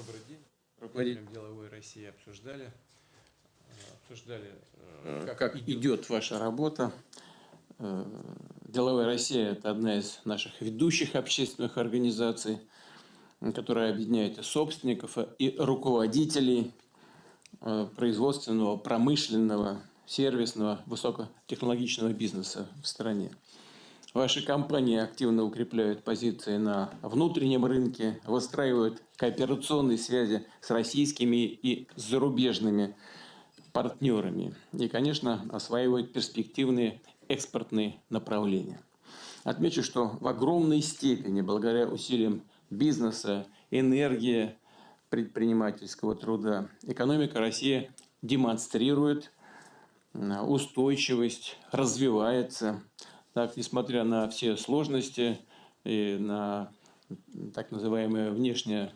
Добрый день. Руководителем деловой России обсуждали, как идет ваша работа. Деловая Россия – это одна из наших ведущих общественных организаций, которая объединяет и собственников, и руководителей производственного, промышленного, сервисного, высокотехнологичного бизнеса в стране. Ваши компании активно укрепляют позиции на внутреннем рынке, выстраивают кооперационные связи с российскими и зарубежными партнерами и, конечно, осваивают перспективные экспортные направления. Отмечу, что в огромной степени, благодаря усилиям бизнеса, энергии, предпринимательского труда, экономика России демонстрирует устойчивость, развивается. Так, несмотря на все сложности и на так называемое внешнее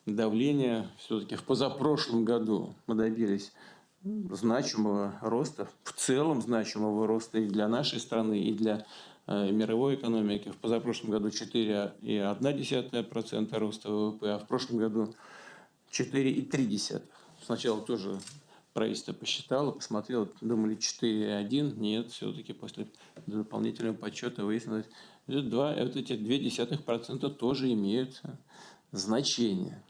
давление, все-таки в позапрошлом году мы добились значимого роста, в целом значимого роста и для нашей страны, и для мировой экономики. В позапрошлом году 4,1% роста ВВП, а в прошлом году 4,3%. Сначала тоже правительство посчитало, посмотрело, думали 4,1%. Нет, все-таки после дополнительного подсчета выяснилось, что эти 0,2% тоже имеют значение.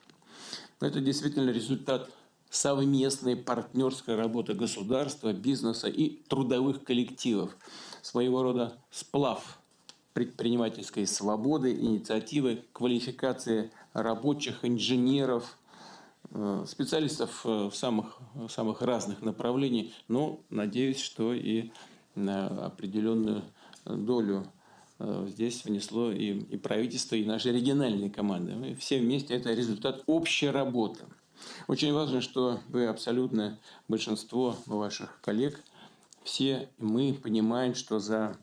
Но это действительно результат совместной партнерской работы государства, бизнеса и трудовых коллективов. Своего рода сплав предпринимательской свободы, инициативы, квалификации рабочих, инженеров, специалистов самых разных направлений, но надеюсь, что и определенную долю здесь внесло и правительство, и наши региональные команды. Мы все вместе – это результат общей работы. Очень важно, что вы абсолютное большинство ваших коллег, все мы понимаем, что за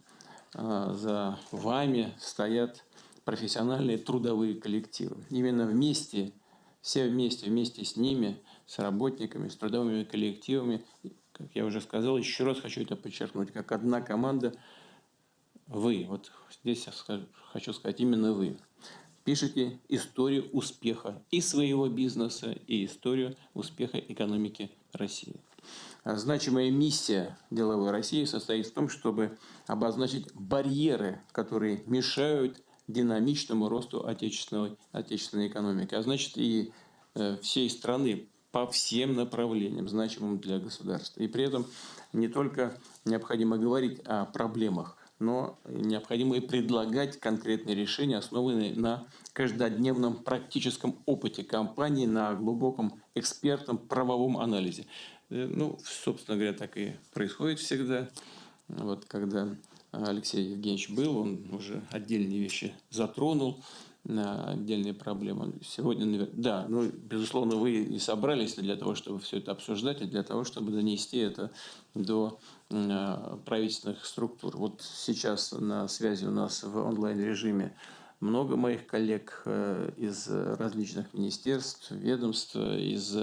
вами стоят профессиональные трудовые коллективы. Именно вместе, все вместе с ними, с работниками, с трудовыми коллективами, как я уже сказал, еще раз хочу это подчеркнуть, как одна команда, вы, вот здесь я хочу сказать, именно вы, пишете историю успеха и своего бизнеса, и историю успеха экономики России. Значимая миссия деловой России состоит в том, чтобы обозначить барьеры, которые мешают динамичному росту отечественной экономики, а значит и всей страны по всем направлениям, значимым для государства. И при этом не только необходимо говорить о проблемах, но необходимо и предлагать конкретные решения, основанные на каждодневном практическом опыте компании, на глубоком экспертном правовом анализе. Ну, собственно говоря, так и происходит всегда. Вот когда Алексей Евгеньевич был, он уже отдельные вещи затронул, отдельные проблемы. Сегодня, да, ну, безусловно, вы и собрались для того, чтобы все это обсуждать, и для того, чтобы донести это до правительственных структур. Вот сейчас на связи у нас в онлайн-режиме много моих коллег из различных министерств, ведомств, из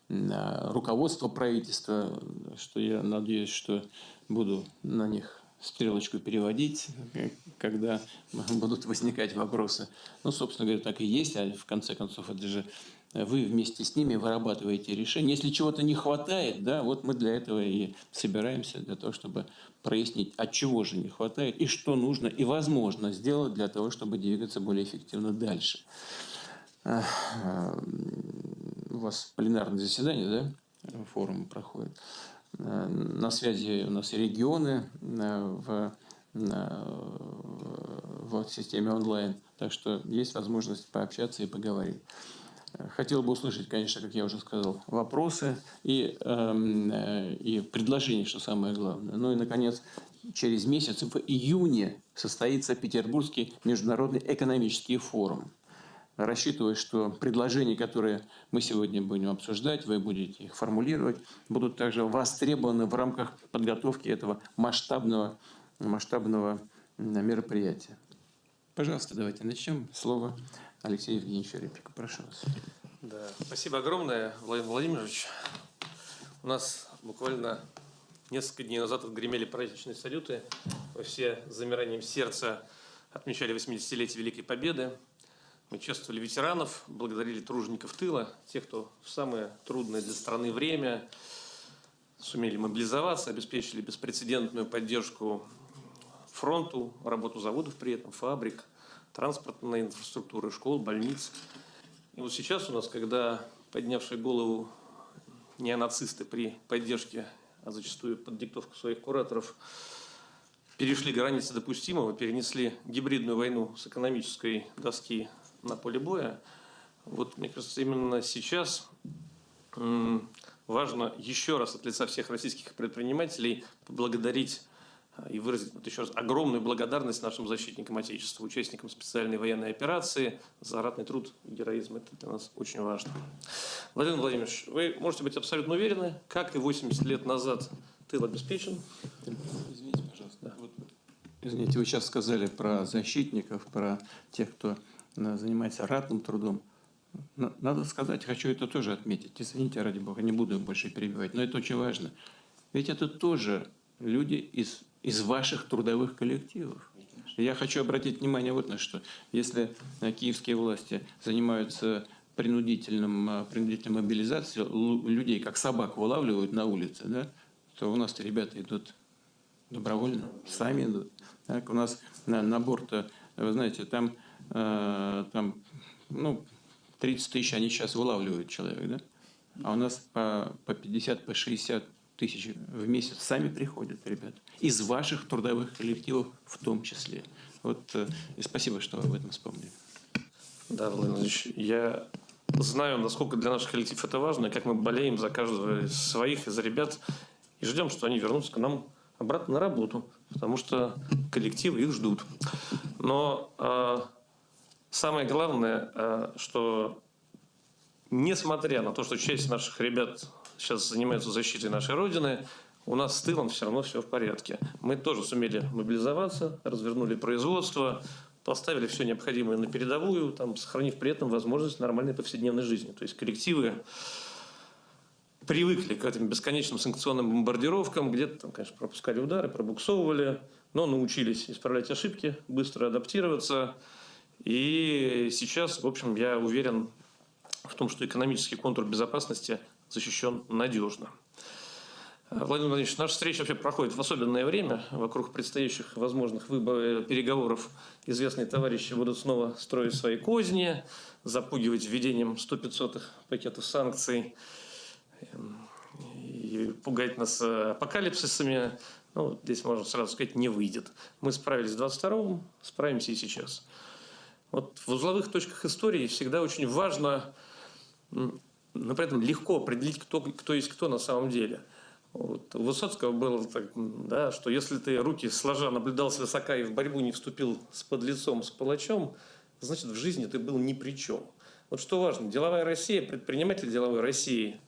руководства правительства, что я надеюсь, что буду на них стрелочку переводить, когда будут возникать вопросы. Ну, собственно говоря, так и есть, а в конце концов, это же вы вместе с ними вырабатываете решения. Если чего-то не хватает, да, вот мы для этого и собираемся, для того, чтобы прояснить, от чего же не хватает, и что нужно и возможно сделать для того, чтобы двигаться более эффективно дальше. У вас пленарное заседание, да, форум проходит. На связи у нас регионы в системе онлайн, так что есть возможность пообщаться и поговорить. Хотел бы услышать, конечно, как я уже сказал, вопросы и предложения, что самое главное. Ну и, наконец, через месяц, в июне, состоится Петербургский международный экономический форум. Рассчитываю, что предложения, которые мы сегодня будем обсуждать, вы будете их формулировать, будут также востребованы в рамках подготовки этого масштабного мероприятия. Пожалуйста, давайте начнем. Слово Алексею Евгеньевичу Репику. Прошу вас. Да, спасибо огромное, Владимир Владимирович. У нас буквально несколько дней назад отгремели праздничные салюты. Мы все с замиранием сердца отмечали 80-летие Великой Победы. Мы чествовали ветеранов, благодарили тружеников тыла, тех, кто в самое трудное для страны время сумели мобилизоваться, обеспечили беспрецедентную поддержку фронту, работу заводов при этом, фабрик, транспортной инфраструктуры, школ, больниц. И вот сейчас у нас, когда поднявшие голову неонацисты при поддержке, а зачастую под диктовку своих кураторов, перешли границы допустимого, перенесли гибридную войну с экономической доски на поле боя, вот мне кажется, именно сейчас важно еще раз от лица всех российских предпринимателей поблагодарить и выразить вот еще раз огромную благодарность нашим защитникам Отечества, участникам специальной военной операции за ратный труд и героизм. Это для нас очень важно. Владимир Владимирович, вы можете быть абсолютно уверены, как и 80 лет назад тыл обеспечен. Извините, пожалуйста. Да. Вот, извините, вы сейчас сказали про защитников, про тех, кто занимается ратным трудом. Надо сказать, хочу это тоже отметить. Извините, ради бога, не буду больше перебивать, но это очень важно. Ведь это тоже люди из ваших трудовых коллективов. Я хочу обратить внимание вот на что. Если киевские власти занимаются принудительной мобилизацией, людей как собак вылавливают на улице, да, то у нас-то ребята идут добровольно, сами идут. Так, у нас набор-то, вы знаете, там 30 тысяч они сейчас вылавливают человек, да? А у нас по 50, по 60 тысяч в месяц сами приходят, ребята. Из ваших трудовых коллективов в том числе. Вот, и спасибо, что вы об этом вспомнили. Да, Владимир Владимирович, я знаю, насколько для наших коллективов это важно, и как мы болеем за каждого из своих, из ребят, и ждем, что они вернутся к нам обратно на работу, потому что коллективы их ждут. Но самое главное, что несмотря на то, что часть наших ребят сейчас занимаются защитой нашей Родины, у нас с тылом все равно все в порядке. Мы тоже сумели мобилизоваться, развернули производство, поставили все необходимое на передовую, там, сохранив при этом возможность нормальной повседневной жизни. То есть коллективы привыкли к этим бесконечным санкционным бомбардировкам, где-то там, конечно, пропускали удары, пробуксовывали, но научились исправлять ошибки, быстро адаптироваться. И сейчас, в общем, я уверен в том, что экономический контур безопасности защищен надежно. Владимир Владимирович, наша встреча вообще проходит в особенное время. Вокруг предстоящих возможных переговоров известные товарищи будут снова строить свои козни, запугивать введением 100-500 пакетов санкций и пугать нас апокалипсисами. Ну, здесь, можно сразу сказать, не выйдет. Мы справились в 22-м, справимся и сейчас. Вот в узловых точках истории всегда очень важно, но при этом легко определить, кто есть кто на самом деле. Вот у Высоцкого было так, да, что если ты руки сложа наблюдал свысока и в борьбу не вступил с подлецом, с палачом, значит, в жизни ты был ни при чем. Вот что важно, деловая Россия, предприниматели деловой России,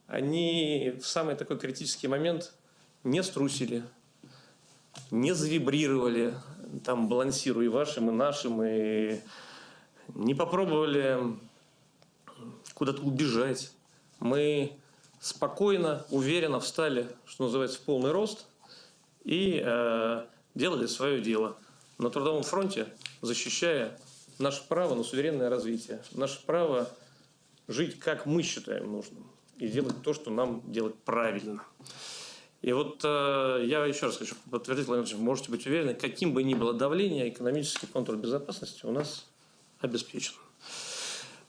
они в самый такой критический момент не струсили, не завибрировали, там, балансируя и вашим, и нашим, и не попробовали куда-то убежать. Мы спокойно, уверенно встали, что называется, в полный рост и делали свое дело на трудовом фронте, защищая наше право на суверенное развитие, наше право жить, как мы считаем нужным, и делать то, что нам делать правильно. И вот я еще раз хочу подтвердить, Владимир Владимирович, вы можете быть уверены, каким бы ни было давление, экономический контур безопасности у нас обеспечен.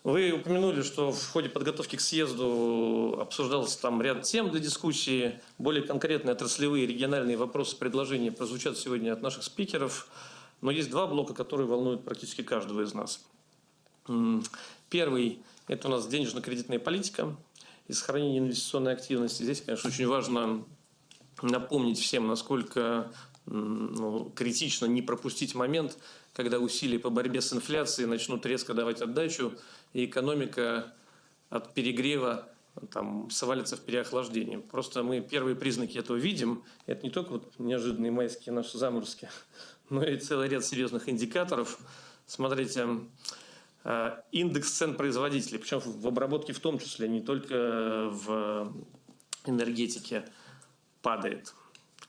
Вы упомянули, что в ходе подготовки к съезду обсуждался там ряд тем для дискуссии. Более конкретные отраслевые, региональные вопросы, предложения прозвучат сегодня от наших спикеров. Но есть два блока, которые волнуют практически каждого из нас. Первый – это у нас денежно-кредитная политика и сохранение инвестиционной активности. Здесь, конечно, очень важно напомнить всем, насколько критично не пропустить момент, когда усилия по борьбе с инфляцией начнут резко давать отдачу, и экономика от перегрева там, свалится в переохлаждение. Просто мы первые признаки этого видим. Это не только вот неожиданные майские наши заморозки, но и целый ряд серьезных индикаторов. Смотрите, индекс цен производителей, причем в обработке в том числе, не только в энергетике, падает.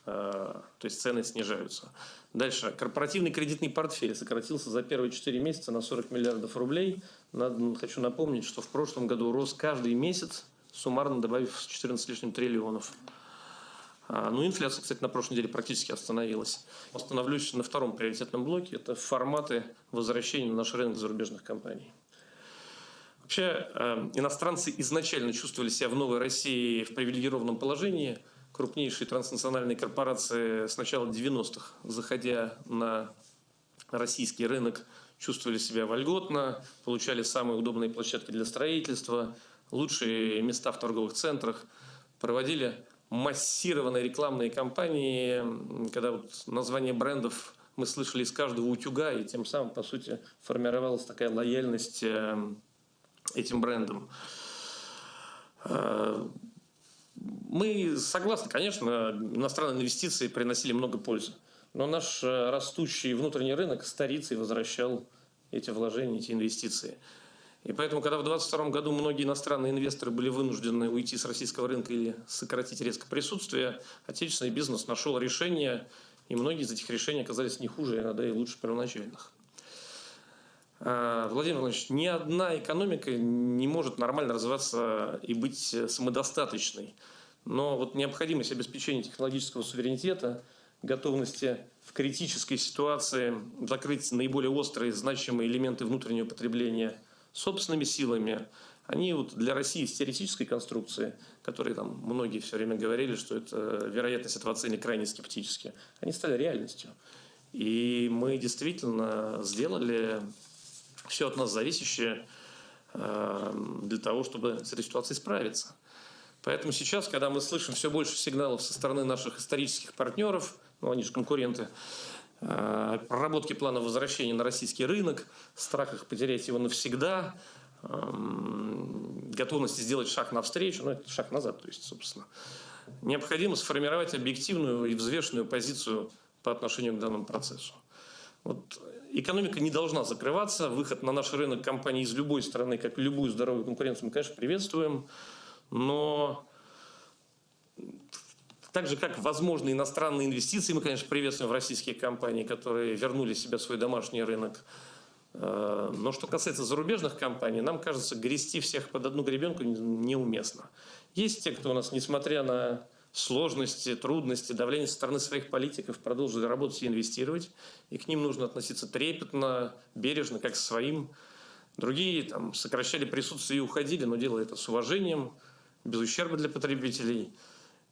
то есть цены снижаются. Дальше. Корпоративный кредитный портфель сократился за первые 4 месяца на 40 миллиардов рублей. Хочу напомнить, что в прошлом году рос каждый месяц, суммарно добавив 14 с лишним триллионов. Ну, инфляция, кстати, на прошлой неделе практически остановилась. Остановлюсь на втором приоритетном блоке. Это форматы возвращения на наш рынок зарубежных компаний. Вообще, иностранцы изначально чувствовали себя в новой России в привилегированном положении. Крупнейшие транснациональные корпорации с начала 90-х, заходя на российский рынок, чувствовали себя вольготно, получали самые удобные площадки для строительства, лучшие места в торговых центрах, проводили массированные рекламные кампании, когда вот название брендов мы слышали из каждого утюга, и тем самым, по сути, формировалась такая лояльность этим брендам. Мы согласны, конечно, иностранные инвестиции приносили много пользы, но наш растущий внутренний рынок старится и возвращал эти вложения, эти инвестиции. И поэтому, когда в 2022 году многие иностранные инвесторы были вынуждены уйти с российского рынка или сократить резко присутствие, отечественный бизнес нашел решение, и многие из этих решений оказались не хуже, иногда и лучше первоначальных. Владимир Владимирович, ни одна экономика не может нормально развиваться и быть самодостаточной. Но вот необходимость обеспечения технологического суверенитета, готовности в критической ситуации закрыть наиболее острые, значимые элементы внутреннего потребления собственными силами, они вот для России с теоретической конструкции, которые там многие все время говорили, что это вероятность этого оценили крайне скептически, они стали реальностью. И мы действительно сделали все от нас зависящее для того, чтобы с этой ситуацией справиться. Поэтому сейчас, когда мы слышим все больше сигналов со стороны наших исторических партнеров, ну они же конкуренты, проработки плана возвращения на российский рынок, страхах потерять его навсегда, готовности сделать шаг навстречу, ну это шаг назад, то есть, собственно, необходимо сформировать объективную и взвешенную позицию по отношению к данному процессу. Вот экономика не должна закрываться, выход на наш рынок компаний из любой страны, как любую здоровую конкуренцию, мы, конечно, приветствуем, но так же, как возможные иностранные инвестиции, мы, конечно, приветствуем в российские компании, которые вернули себе свой домашний рынок. Но что касается зарубежных компаний, нам кажется, грести всех под одну гребенку неуместно. Есть те, кто у нас, несмотря на сложности, трудности, давление со стороны своих политиков, продолжили работать и инвестировать, и к ним нужно относиться трепетно, бережно, как к своим. Другие там сокращали присутствие и уходили, но делали это с уважением, без ущерба для потребителей.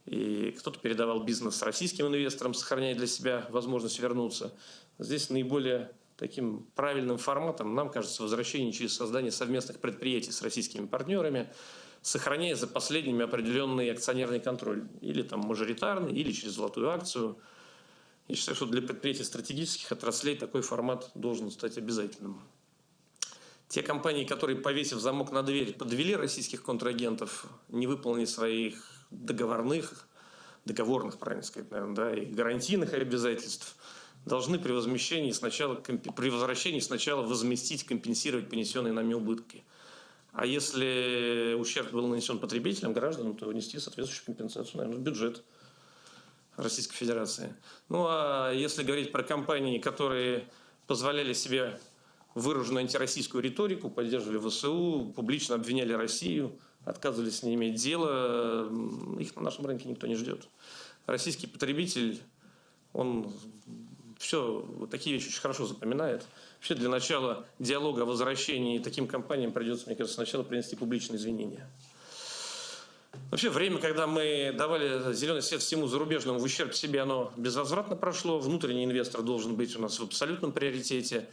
И кто-то передавал бизнес российским инвесторам, сохраняя для себя возможность вернуться. Здесь наиболее таким правильным форматом, нам кажется, возвращение через создание совместных предприятий с российскими партнерами, сохраняя за последними определенный акционерный контроль. Или там мажоритарный, или через золотую акцию. Я считаю, что для предприятий стратегических отраслей такой формат должен стать обязательным. Те компании, которые, повесив замок на дверь, подвели российских контрагентов, не выполнили своих договорных, правильно сказать, наверное, да, и гарантийных обязательств, должны при возвращении сначала возместить, компенсировать понесенные нами убытки. А если ущерб был нанесен потребителям, гражданам, то внести соответствующую компенсацию, наверное, в бюджет Российской Федерации. Ну а если говорить про компании, которые позволяли себе выраженную антироссийскую риторику, поддерживали ВСУ, публично обвиняли Россию, отказывались с ней иметь дело, их на нашем рынке никто не ждет. Российский потребитель, он все такие вещи очень хорошо запоминает. Вообще для начала диалога о возвращении таким компаниям придется, мне кажется, сначала принести публичные извинения. Вообще время, когда мы давали зеленый свет всему зарубежному в ущерб себе, оно безвозвратно прошло. Внутренний инвестор должен быть у нас в абсолютном приоритете.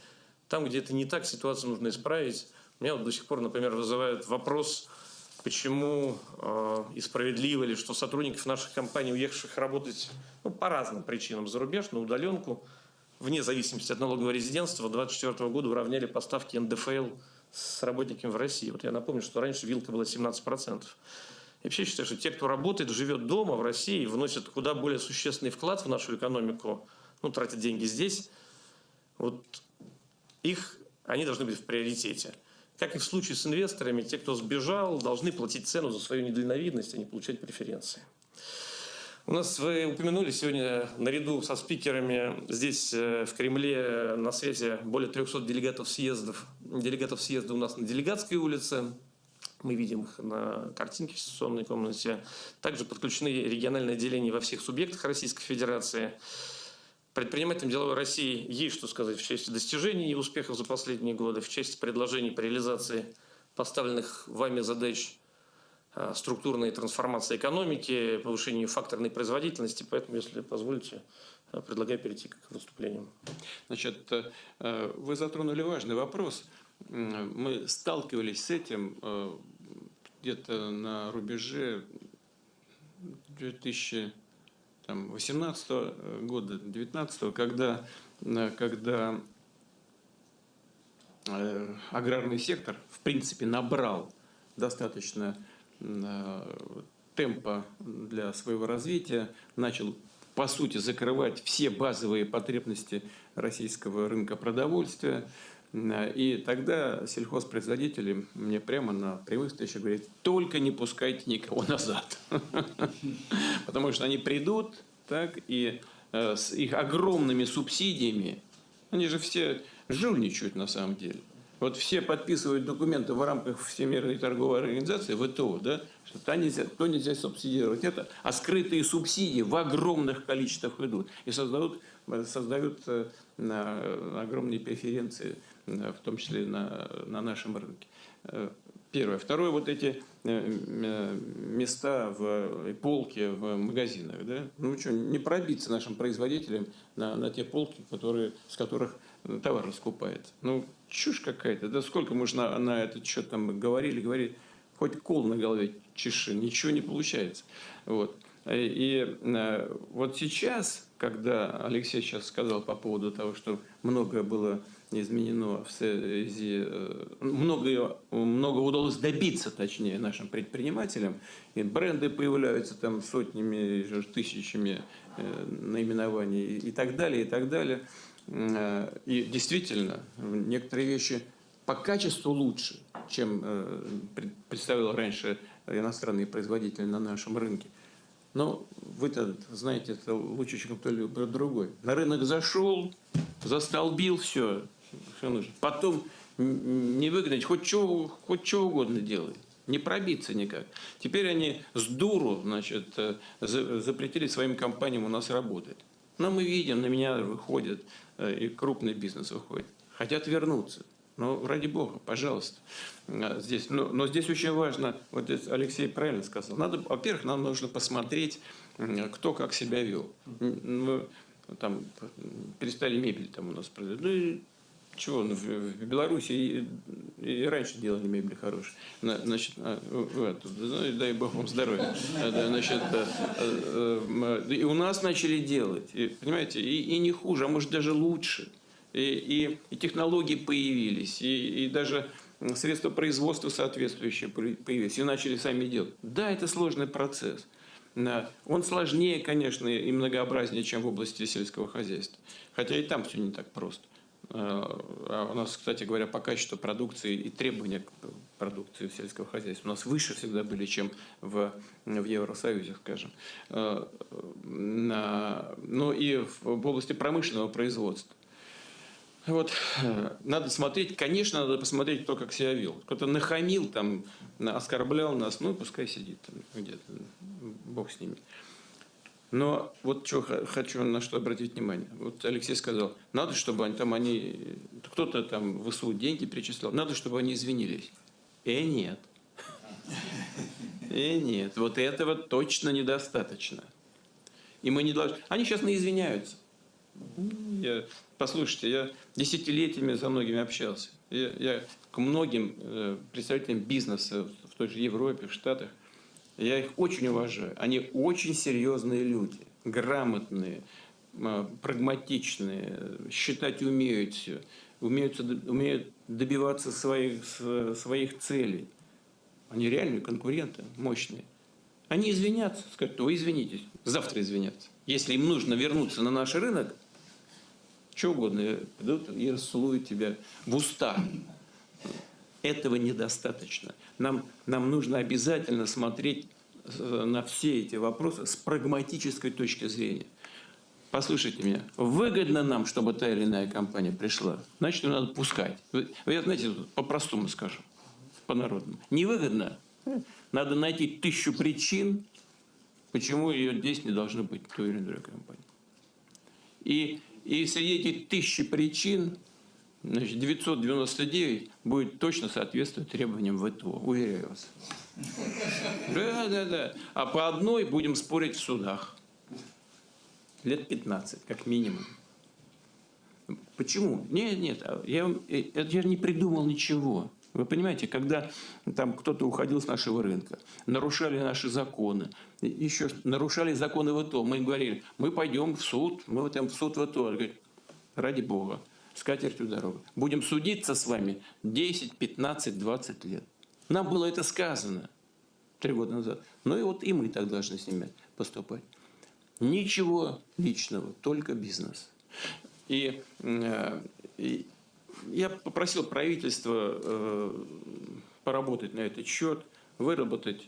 Там, где это не так, ситуацию нужно исправить. Меня вот до сих пор, например, вызывает вопрос, почему и справедливо ли, что сотрудников наших компаний, уехавших работать по разным причинам за рубеж, на удаленку, вне зависимости от налогового резидентства, 2024 года уравняли поставки НДФЛ с работниками в России. Вот я напомню, что раньше вилка была 17%. Я вообще считаю, что те, кто работает, живет дома в России, вносят куда более существенный вклад в нашу экономику, тратят деньги здесь, вот они должны быть в приоритете. Как и в случае с инвесторами, те, кто сбежал, должны платить цену за свою недальновидность, а не получать преференции. У нас, вы упомянули сегодня, наряду со спикерами, здесь в Кремле на связи более 300 делегатов съездов. Делегатов съезда у нас на Делегатской улице. Мы видим их на картинке в сессионной комнате. Также подключены региональные отделения во всех субъектах Российской Федерации. Предпринимателям деловой России есть что сказать в части достижений и успехов за последние годы, в части предложений по реализации поставленных вами задач, структурной трансформации экономики, повышению факторной производительности. Поэтому, если позволите, предлагаю перейти к выступлениям. Значит, вы затронули важный вопрос. Мы сталкивались с этим где-то на рубеже 2018 года, 2019, когда аграрный сектор, в принципе, набрал достаточно темпа для своего развития, начал, по сути, закрывать все базовые потребности российского рынка продовольствия. И тогда сельхозпроизводители мне прямо на прямых встречах говорят: только не пускайте никого назад. Потому что они придут, так, и с их огромными субсидиями, они же все жульничают на самом деле. Вот все подписывают документы в рамках Всемирной торговой организации, ВТО, да, что то нельзя субсидировать это, а скрытые субсидии в огромных количествах идут и создают огромные преференции, в том числе на нашем рынке. Первое. Второе, вот эти места в полки в магазинах. Да? Ну что, не пробиться нашим производителям на те полки, с которых товар раскупается. Ну, чушь какая-то. Да сколько мы же на этот счет там говорили, хоть кол на голове чеши, ничего не получается. Вот. И вот сейчас, когда Алексей сейчас сказал по поводу того, что многое было изменено в связи, много удалось добиться, точнее, нашим предпринимателям, и бренды появляются там сотнями, тысячами наименований и так далее, и так далее. И действительно, некоторые вещи по качеству лучше, чем представлял раньше иностранные производители на нашем рынке. Но вы-то знаете, это лучше, чем кто-либо другой. На рынок зашел, застолбил, все нужно. Потом не выгнать, хоть что угодно делай. Не пробиться никак. Теперь они с дуру, значит, запретили своим компаниям у нас работать. Но мы видим, на меня выходят, и крупный бизнес выходит. Хотят вернуться. Ну, ради бога, пожалуйста. Здесь, но здесь очень важно, вот здесь Алексей правильно сказал, во-первых, нам нужно посмотреть, кто как себя вел. Мы там перестали мебель там у нас продавать. Ну, чего, в Беларуси и раньше делали мебель хорошую. Значит, дай бог вам здоровья. Значит, и у нас начали делать, и, понимаете, и не хуже, а может даже лучше. И технологии появились, и даже средства производства соответствующие появились, и начали сами делать. Да, это сложный процесс. Он сложнее, конечно, и многообразнее, чем в области сельского хозяйства. Хотя и там все не так просто. А у нас, кстати говоря, по качеству продукции и требования к продукции сельского хозяйства у нас выше всегда были, чем в Евросоюзе, скажем. Но и в области промышленного производства. Вот, надо смотреть, конечно, надо посмотреть, кто как себя вел. Кто-то нахамил, там, оскорблял нас, ну, пускай сидит там где-то, бог с ними. Но вот что хочу на что обратить внимание. Вот Алексей сказал, надо, чтобы они кто-то там в ВСУ деньги перечислял, надо, чтобы они извинились. Нет. Нет. Вот этого точно недостаточно. И мы не должны... Они сейчас извиняются. Послушайте, я десятилетиями со многими общался. Я к многим представителям бизнеса в той же Европе, в Штатах, я их очень уважаю. Они очень серьезные люди, грамотные, прагматичные, считать умеют все, умеют добиваться своих целей. Они реальные конкуренты, мощные. Они извинятся, скажут, вы извинитесь, завтра извинятся. Если им нужно вернуться на наш рынок, что угодно, идут и расцелуют тебя в уста. Этого недостаточно. Нам нужно обязательно смотреть на все эти вопросы с прагматической точки зрения. Послушайте меня, выгодно нам, чтобы та или иная компания пришла, значит, ее надо пускать. Вы знаете, по-простому скажем, по-народному. Невыгодно, надо найти 1000 причин, почему ее здесь не должно быть той или иной компании. И среди этих 1000 причин, значит, 999 будет точно соответствовать требованиям ВТО, уверяю вас. Да. А по одной будем спорить в судах. Лет 15, как минимум. Почему? Нет, я не придумал ничего. Вы понимаете, когда там кто-то уходил с нашего рынка, нарушали наши законы, еще нарушали законы ВТО, мы им говорили, мы пойдем в суд, мы в суд ВТО. Говорит, ради Бога, с катертью дорога. Будем судиться с вами 10, 15, 20 лет. Нам было это сказано 3 года назад. Ну и вот и мы так должны с ними поступать. Ничего личного, только бизнес. И я попросил правительство поработать на этот счет, выработать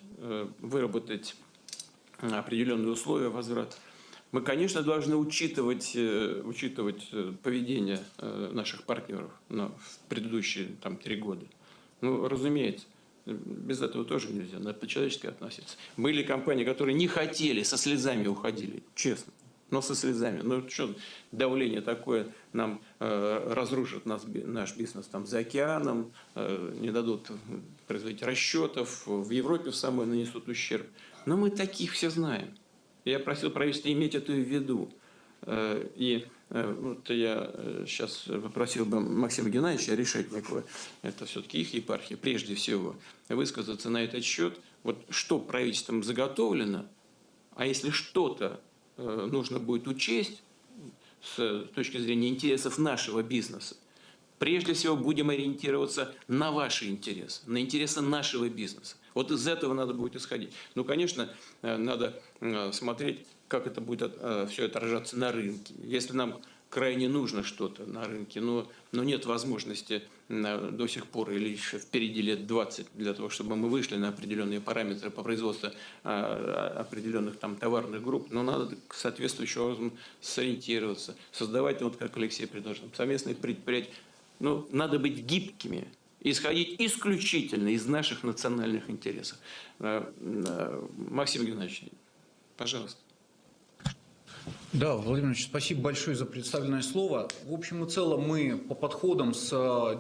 определенные условия возврата. Мы, конечно, должны учитывать поведение наших партнеров в предыдущие 3 года. Ну, разумеется, без этого тоже нельзя, надо по-человечески относиться. Были компании, которые не хотели, со слезами уходили, честно, но со слезами. Ну, что давление такое нам разрушит наш бизнес там за океаном, не дадут производить расчетов, в Европе в самой нанесут ущерб. Но мы таких все знаем. Я просил правительства иметь это в виду. И вот я сейчас попросил бы Максима Геннадьевича Решетникова, это все-таки их епархия, прежде всего, высказаться на этот счет. Вот что правительством заготовлено, а если что-то нужно будет учесть с точки зрения интересов нашего бизнеса, прежде всего будем ориентироваться на ваши интересы, на интересы нашего бизнеса. Вот из этого надо будет исходить. Ну, конечно, надо смотреть, как это будет все отражаться на рынке. Если нам крайне нужно что-то на рынке, но нет возможности до сих пор или еще впереди лет 20 для того, чтобы мы вышли на определенные параметры по производству определенных там товарных групп, но надо соответствующим образом сориентироваться, создавать, вот как Алексей предложил, совместные предприятия. Ну, надо быть гибкими, исходить исключительно из наших национальных интересов. Максим Геннадьевич, пожалуйста. Да, Владимир Ильич, спасибо большое за представленное слово. В общем и целом мы по подходам с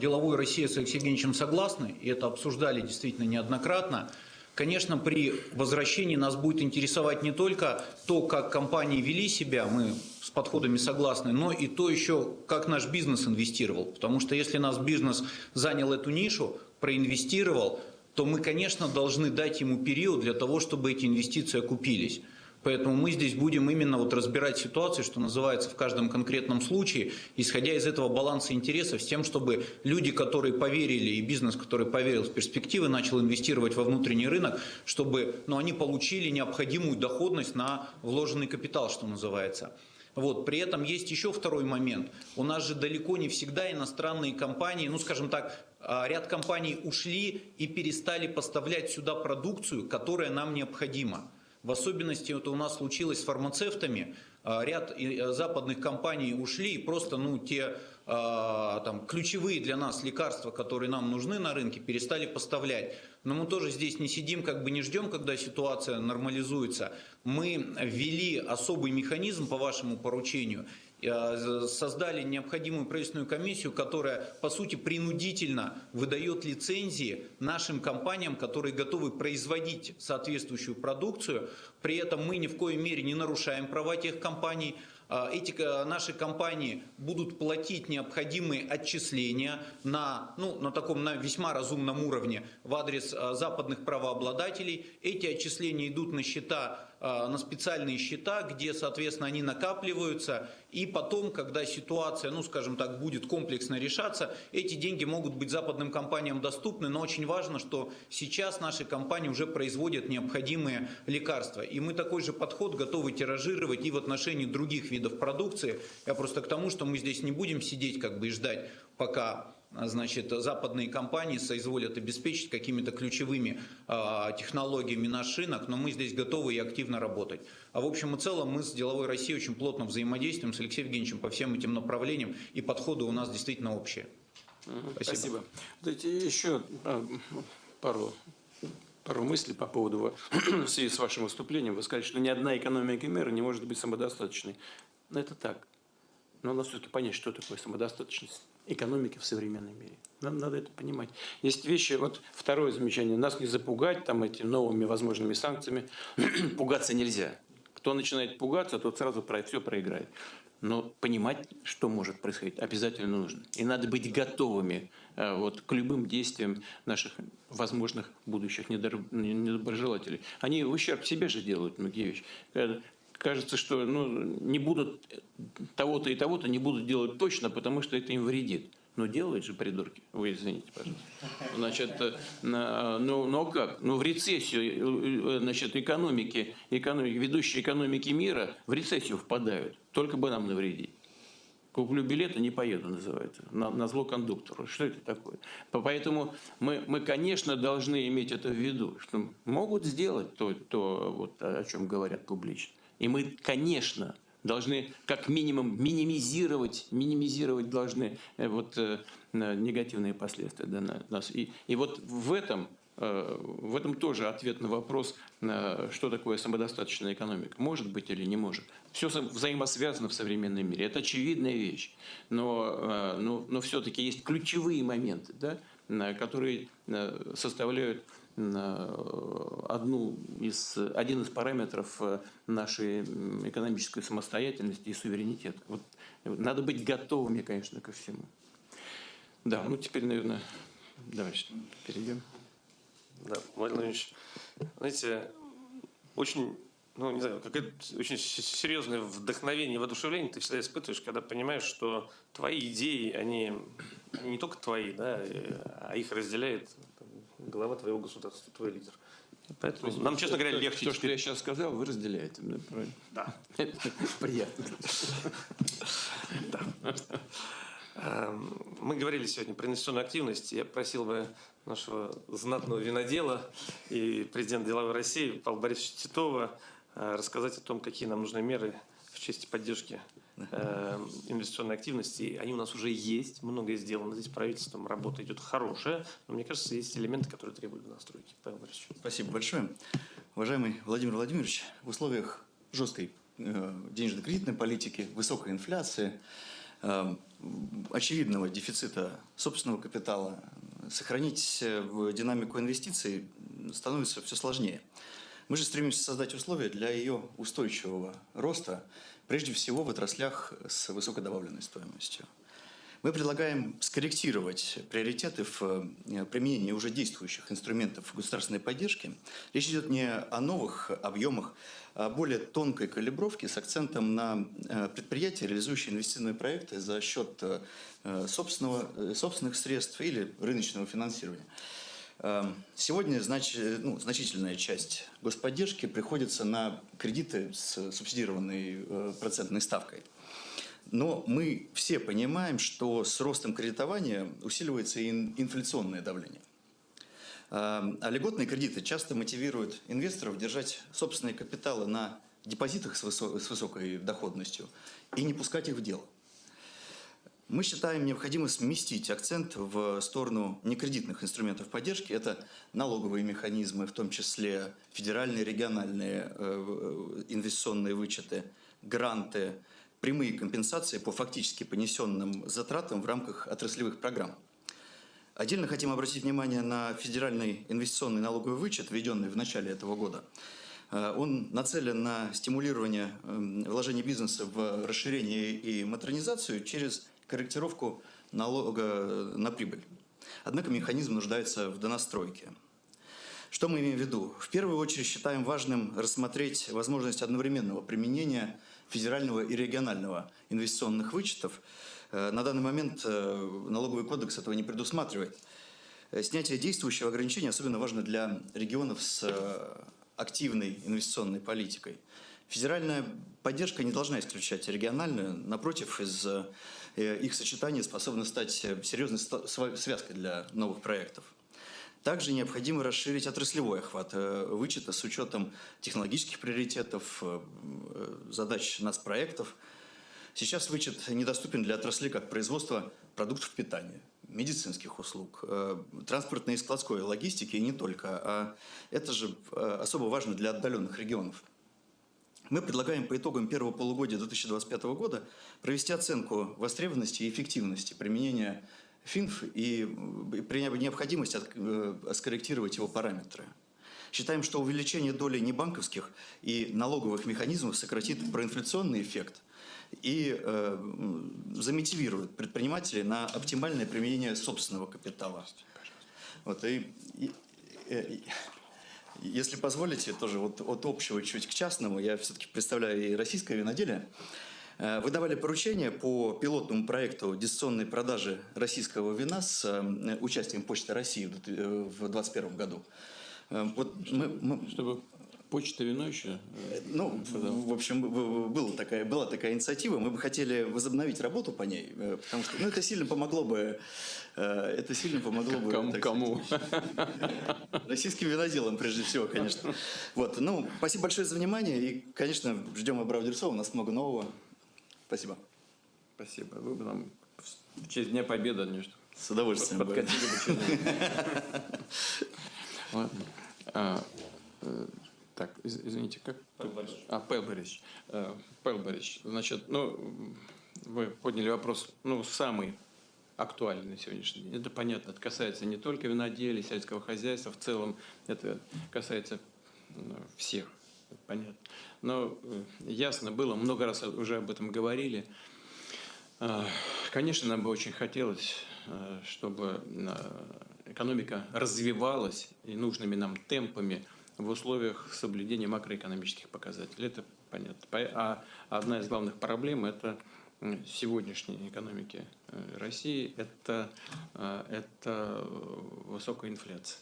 деловой Россией с Алексеем Евгеньевичем согласны, и это обсуждали действительно неоднократно. Конечно, при возвращении нас будет интересовать не только то, как компании вели себя, мы с подходами согласны, но и то еще, как наш бизнес инвестировал. Потому что если наш бизнес занял эту нишу, проинвестировал, то мы, конечно, должны дать ему период для того, чтобы эти инвестиции окупились. Поэтому мы здесь будем именно вот разбирать ситуацию, что называется, в каждом конкретном случае, исходя из этого баланса интересов, с тем, чтобы люди, которые поверили, и бизнес, который поверил в перспективы, начал инвестировать во внутренний рынок, чтобы они получили необходимую доходность на вложенный капитал, что называется. Вот. При этом есть еще второй момент. У нас же далеко не всегда иностранные компании, скажем так, ряд компаний ушли и перестали поставлять сюда продукцию, которая нам необходима. В особенности это у нас случилось с фармацевтами. Ряд западных компаний ушли, и просто те ключевые для нас лекарства, которые нам нужны на рынке, перестали поставлять. Но мы тоже здесь не сидим, не ждем, когда ситуация нормализуется. Мы ввели особый механизм по вашему поручению, создали необходимую правительственную комиссию, которая, по сути, принудительно выдает лицензии нашим компаниям, которые готовы производить соответствующую продукцию. При этом мы ни в коей мере не нарушаем права тех компаний. Эти наши компании будут платить необходимые отчисления на весьма разумном уровне в адрес западных правообладателей. Эти отчисления идут на счета, на специальные счета, где, соответственно, они накапливаются. И потом, когда ситуация, будет комплексно решаться, эти деньги могут быть западным компаниям доступны. Но очень важно, что сейчас наши компании уже производят необходимые лекарства. И мы такой же подход готовы тиражировать и в отношении других видов продукции. Я просто к тому, что мы здесь не будем сидеть и ждать, пока значит, западные компании соизволят обеспечить какими-то ключевыми технологиями наш рынок, но мы здесь готовы и активно работать. А в общем и целом мы с деловой Россией очень плотно взаимодействуем с Алексеем Евгеньевичем по всем этим направлениям, и подходы у нас действительно общие. Спасибо. Дайте еще пару мыслей по поводу, в связи с вашим выступлением. Вы сказали, что ни одна экономика мира не может быть самодостаточной. Но это так. Но надо все-таки понять, что такое самодостаточность экономики в современном мире. Нам надо это понимать. Есть вещи, вот второе замечание, нас не запугать там этими новыми возможными санкциями. Пугаться нельзя. Кто начинает пугаться, тот сразу все проиграет. Но понимать, что может происходить, обязательно нужно. И надо быть готовыми вот, к любым действиям наших возможных будущих недоброжелателей. Они ущерб себе же делают многие вещи. Кажется, что не будут того-то и того-то не будут делать точно, потому что это им вредит. Но делают же придурки. Вы извините, пожалуйста. Значит, ну как? Ну в рецессию, значит, ведущие экономики мира в рецессию впадают. Только бы нам навредить. Куплю билет и не поеду, называется. На зло кондуктору. Что это такое? Поэтому мы, конечно, должны иметь это в виду, что могут сделать то вот, о чем говорят публично. И мы, конечно, должны как минимум минимизировать должны вот, негативные последствия для нас. И вот в этом тоже ответ на вопрос, что такое самодостаточная экономика. Может быть или не может. Все взаимосвязано в современном мире. Это очевидная вещь. Но все-таки есть ключевые моменты, да, которые составляют один из параметров нашей экономической самостоятельности и суверенитета. Вот, надо быть готовыми, конечно, ко всему. Да, теперь, наверное, давайте перейдем. Да, Владимир Владимирович, знаете, очень, не знаю, какое-то очень серьезное вдохновение и воодушевление ты всегда испытываешь, когда понимаешь, что твои идеи, они не только твои, да, а их разделяет глава твоего государства, твой лидер. Поэтому нам, честно говоря, легче. То, что я сейчас сказал, вы разделяете. Правильно? Да. Это приятно. Да. Мы говорили сегодня про инвестиционную активность. Я просил бы нашего знатного винодела и президента деловой России Павла Борисовича Титова рассказать о том, какие нам нужны меры в части поддержки инвестиционной активности. Они у нас уже есть, многое сделано. Здесь правительством работа идет хорошая, но мне кажется, есть элементы, которые требуют настройки. Павел Борисович. Спасибо большое. Уважаемый Владимир Владимирович, в условиях жесткой денежно-кредитной политики, высокой инфляции, очевидного дефицита собственного капитала, сохранить динамику инвестиций становится все сложнее. Мы же стремимся создать условия для ее устойчивого роста, прежде всего в отраслях с высокой добавленной стоимостью. Мы предлагаем скорректировать приоритеты в применении уже действующих инструментов государственной поддержки. Речь идет не о новых объемах, а о более тонкой калибровке с акцентом на предприятия, реализующие инвестиционные проекты за счет собственных средств или рыночного финансирования. Сегодня значительная часть господдержки приходится на кредиты с субсидированной процентной ставкой. Но мы все понимаем, что с ростом кредитования усиливается и инфляционное давление. А льготные кредиты часто мотивируют инвесторов держать собственные капиталы на депозитах с высокой доходностью и не пускать их в дело. Мы считаем необходимо сместить акцент в сторону некредитных инструментов поддержки. Это налоговые механизмы, в том числе федеральные, региональные инвестиционные вычеты, гранты, прямые компенсации по фактически понесенным затратам в рамках отраслевых программ. Отдельно хотим обратить внимание на федеральный инвестиционный налоговый вычет, введенный в начале этого года. Он нацелен на стимулирование вложений бизнеса в расширение и модернизацию через корректировку налога на прибыль. Однако механизм нуждается в донастройке. Что мы имеем в виду? В первую очередь считаем важным рассмотреть возможность одновременного применения федерального и регионального инвестиционных вычетов. На данный момент налоговый кодекс этого не предусматривает. Снятие действующего ограничения особенно важно для регионов с активной инвестиционной политикой. Федеральная поддержка не должна исключать региональную. Напротив, из их сочетание способно стать серьезной связкой для новых проектов. Также необходимо расширить отраслевой охват вычета с учетом технологических приоритетов, задач нацпроектов. Сейчас вычет недоступен для отраслей как производство продуктов питания, медицинских услуг, транспортной и складской логистики, и не только. А это же особо важно для отдаленных регионов. Мы предлагаем по итогам первого полугодия 2025 года провести оценку востребованности и эффективности применения ФИНФ и при необходимости скорректировать его параметры. Считаем, что увеличение доли небанковских и налоговых механизмов сократит проинфляционный эффект и замотивирует предпринимателей на оптимальное применение собственного капитала. Вот, если позволите, тоже от общего чуть к частному, я все-таки представляю и российское виноделие. Вы давали поручение по пилотному проекту дистанционной продажи российского вина с участием Почты России в 2021 году. Вот Чтобы Почта вино еще? Ну, в общем, была такая инициатива. Мы бы хотели возобновить работу по ней, потому что это сильно помогло бы. Кому? Российским виноделам, прежде всего, конечно. Вот, спасибо большое за внимание. И, конечно, ждем Абрау Дерсова. У нас много нового. Спасибо. Спасибо. Вы бы нам в честь Дня Победы что с удовольствием. Подкатили бы. Ладно. Так, извините, как? Павел Борисович. Павел Борисович, значит, вы подняли вопрос, самый актуальный на сегодняшний день. Это понятно, это касается не только виноделия, сельского хозяйства, в целом это касается всех, понятно. Но ясно было, много раз уже об этом говорили. Конечно, нам бы очень хотелось, чтобы экономика развивалась и нужными нам темпами в условиях соблюдения макроэкономических показателей. Это понятно. А одна из главных проблем – это сегодняшней экономики России – это высокая инфляция.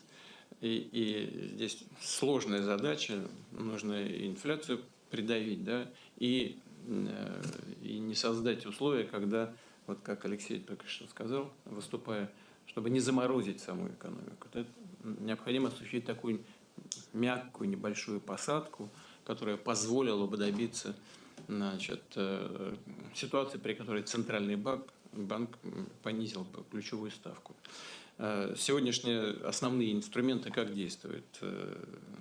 И здесь сложная задача, нужно инфляцию придавить, да, и не создать условия, когда, вот как Алексей только что сказал, выступая, чтобы не заморозить саму экономику. Это необходимо осуществить такую мягкую небольшую посадку, которая позволила бы добиться ситуации, при которой Центральный банк понизил бы ключевую ставку. Сегодняшние основные инструменты как действуют?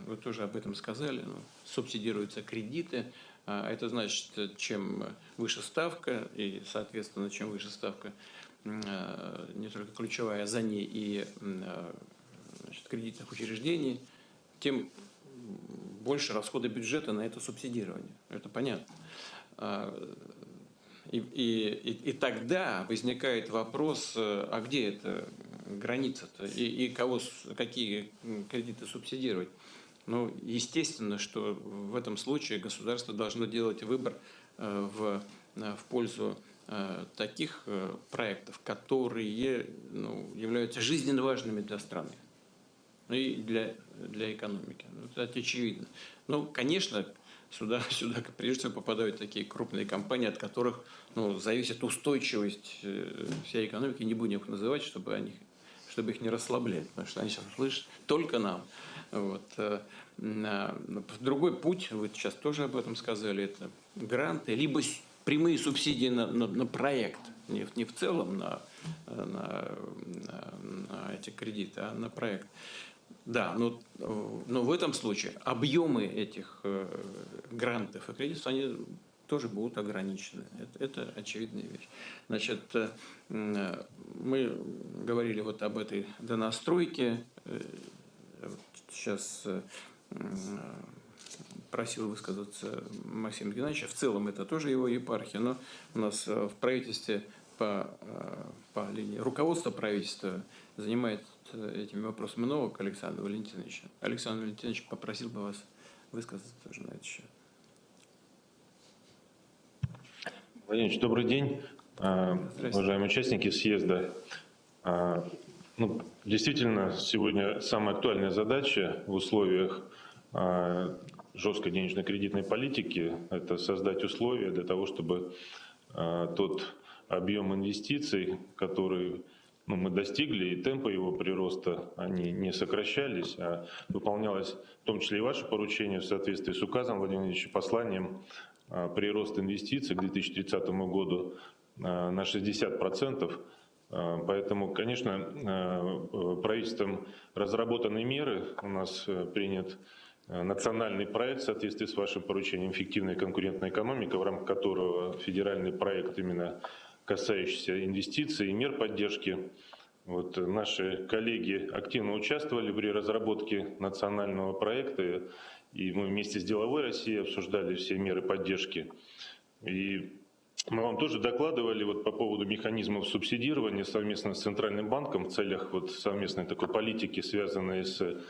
Вы тоже об этом сказали. Субсидируются кредиты. А это значит, чем выше ставка, и, соответственно, чем выше ставка не только ключевая, а за ней и кредитных учреждений, тем больше расходы бюджета на это субсидирование. Это понятно. И тогда возникает вопрос, а где эта граница-то? И какие кредиты субсидировать? Естественно, что в этом случае государство должно делать выбор в пользу таких проектов, которые являются жизненно важными для страны и для экономики. Это очевидно. Конечно, сюда прежде всего попадают такие крупные компании, от которых зависит устойчивость всей экономики. Не будем их называть, чтобы их не расслаблять, потому что они сейчас слышат только нам. Вот. Другой путь, вы сейчас тоже об этом сказали, это гранты, либо прямые субсидии на проект, не в целом на эти кредиты, а на проект. Да, но в этом случае объемы этих грантов и кредитов, они тоже будут ограничены. Это очевидная вещь. Значит, мы говорили вот об этой донастройке. Сейчас просил высказаться Максим Геннадьевич. В целом это тоже его епархия, но у нас в правительстве по линии руководства правительства занимает этими вопросами Новак Александр Валентинович. Александр Валентинович, попросил бы вас высказаться тоже на этот счет. Владимир Ильич, добрый день, уважаемые участники съезда. Действительно, сегодня самая актуальная задача в условиях жесткой денежно-кредитной политики – это создать условия для того, чтобы тот объем инвестиций, который мы достигли, и темпы его прироста, они не сокращались, а выполнялось в том числе и ваше поручение в соответствии с указом Владимира Владимировича, посланием, прирост инвестиций к 2030 году на 60%. Поэтому, конечно, правительством разработаны меры, у нас принят национальный проект в соответствии с вашим поручением «Эффективная конкурентная экономика», в рамках которого федеральный проект, именно касающийся инвестиций и мер поддержки. Вот наши коллеги активно участвовали при разработке национального проекта, и мы вместе с «Деловой Россией» обсуждали все меры поддержки. И мы вам тоже докладывали по поводу механизмов субсидирования совместно с Центральным банком в целях совместной такой политики, связанной со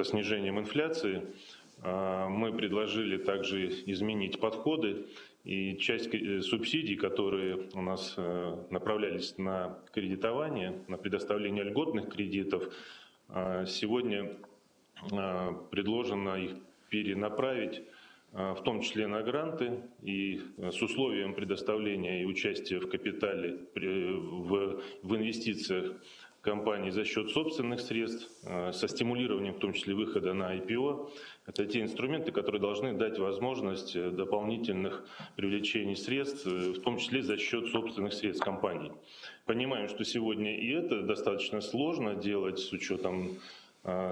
снижением инфляции. Мы предложили также изменить подходы, и часть субсидий, которые у нас направлялись на кредитование, на предоставление льготных кредитов, сегодня предложено их перенаправить, в том числе на гранты, и с условием предоставления и участия в капитале в инвестициях компаний за счет собственных средств, со стимулированием в том числе выхода на IPO. Это те инструменты, которые должны дать возможность дополнительных привлечений средств, в том числе за счет собственных средств компаний. Понимаем, что сегодня и это достаточно сложно делать с учетом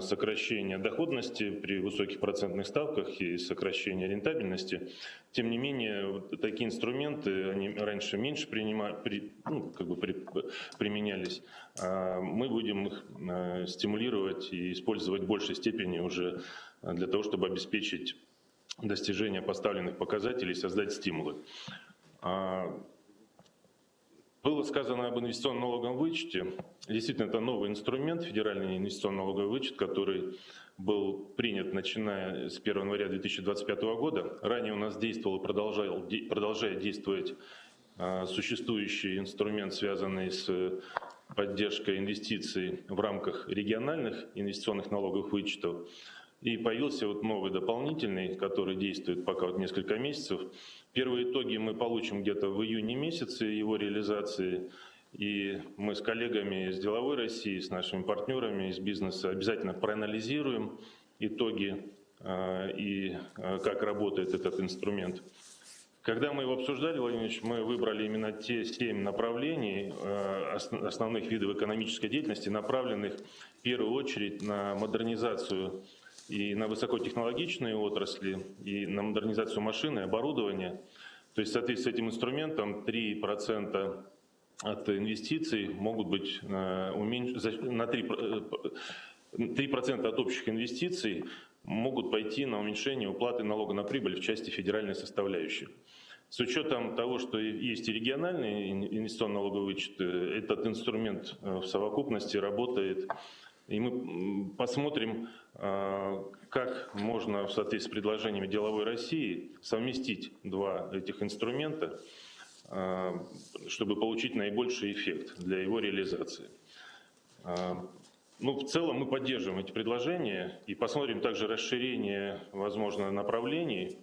сокращения доходности при высоких процентных ставках и сокращения рентабельности. Тем не менее, такие инструменты, они раньше меньше применялись. Мы будем их стимулировать и использовать в большей степени уже для того, чтобы обеспечить достижение поставленных показателей и создать стимулы. Было сказано об инвестиционном налоговом вычете. Действительно, это новый инструмент, федеральный инвестиционный налоговый вычет, который был принят, начиная с 1 января 2025 года. Ранее у нас действовал и продолжает действовать существующий инструмент, связанный с поддержкой инвестиций в рамках региональных инвестиционных налоговых вычетов. И появился новый дополнительный, который действует пока несколько месяцев. Первые итоги мы получим где-то в июне месяце его реализации. И мы с коллегами из «Деловой России», с нашими партнерами из бизнеса обязательно проанализируем итоги и как работает этот инструмент. Когда мы его обсуждали, Владимир Ильич, мы выбрали именно те 7 направлений основных видов экономической деятельности, направленных в первую очередь на модернизацию и на высокотехнологичные отрасли, и на модернизацию машин и оборудования. То есть в соответствии с этим инструментом 3% от инвестиций могут быть на 3% от общих инвестиций могут пойти на уменьшение уплаты налога на прибыль в части федеральной составляющей. С учетом того, что есть и региональный инвестиционный налоговый вычет, этот инструмент в совокупности работает. И мы посмотрим, как можно в соответствии с предложениями «Деловой России» совместить два этих инструмента, чтобы получить наибольший эффект для его реализации. В целом мы поддерживаем эти предложения и посмотрим также расширение, возможно, направлений.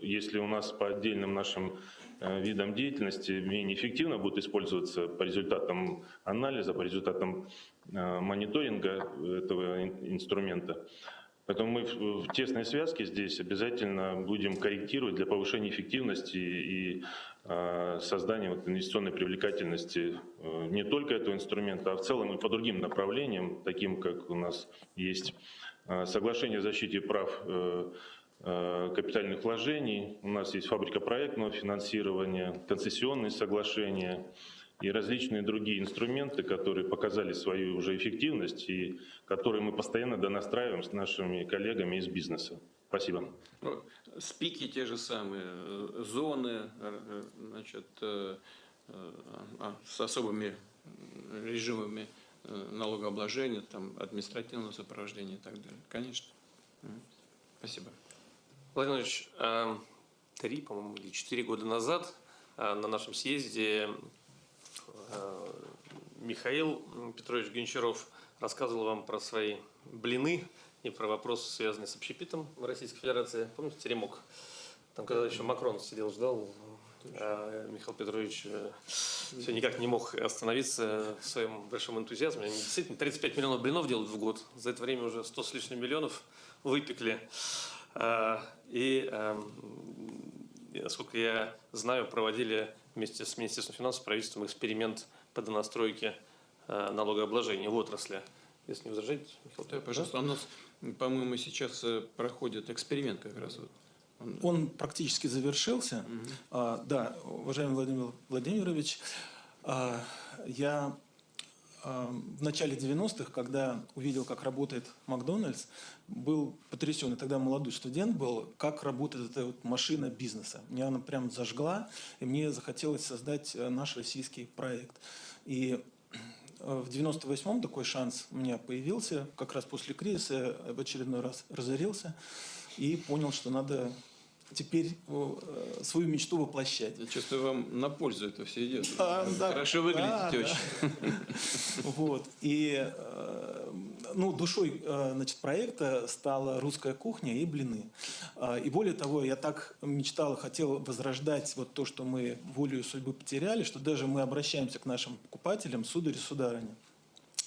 Если у нас по отдельным нашим видам деятельности менее эффективно будут использоваться по результатам анализа, по результатам мониторинга этого инструмента. Поэтому мы в тесной связке здесь обязательно будем корректировать для повышения эффективности и создания инвестиционной привлекательности не только этого инструмента, а в целом и по другим направлениям, таким как у нас есть соглашение о защите прав капитальных вложений, у нас есть фабрика проектного финансирования, концессионные соглашения и различные другие инструменты, которые показали свою уже эффективность и которые мы постоянно донастраиваем с нашими коллегами из бизнеса. Спасибо. Спики те же самые, зоны, значит, с особыми режимами налогообложения, административного сопровождения и так далее. Конечно. Спасибо. Владимир Ильич, 3, по-моему, или 4 года назад на нашем съезде Михаил Петрович Гончаров рассказывал вам про свои блины и про вопросы, связанные с общепитом в Российской Федерации. Помните теремок? Там, когда еще Макрон сидел, ждал Михаил Петрович все никак не мог остановиться в своем большом энтузиазме. Они действительно 35 миллионов блинов делают в год. За это время уже 100 с лишним миллионов выпекли. И, насколько я знаю, проводили вместе с Министерством финансов, правительством эксперимент по донастройке налогообложения в отрасли. Если не возражаете, Михаил Да, пожалуйста. У нас, по-моему, сейчас проходит эксперимент как раз. Он практически завершился. Да, уважаемый Владимир Владимирович, я в начале 90-х, когда увидел, как работает Макдональдс, был потрясен. И тогда молодой студент был, как работает эта вот машина бизнеса. Меня она прям зажгла, и мне захотелось создать наш российский проект. И в 98-м такой шанс у меня появился. Как раз после кризиса я в очередной раз разорился и понял, что надо теперь свою мечту воплощать. Я чувствую, вам на пользу это все идет. Да. Хорошо выглядите очень. Вот. И душой проекта стала русская кухня и блины. И более того, я так мечтал, хотел возрождать вот то, что мы волею судьбы потеряли, что даже мы обращаемся к нашим покупателям, сударь и сударыня.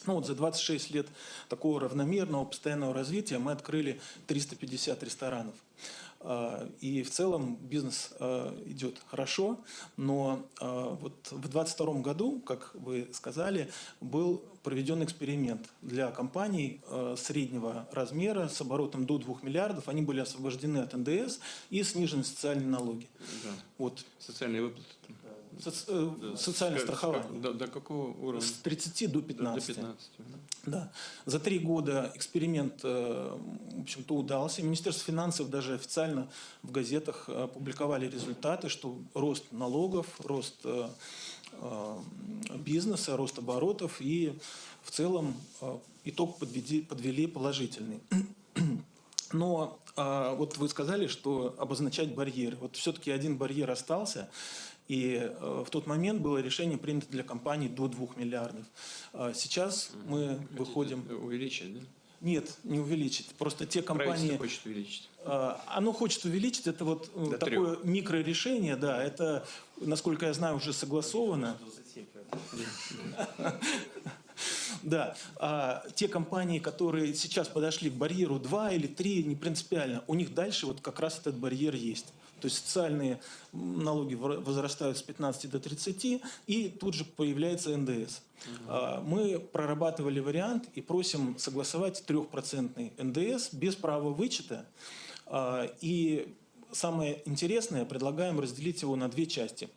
За 26 лет такого равномерного, постоянного развития мы открыли 350 ресторанов. И в целом бизнес идет хорошо, но вот в 2022 году, как вы сказали, был проведен эксперимент для компаний среднего размера с оборотом до 2 миллиардов. Они были освобождены от НДС и снижены социальные налоги. Да. Вот. Социальные выплаты. Социальное страхование. До какого уровня? С 30 до 15. До 15. Да. За 3 года эксперимент, в общем-то, удался. Министерство финансов даже официально в газетах публиковали результаты, что рост налогов, рост бизнеса, рост оборотов и в целом итог подвели положительный. Но вот вы сказали, что обозначать барьеры. Вот все-таки один барьер остался. И в тот момент было решение принято для компаний до 2 миллиардов. Сейчас мы выходим... Увеличить, да? Нет, не увеличить. Просто те компании... Правительство хочет увеличить. Оно хочет увеличить. Это вот такое микрорешение, да. Это, насколько я знаю, уже согласовано. Да. Те компании, которые сейчас подошли к барьеру 2 или 3, не принципиально, у них дальше вот как раз этот барьер есть. То есть социальные налоги возрастают с 15 до 30, и тут же появляется НДС. Мы прорабатывали вариант и просим согласовать 3% НДС без права вычета. И самое интересное, предлагаем разделить его на 2 части.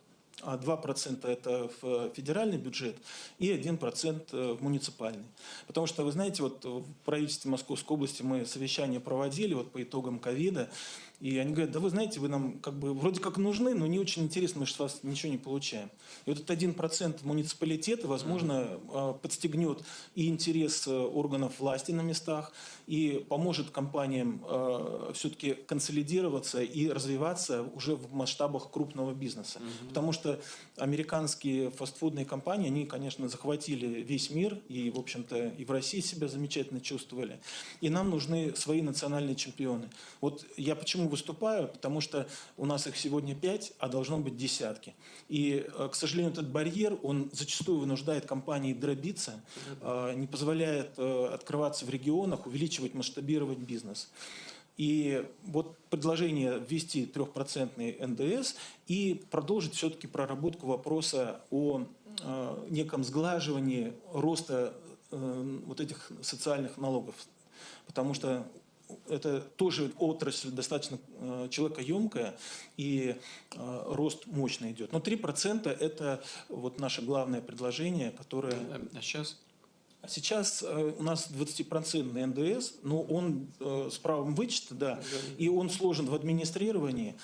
2% это в федеральный бюджет и 1% в муниципальный. Потому что, вы знаете, вот в правительстве Московской области мы совещание проводили вот по итогам ковида, и они говорят, да вы знаете, вы нам как бы вроде как нужны, но не очень интересно, мы же с вас ничего не получаем. И вот этот 1% муниципалитета, возможно, подстегнет и интерес органов власти на местах, и поможет компаниям все-таки консолидироваться и развиваться уже в масштабах крупного бизнеса. Потому что американские фастфудные компании, они, конечно, захватили весь мир, и, в общем-то, и в России себя замечательно чувствовали. И нам нужны свои национальные чемпионы. Вот я почему выступаю? Потому что у нас их сегодня 5, а должно быть десятки. И, к сожалению, этот барьер, он зачастую вынуждает компании дробиться, не позволяет открываться в регионах, увеличивать, масштабировать бизнес. И вот предложение ввести 3% НДС и продолжить все-таки проработку вопроса о неком сглаживании роста вот этих социальных налогов. Потому что это тоже отрасль достаточно человекоемкая, и рост мощно идет. Но 3% это вот наше главное предложение, которое... А сейчас? Сейчас у нас 20% НДС, но он с правом вычета, да, и он сложен в администрировании.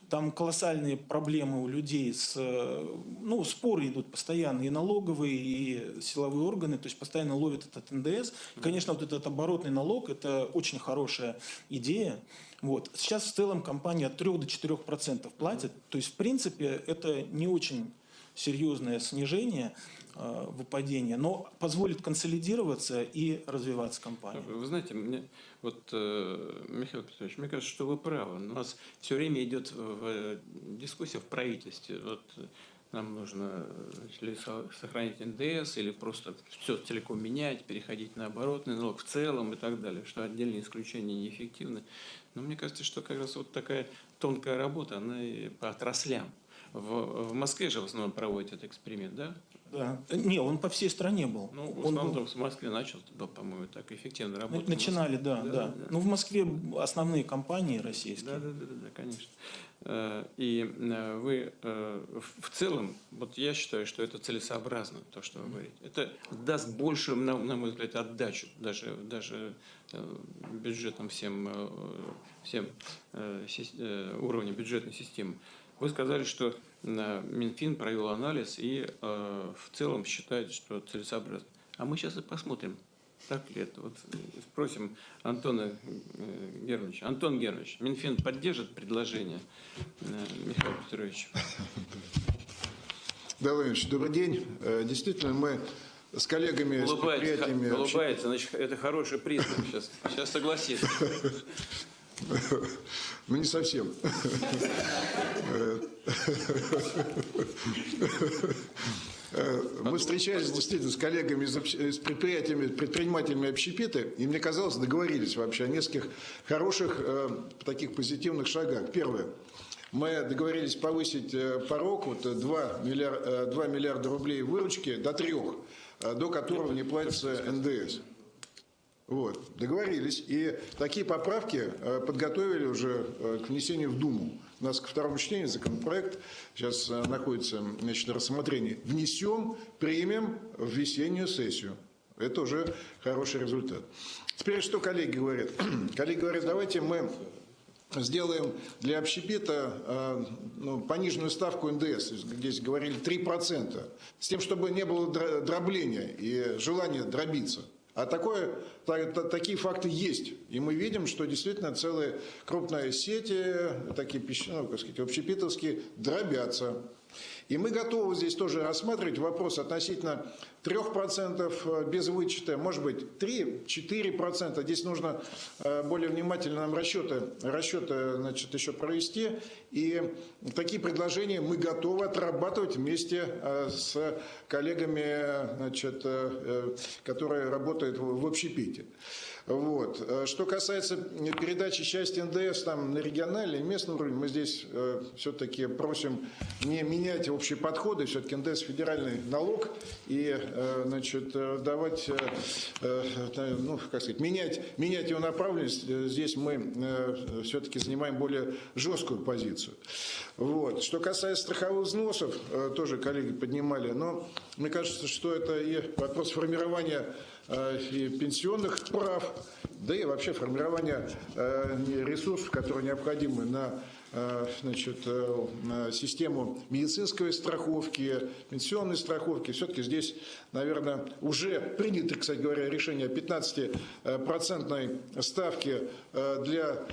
Там колоссальные проблемы у людей, споры идут постоянно, и налоговые, и силовые органы, то есть постоянно ловят этот НДС. И, конечно, вот этот оборотный налог – это очень хорошая идея. Вот. Сейчас в целом компания от 3 до 4% платит, то есть, в принципе, это не очень серьезное снижение выпадения, но позволит консолидироваться и развиваться компании. Вы знаете, Михаил Петрович, мне кажется, что вы правы. У нас все время идет дискуссия в правительстве. Вот нам нужно или сохранить НДС, или просто все целиком менять, переходить на оборотный налог в целом и так далее, что отдельные исключения неэффективны. Но мне кажется, что как раз вот такая тонкая работа, она и по отраслям. В Москве же в основном проводят этот эксперимент, да? Да. Не, он по всей стране был. Ну, в основном в Москве начал, по-моему, так эффективно работать. Начинали, да. Ну, в Москве основные компании российские. Да, конечно. И вы в целом, вот я считаю, что это целесообразно, то, что вы говорите. Это даст больше, на мой взгляд, отдачу даже бюджетам всем уровням бюджетной системы. Вы сказали, что Минфин провел анализ и в целом считает, что целесообразно. А мы сейчас и посмотрим, так ли это. Вот спросим Антона Германовича. Антон Германович, Минфин поддержит предложение Михаила Петровича? Да, Владимирович, добрый день. Действительно, мы с коллегами, с предприятиями... Улыбается, значит, это хороший признак. Сейчас согласится. Ну, не совсем. Мы встречались действительно с коллегами, с предпринимателями общепита, и мне казалось, договорились вообще о нескольких хороших таких позитивных шагах. Первое. Мы договорились повысить порог, 2 миллиарда рублей выручки до 3, до которого не платится НДС. Вот, договорились. И такие поправки подготовили уже к внесению в Думу. У нас ко второму чтению законопроект сейчас находится, значит, на рассмотрении. Внесем, примем в весеннюю сессию. Это уже хороший результат. Теперь что коллеги говорят? Коллеги говорят, давайте мы сделаем для общепита пониженную ставку НДС, здесь говорили 3%, с тем, чтобы не было дробления и желания дробиться. А такие факты есть. И мы видим, что действительно целые крупные сети, такие общепитовские, дробятся. И мы готовы здесь тоже рассматривать вопрос относительно 3% без вычета, может быть 3-4%. Здесь нужно более внимательно нам расчеты значит, еще провести. И такие предложения мы готовы отрабатывать вместе с коллегами, значит, которые работают в общепите. Вот. Что касается передачи части НДС там, на региональный и местный уровень, мы здесь все-таки просим не менять общие подходы, все-таки НДС федеральный налог, и значит, давать, менять его направленность, здесь мы все-таки занимаем более жесткую позицию. Вот. Что касается страховых взносов, тоже коллеги поднимали, но мне кажется, что это и вопрос формирования и пенсионных прав, да и вообще формирование ресурсов, которые необходимы на систему медицинской страховки, пенсионной страховки. Все-таки здесь, наверное, уже принято, кстати говоря, решение о 15% ставке для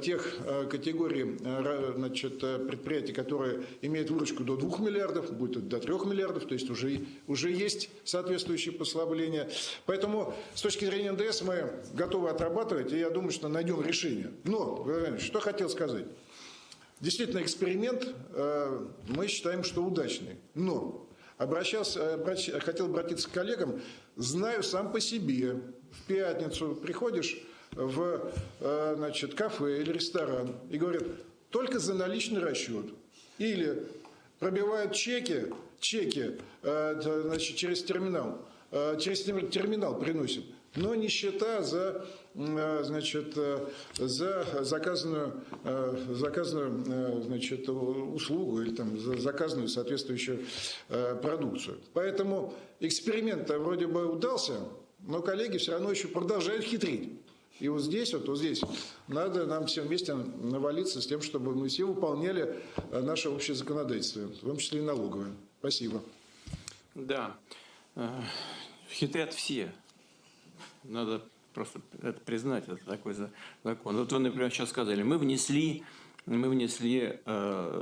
тех категорий предприятий, которые имеют выручку до 2 миллиардов, будет до 3 миллиардов, то есть уже есть соответствующие послабления. Поэтому с точки зрения НДС мы готовы отрабатывать, и я думаю, что найдем решение. Но, что хотел сказать. Действительно, эксперимент мы считаем, что удачный. Но хотел обратиться к коллегам. Знаю сам по себе. В пятницу приходишь в кафе или ресторан и говорят, только за наличный расчет. Или пробивают чеки через терминал. Через терминал приносят. Но не счета за заказанную услугу или там, за заказанную соответствующую продукцию. Поэтому эксперимент вроде бы удался, но коллеги все равно еще продолжают хитрить. И вот здесь надо нам всем вместе навалиться с тем, чтобы мы все выполняли наше общее законодательство, в том числе и налоговое. Спасибо. Да, хитрят все. Надо просто это признать, это такой закон. Вот вы, например, сейчас сказали, мы внесли мы внесли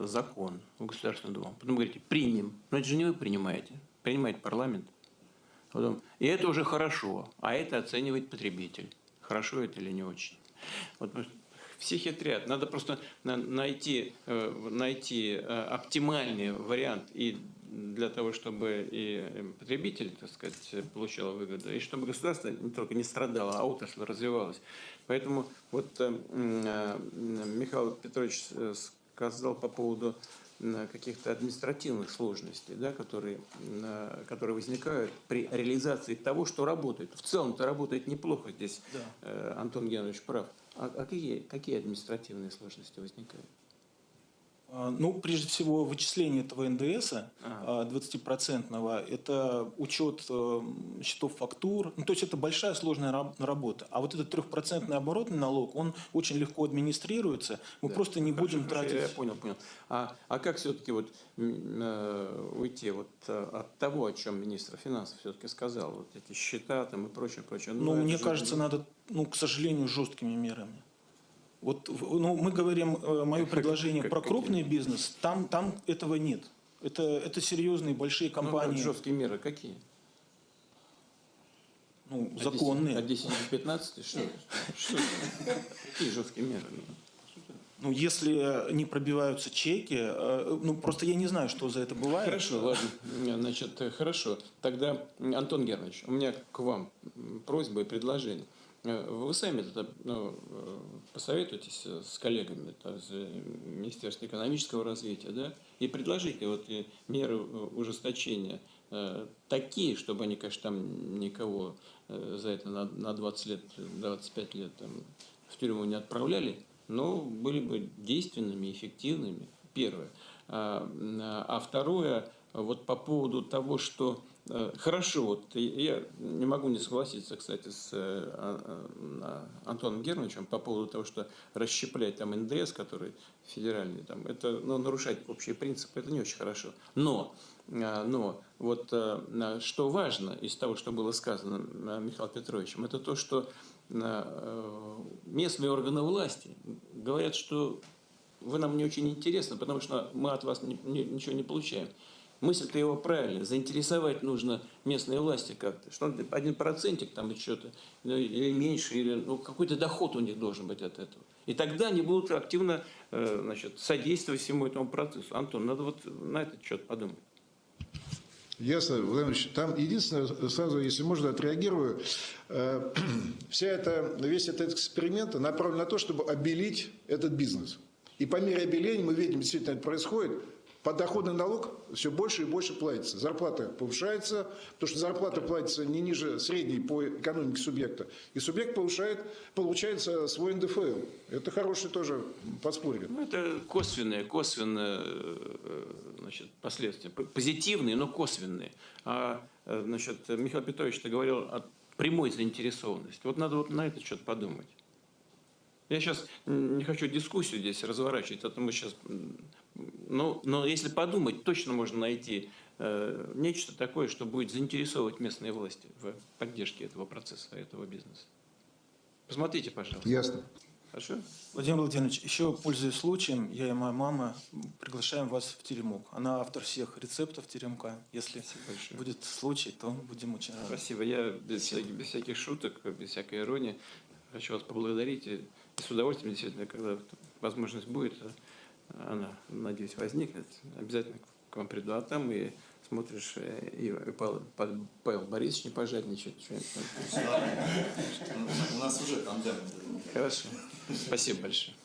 закон в Государственную Думу. Потом говорите, примем. Но это же не вы принимаете. Принимает парламент. Потом, и это уже хорошо, а это оценивает потребитель. Хорошо это или не очень. Вот все хитрят. Надо просто найти оптимальный вариант и для того, чтобы и потребитель, так сказать, получал выгоду, и чтобы государство не только не страдало, а отрасль развивалась. Поэтому вот Михаил Петрович сказал по поводу каких-то административных сложностей, да, которые возникают при реализации того, что работает. В целом-то работает неплохо здесь, да. Антон Генович прав. А какие административные сложности возникают? Ну, прежде всего, вычисление этого НДСа 20%, это учет счетов фактур. Ну, то есть это большая сложная работа. А вот этот 3% оборотный налог, он очень легко администрируется. Мы просто не будем тратить... Я понял. А как все-таки вот уйти вот от того, о чем министр финансов все-таки сказал, вот эти счета там и прочее. Ну, мне кажется, надо, к сожалению, жесткими мерами. Вот, мы говорим, мое предложение про крупный бизнес, там этого нет. Это серьезные большие компании. Жесткие меры какие? Законные. От 10 до 15? Что? Какие жесткие меры? Если не пробиваются чеки, просто я не знаю, что за это бывает. Хорошо, ладно. Значит, хорошо. Тогда, Антон Германович, у меня к вам просьба и предложение. Вы сами посоветуйтесь с коллегами из Министерства экономического развития, да, и предложите вот меры ужесточения такие, чтобы они, конечно, там никого за это на 20 лет, 25 лет там, в тюрьму не отправляли, но были бы действенными, эффективными, первое. А второе, вот по поводу того, что хорошо, вот я не могу не согласиться, кстати, с Антоном Германовичем по поводу того, что расщеплять там НДС, который федеральный, там, это нарушать общие принципы, это не очень хорошо. Но вот что важно из того, что было сказано Михаилом Петровичем, это то, что местные органы власти говорят, что вы нам не очень интересны, потому что мы от вас ничего не получаем. Мысль-то его правильная. Заинтересовать нужно местные власти как-то. Что 1% там или что-то, или меньше, или какой-то доход у них должен быть от этого. И тогда они будут активно содействовать всему этому процессу. Антон, надо вот на этот счет подумать. Ясно, Владимир Ильич. Там единственное, сразу, если можно, отреагирую. Весь этот эксперимент направлен на то, чтобы обелить этот бизнес. И по мере обеления мы видим, действительно это происходит. Подоходный налог все больше и больше платится. Зарплата повышается, потому что зарплата платится не ниже средней по экономике субъекта. И субъект получает свой НДФЛ. Это хорошее тоже подспорье. Это косвенные последствия. Позитивные, но косвенные. А Михаил Петрович говорил о прямой заинтересованности. Вот надо вот на этот счет подумать. Я сейчас не хочу дискуссию здесь разворачивать, это мы сейчас... Но если подумать, точно можно найти нечто такое, что будет заинтересовывать местные власти в поддержке этого процесса, этого бизнеса. Посмотрите, пожалуйста. Ясно. Хорошо? Владимир Владимирович, еще пользуясь случаем, я и моя мама приглашаем вас в теремок. Она автор всех рецептов теремка. Если будет случай, то будем очень рады. Спасибо. Я без всяких шуток, без всякой иронии хочу вас поблагодарить. И с удовольствием, действительно, когда возможность будет, она, надеюсь, возникнет, обязательно к вам приду. А там и смотришь, и Павел Борисович не пожадничает. У нас уже тандем. Хорошо. Спасибо большое.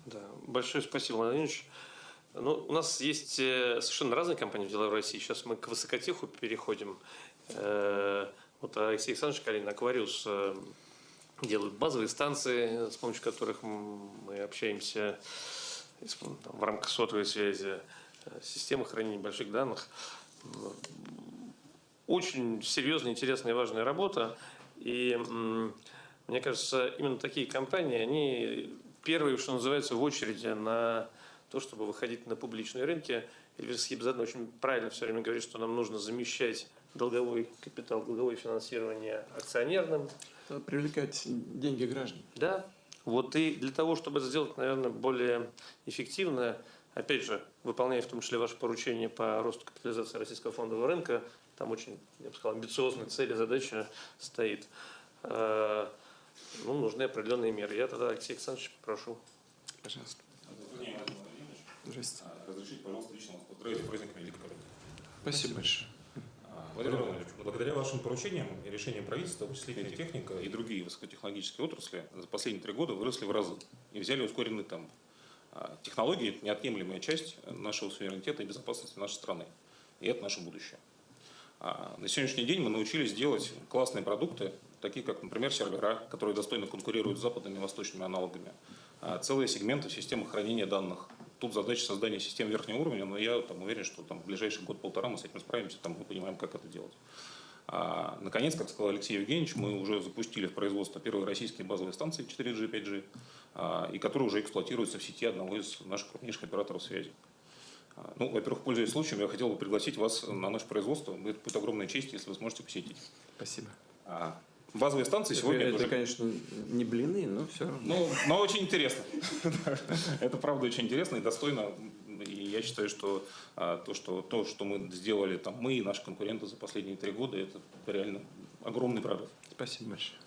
Да, большое спасибо, Владимир Владимирович. У нас есть совершенно разные компании в деловой России. Сейчас мы к высокотеху переходим. Вот Алексей Александрович Калинин, Аквариус, делают базовые станции, с помощью которых мы общаемся в рамках сотовой связи, системы хранения больших данных. Очень серьезная, интересная и важная работа. И мне кажется, именно такие компании, они первые, что называется, в очереди на то, чтобы выходить на публичные рынки. Эльвира Схибзадзе очень правильно все время говорит, что нам нужно замещать долговой капитал, долговое финансирование акционерным. Привлекать деньги граждан. Да. Вот и для того, чтобы это сделать, наверное, более эффективно, опять же, выполняя в том числе ваше поручение по росту капитализации российского фондового рынка, там очень, я бы сказал, амбициозная цель и задача стоит. Нужны определенные меры. Я тогда, Алексей Александрович, прошу. Пожалуйста. Здравствуйте. Разрешите, пожалуйста, лично вас поздравить с праздником Великой Победы. Спасибо большое. Владимир Владимирович, благодаря вашим поручениям и решениям правительства, вычислительная техника и другие высокотехнологические отрасли за последние 3 года выросли в разы и взяли ускоренный темп. Технологии – это неотъемлемая часть нашего суверенитета и безопасности нашей страны. И это наше будущее. На сегодняшний день мы научились делать классные продукты, такие как, например, сервера, которые достойно конкурируют с западными и восточными аналогами, целые сегменты в системах хранения данных. Тут задача создания систем верхнего уровня, но я уверен, что в ближайший год-полтора мы с этим справимся, мы понимаем, как это делать. Наконец, как сказал Алексей Евгеньевич, мы уже запустили в производство первые российские базовые станции 4G, 5G, и которые уже эксплуатируются в сети одного из наших крупнейших операторов связи. Во-первых, пользуясь случаем, я хотел бы пригласить вас на наше производство. Это будет огромная честь, если вы сможете посетить. Спасибо. Базовые станции сегодня... Это, уже... конечно, не блины, но все равно. Но очень интересно. Это правда очень интересно и достойно. И я считаю, что то, что мы сделали мы и наши конкуренты за последние 3 года, это реально огромный прорыв. Спасибо большое.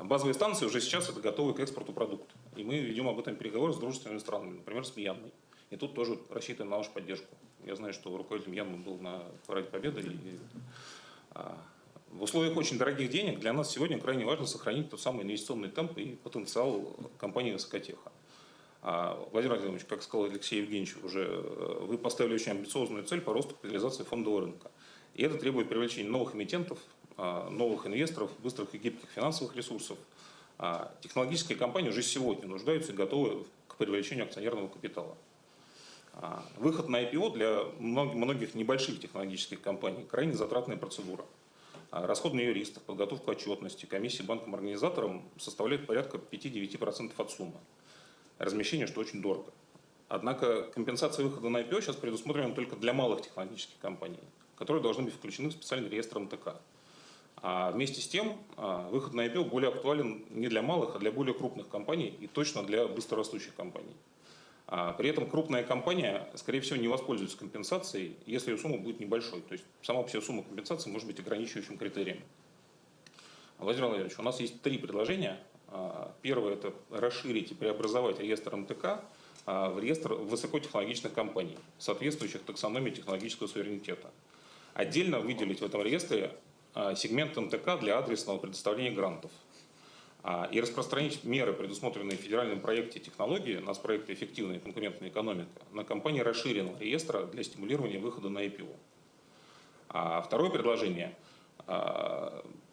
Базовые станции уже сейчас это готовый к экспорту продукт. И мы ведем об этом переговоры с дружественными странами, например, с Мьянмой. И тут тоже рассчитываем на вашу поддержку. Я знаю, что руководитель Мьянмы был на параде Победы. В условиях очень дорогих денег для нас сегодня крайне важно сохранить тот самый инвестиционный темп и потенциал компании «Высокотеха». Владимир Владимирович, как сказал Алексей Евгеньевич, вы поставили очень амбициозную цель по росту капитализации фондового рынка. И это требует привлечения новых эмитентов, новых инвесторов, быстрых и гибких финансовых ресурсов. Технологические компании уже сегодня нуждаются и готовы к привлечению акционерного капитала. Выход на IPO для многих небольших технологических компаний – крайне затратная процедура. Расходы на юристов, подготовку отчетности, комиссии банкам-организаторам составляют порядка 5-9% от суммы. Размещение, что очень дорого. Однако компенсация выхода на IPO сейчас предусмотрена только для малых технологических компаний, которые должны быть включены в специальный реестр МТК. А вместе с тем, выход на IPO более актуален не для малых, а для более крупных компаний и точно для быстрорастущих компаний. При этом крупная компания, скорее всего, не воспользуется компенсацией, если ее сумма будет небольшой. То есть сама по себе сумма компенсации может быть ограничивающим критерием. Владимир Владимирович, у нас есть 3 предложения. Первое – это расширить и преобразовать реестр МТК в реестр высокотехнологичных компаний, соответствующих таксономии технологического суверенитета. Отдельно выделить в этом реестре сегмент МТК для адресного предоставления грантов. И распространить меры, предусмотренные в федеральном проекте технологии, у нас проект «Эффективная и конкурентная экономика», на компании расширенного реестра для стимулирования выхода на IPO. Второе предложение.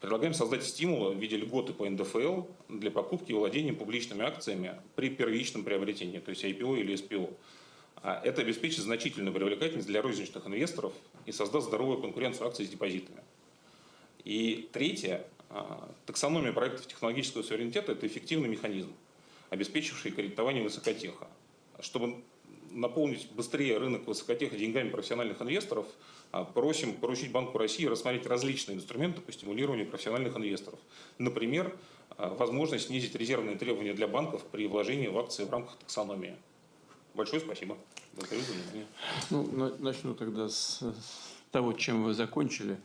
Предлагаем создать стимулы в виде льготы по НДФЛ для покупки и владения публичными акциями при первичном приобретении, то есть IPO или SPO. Это обеспечит значительную привлекательность для розничных инвесторов и создаст здоровую конкуренцию акций с депозитами. И третье. Таксономия проектов технологического суверенитета – это эффективный механизм, обеспечивший кредитование высокотеха. Чтобы наполнить быстрее рынок высокотеха деньгами профессиональных инвесторов, просим поручить Банку России рассмотреть различные инструменты по стимулированию профессиональных инвесторов. Например, возможность снизить резервные требования для банков при вложении в акции в рамках таксономии. Большое спасибо. Начну тогда с того, чем вы закончили.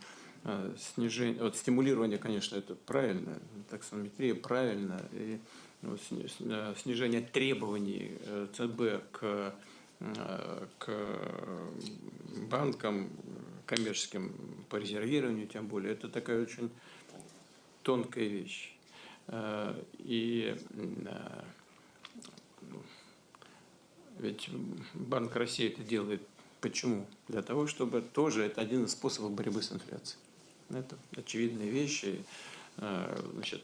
Снижение, стимулирование, конечно, это правильно, таксонометрия правильно, и снижение требований ЦБ к банкам коммерческим по резервированию, тем более, это такая очень тонкая вещь. И ведь Банк России это делает почему? Для того, чтобы тоже это один из способов борьбы с инфляцией. Это очевидные вещи. Значит,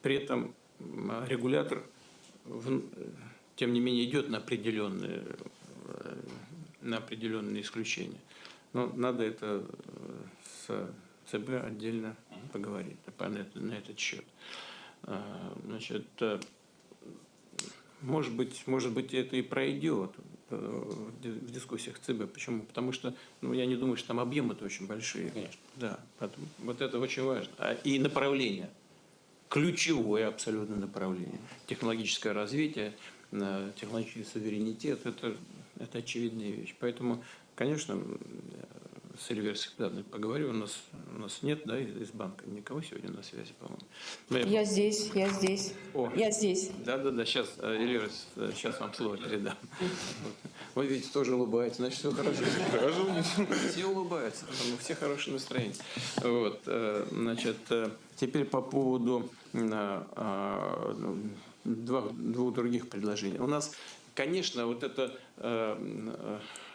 при этом регулятор, тем не менее, идет на определенные исключения. Но надо это с ЦБ отдельно поговорить на этот счет. Значит, может быть, это и пройдет в дискуссиях ЦБ. Почему? Потому что, я не думаю, что там объемы-то очень большие. Конечно. Да, вот это очень важно. И направление. ключевое абсолютно направление. Технологическое развитие, технологический суверенитет – это очевидная вещь. Поэтому, конечно, с Эльвирой Сахибзадовной поговорю. У нас нет, да, из банка никого сегодня на связи, по-моему. Я здесь. О. Я здесь. Да, сейчас, Эльвира, сейчас вам слово передам. Вы видите, тоже улыбаетесь, значит, все хорошо. Все улыбаются, потому все хорошее настроение. Вот, значит, теперь по поводу двух других предложений. У нас, конечно, вот эта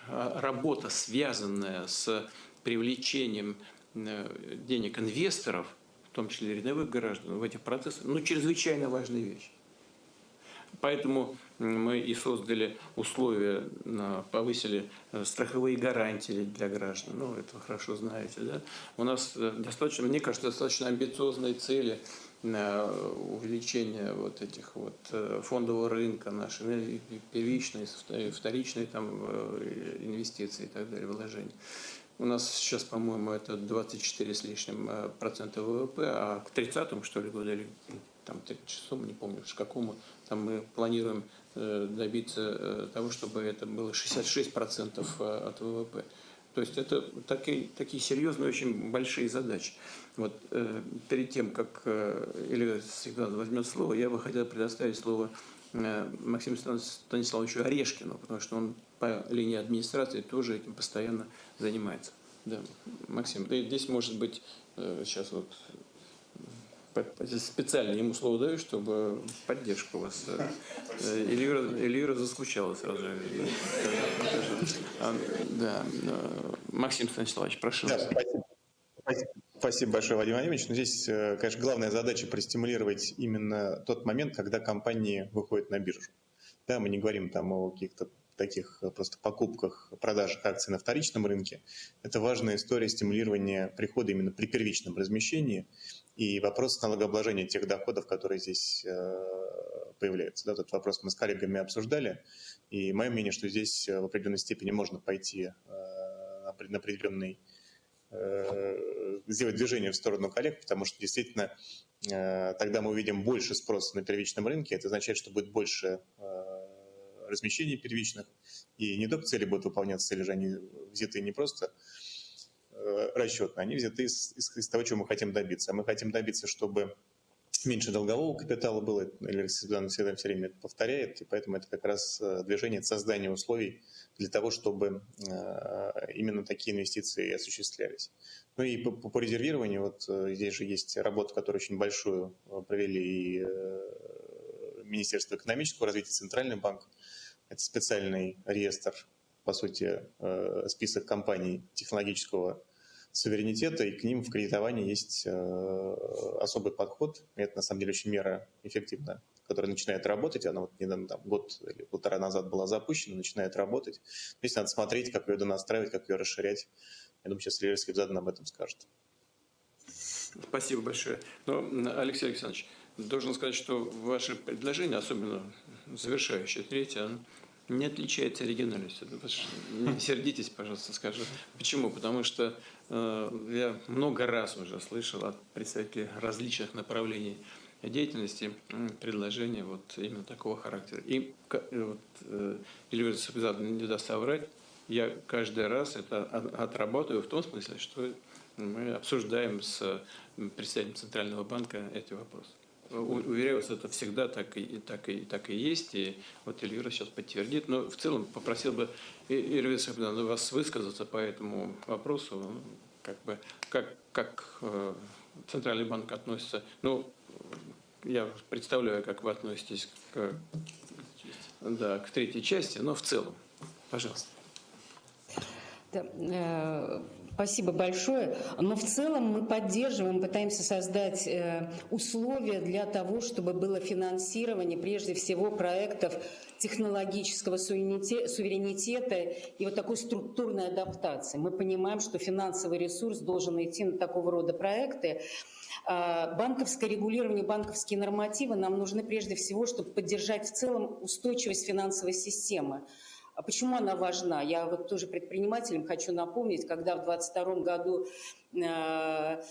работа, связанная с привлечением денег инвесторов, в том числе рядовых граждан, в этих процессах, чрезвычайно важная вещь. Поэтому мы и создали условия, повысили страховые гарантии для граждан. Это вы хорошо знаете, да? У нас достаточно, мне кажется, достаточно амбициозные цели на увеличение вот этих вот фондового рынка нашей, первичной, вторичной там инвестиции и так далее, вложения. У нас сейчас, по-моему, это 24 с лишним процента ВВП, а к 30-му, что ли, году, или там 36-му, не помню, к какому, там мы планируем добиться того, чтобы это было 66% от ВВП. То есть это такие серьезные, очень большие задачи. Вот перед тем, как Эльвира Сахибзадовна возьмет слово, я бы хотел предоставить слово Максиму Станиславовичу Орешкину, потому что он по линии администрации тоже этим постоянно занимается. Да, Максим, здесь, может быть, сейчас вот специально ему слово даю, чтобы поддержку у вас. Эльвира заскучала сразу. Да. Максим Станиславович, прошу. Да, спасибо большое, Владимир Владимирович. Но здесь, конечно, главная задача простимулировать именно тот момент, когда компании выходят на биржу. Да, мы не говорим там о каких-то таких просто покупках, продажах акций на вторичном рынке. Это важная история стимулирования прихода именно при первичном размещении и вопрос налогообложения тех доходов, которые здесь появляются. Да, этот вопрос мы с коллегами обсуждали, и мое мнение, что здесь в определенной степени можно пойти на определенный, сделать движение в сторону коллег, потому что действительно тогда мы увидим больше спроса на первичном рынке, это означает, что будет больше размещений первичных, и не только цели будут выполняться, цели же они взяты не просто расчетно, они взяты из того, чего мы хотим добиться. А мы хотим добиться, чтобы меньше долгового капитала было, Эльвира Сахибзадовна всегда все время это повторяет, и поэтому это как раз движение, это создание условий для того, чтобы именно такие инвестиции осуществлялись. Ну и по резервированию, вот здесь же есть работа, которую очень большую провели и Министерство экономического развития, Центральный банк. Это специальный реестр, по сути, список компаний технологического суверенитета, и к ним в кредитовании есть особый подход. И это, на самом деле, очень мера эффективная, которая начинает работать. Она вот недавно, там, год или полтора назад была запущена, начинает работать. Здесь надо смотреть, как ее донастраивать, как ее расширять. Я думаю, сейчас Эльвира Сахибзадовна об этом скажет. Спасибо большое. Алексей Александрович, должен сказать, что ваше предложение, особенно завершающее, третье, оно не отличается оригинальностью. Не сердитесь, пожалуйста, скажу. Почему? Потому что я много раз уже слышал от представителей различных направлений деятельности предложения вот именно такого характера. И вот, Эльвира Сахибзадовна не даст соврать, я каждый раз это отрабатываю в том смысле, что мы обсуждаем с представителем Центрального банка эти вопросы. Уверяю вас, это всегда так и есть. И вот Эльвира сейчас подтвердит. Но в целом попросил бы Эльвиру Сахибзадовну вас высказаться по этому вопросу, как Центральный банк относится. Я представляю, как вы относитесь к третьей части, но в целом. Пожалуйста. Да, спасибо большое. Но в целом мы поддерживаем, пытаемся создать условия для того, чтобы было финансирование, прежде всего, проектов технологического суверенитета и вот такой структурной адаптации. Мы понимаем, что финансовый ресурс должен идти на такого рода проекты. Банковское регулирование, банковские нормативы нам нужны прежде всего, чтобы поддержать в целом устойчивость финансовой системы. А почему она важна? Я вот тоже предпринимателям хочу напомнить, когда в 2022 году мы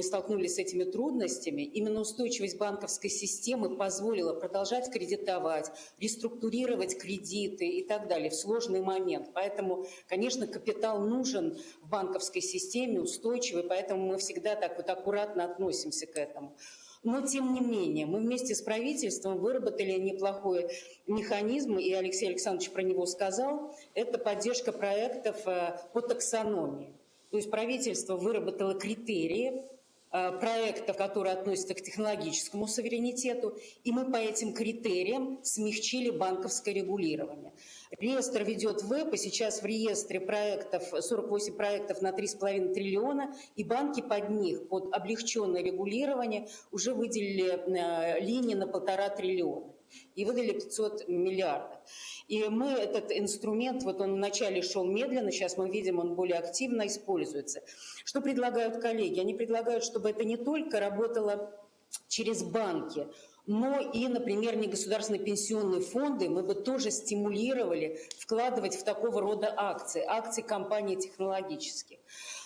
столкнулись с этими трудностями, именно устойчивость банковской системы позволила продолжать кредитовать, реструктурировать кредиты и так далее в сложный момент. Поэтому, конечно, капитал нужен в банковской системе, устойчивый, поэтому мы всегда так вот аккуратно относимся к этому. Но, тем не менее, мы вместе с правительством выработали неплохой механизм, и Алексей Александрович про него сказал, это поддержка проектов по таксономии. То есть правительство выработало критерии проектов, которые относятся к технологическому суверенитету, и мы по этим критериям смягчили банковское регулирование. Реестр ведет ВЭП, и сейчас в реестре проектов 48 проектов на 3,5 триллиона, и банки под них, под облегченное регулирование, уже выделили линии на 1,5 триллиона и выдали 500 миллиардов. И мы этот инструмент, вот он вначале шел медленно, сейчас мы видим, он более активно используется. Что предлагают коллеги? Они предлагают, чтобы это не только работало через банки, но и, например, негосударственные пенсионные фонды мы бы тоже стимулировали вкладывать в такого рода акции компаний технологических.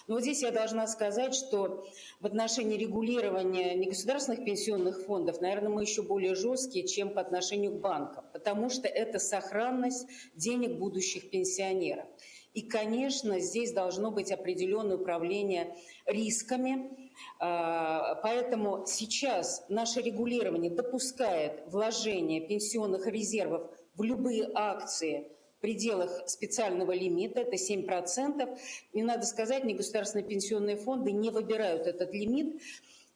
Но вот здесь я должна сказать, что в отношении регулирования негосударственных пенсионных фондов, наверное, мы еще более жесткие, чем по отношению к банкам, потому что это сохранность денег будущих пенсионеров. И, конечно, здесь должно быть определенное управление рисками. Поэтому сейчас наше регулирование допускает вложение пенсионных резервов в любые акции в пределах специального лимита, это 7%. И надо сказать, негосударственные пенсионные фонды не выбирают этот лимит.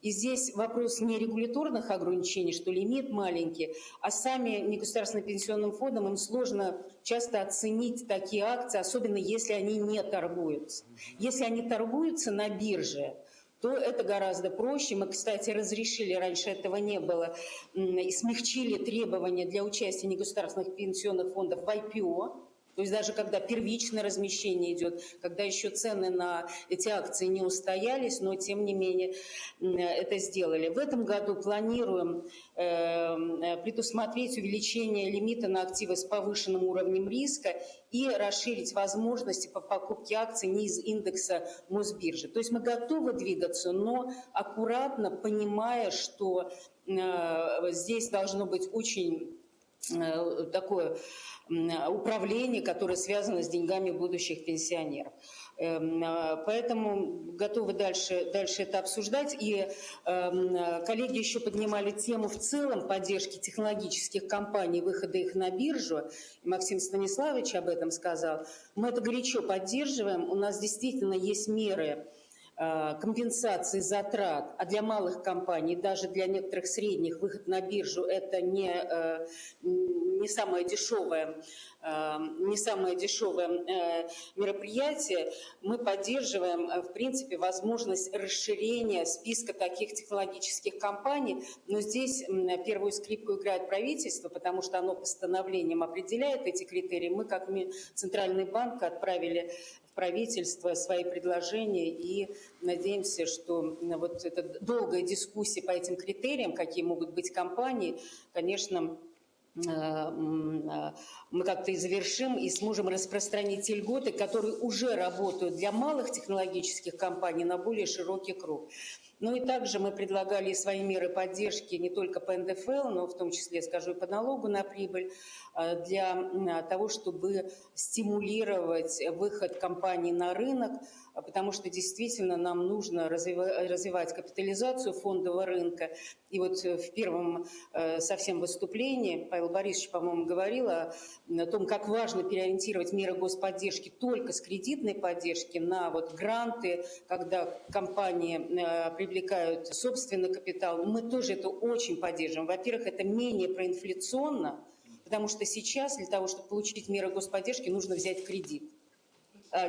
И здесь вопрос не регуляторных ограничений, что лимит маленький, а сами негосударственным пенсионным фондам им сложно часто оценить такие акции, особенно если они не торгуются. Если они торгуются на бирже, то это гораздо проще. Мы, кстати, разрешили, раньше этого не было, и смягчили требования для участия негосударственных пенсионных фондов в IPO. То есть даже когда первичное размещение идет, когда еще цены на эти акции не устоялись, но тем не менее это сделали. В этом году планируем предусмотреть увеличение лимита на активы с повышенным уровнем риска и расширить возможности по покупке акций не из индекса Мосбиржи. То есть мы готовы двигаться, но аккуратно, понимая, что здесь должно быть очень такое управление, которое связано с деньгами будущих пенсионеров. Поэтому готовы дальше это обсуждать. И коллеги еще поднимали тему в целом поддержки технологических компаний, выхода их на биржу. И Максим Станиславович об этом сказал. Мы это горячо поддерживаем. У нас действительно есть меры компенсации затрат, а для малых компаний, даже для некоторых средних, выход на биржу – это не самое дешевое мероприятие. Мы поддерживаем, в принципе, возможность расширения списка таких технологических компаний, но здесь первую скрипку играет правительство, потому что оно постановлением определяет эти критерии. Мы, как Центральный банк, отправили правительства свои предложения и надеемся, что вот эта долгая дискуссия по этим критериям, какие могут быть компании, конечно, мы как-то и завершим и сможем распространить те льготы, которые уже работают для малых технологических компаний на более широкий круг. Ну и также мы предлагали свои меры поддержки не только по НДФЛ, но в том числе, скажу, и по налогу на прибыль, для того, чтобы стимулировать выход компаний на рынок, потому что действительно нам нужно развивать капитализацию фондового рынка. И вот в первом совсем выступлении Павел Борисович, по-моему, говорил о том, как важно переориентировать меры господдержки только с кредитной поддержки на вот гранты, когда компании привлекают собственный капитал. Мы тоже это очень поддерживаем. Во-первых, это менее проинфляционно, потому что сейчас для того, чтобы получить меры господдержки, нужно взять кредит.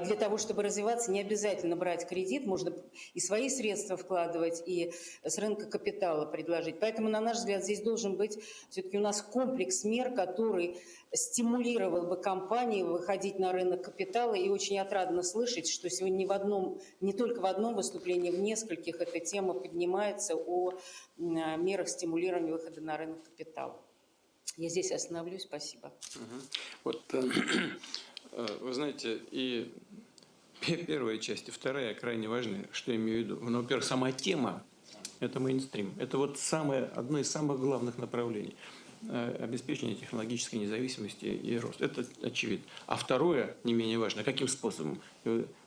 Для того, чтобы развиваться, не обязательно брать кредит, можно и свои средства вкладывать, и с рынка капитала предложить. Поэтому, на наш взгляд, здесь должен быть все-таки у нас комплекс мер, который стимулировал бы компании выходить на рынок капитала. И очень отрадно слышать, что сегодня не только в одном выступлении, в нескольких эта тема поднимается о мерах стимулирования выхода на рынок капитала. Я здесь остановлюсь. Спасибо. Вот, вы знаете, и Первая часть и вторая крайне важны. Что я имею в виду? Ну, во-первых, сама тема – это мейнстрим. Это вот одно из самых главных направлений. Обеспечение технологической независимости и рост. Это очевидно. А второе, не менее важно, каким способом?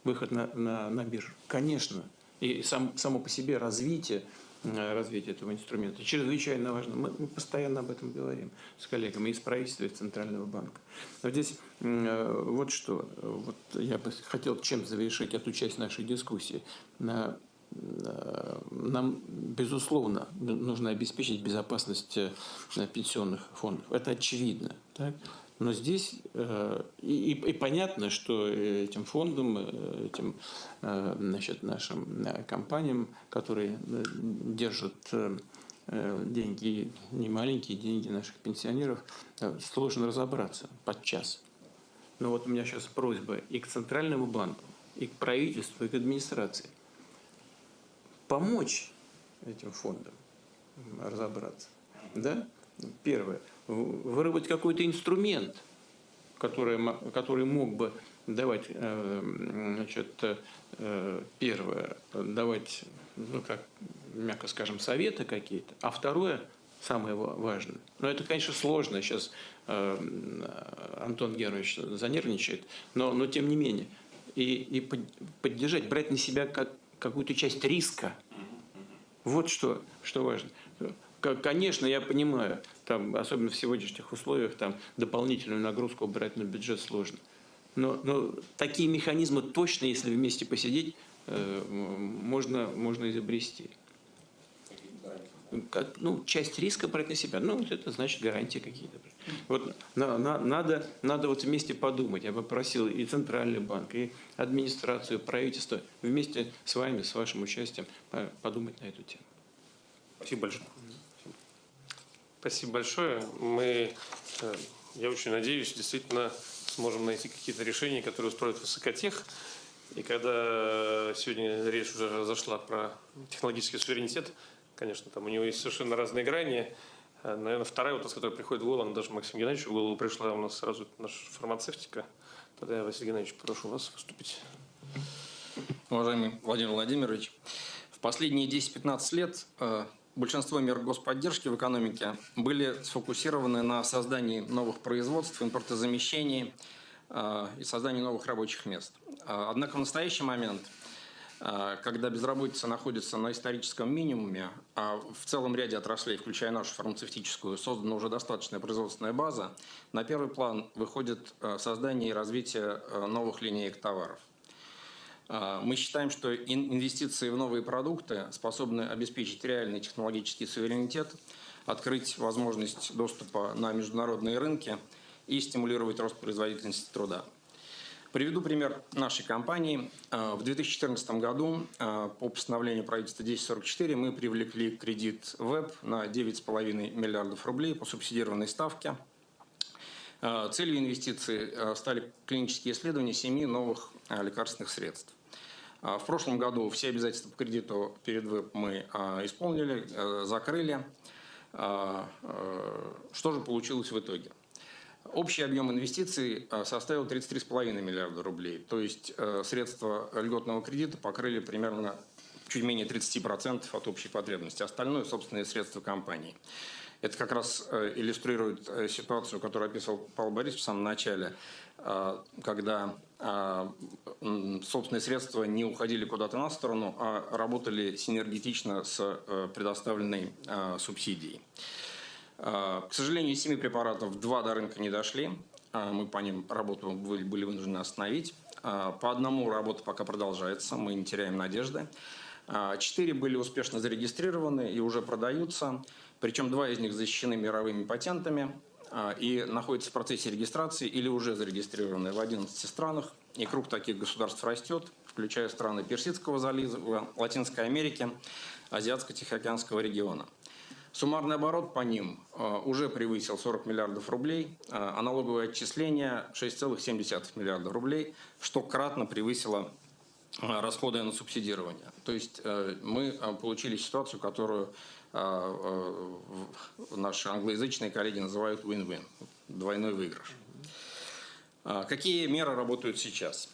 Выход на биржу. Конечно. И само по себе развитие этого инструмента чрезвычайно важно. Мы постоянно об этом говорим с коллегами из правительства, и из Центрального банка. Но здесь вот что. Вот я бы хотел чем завершить эту часть нашей дискуссии. Нам, безусловно, нужно обеспечить безопасность пенсионных фондов. Это очевидно. Так? Но здесь и понятно, что этим фондам, нашим компаниям, которые держат деньги, немаленькие деньги наших пенсионеров, сложно разобраться подчас. Но вот у меня сейчас просьба и к Центральному банку, и к правительству, и к администрации помочь этим фондам разобраться. Да? Первое. Выработать какой-то инструмент, который мог бы давать, первое, давать, как мягко скажем, советы какие-то, а второе, самое важное, но это, конечно, сложно, сейчас Антон Германович занервничает, но тем не менее, и поддержать, брать на себя какую-то часть риска. Вот что важно. Конечно, я понимаю, там, особенно в сегодняшних условиях, там, дополнительную нагрузку брать на бюджет сложно. Но такие механизмы точно, если вместе посидеть, можно изобрести. Часть риска брать на себя. Это значит гарантии какие-то. Вот надо вот вместе подумать. Я бы просил и Центральный банк, и администрацию, правительство вместе с вами, с вашим участием подумать на эту тему. Спасибо большое. Спасибо большое. Я очень надеюсь, действительно сможем найти какие-то решения, которые устроят Высокотех. И когда сегодня речь уже зашла про технологический суверенитет, конечно, там у него есть совершенно разные грани. Наверное, вторая вопрос, которая приходит в голову, она даже Максиму Геннадьевичу в голову пришла, у нас сразу наша фармацевтика. Тогда я, Василий Геннадьевич, прошу вас выступить. Уважаемый Владимир Владимирович, в последние 10-15 лет большинство мер господдержки в экономике были сфокусированы на создании новых производств, импортозамещении и создании новых рабочих мест. Однако в настоящий момент, когда безработица находится на историческом минимуме, а в целом ряде отраслей, включая нашу фармацевтическую, создана уже достаточная производственная база, на первый план выходит создание и развитие новых линеек товаров. Мы считаем, что инвестиции в новые продукты способны обеспечить реальный технологический суверенитет, открыть возможность доступа на международные рынки и стимулировать рост производительности труда. Приведу пример нашей компании. В 2014 году по постановлению правительства 1044 мы привлекли кредит ВЭБ на 9,5 миллиардов рублей по субсидированной ставке. Целью инвестиций стали клинические исследования 7 новых лекарственных средств. В прошлом году все обязательства по кредиту перед ВЭБ мы исполнили, закрыли. Что же получилось в итоге? Общий объем инвестиций составил 33,5 миллиарда рублей. То есть средства льготного кредита покрыли примерно чуть менее 30% от общей потребности. Остальное – собственные средства компании. Это как раз иллюстрирует ситуацию, которую описывал Павел Борисович в самом начале, когда собственные средства не уходили куда-то на сторону, а работали синергетично с предоставленной субсидией. К сожалению, из 7 препаратов 2 до рынка не дошли. Мы по ним работу были вынуждены остановить. По одному работа пока продолжается, мы не теряем надежды. 4 были успешно зарегистрированы и уже продаются. Причем 2 из них защищены мировыми патентами и находятся в процессе регистрации или уже зарегистрированы в 11 странах. И круг таких государств растет, включая страны Персидского залива, Латинской Америки, Азиатско-Тихоокеанского региона. Суммарный оборот по ним уже превысил 40 миллиардов рублей, а налоговые отчисления 6,7 миллиарда рублей, что кратно превысило расходы на субсидирование. То есть мы получили ситуацию, которую наши англоязычные коллеги называют win-win, двойной выигрыш. Какие меры работают сейчас?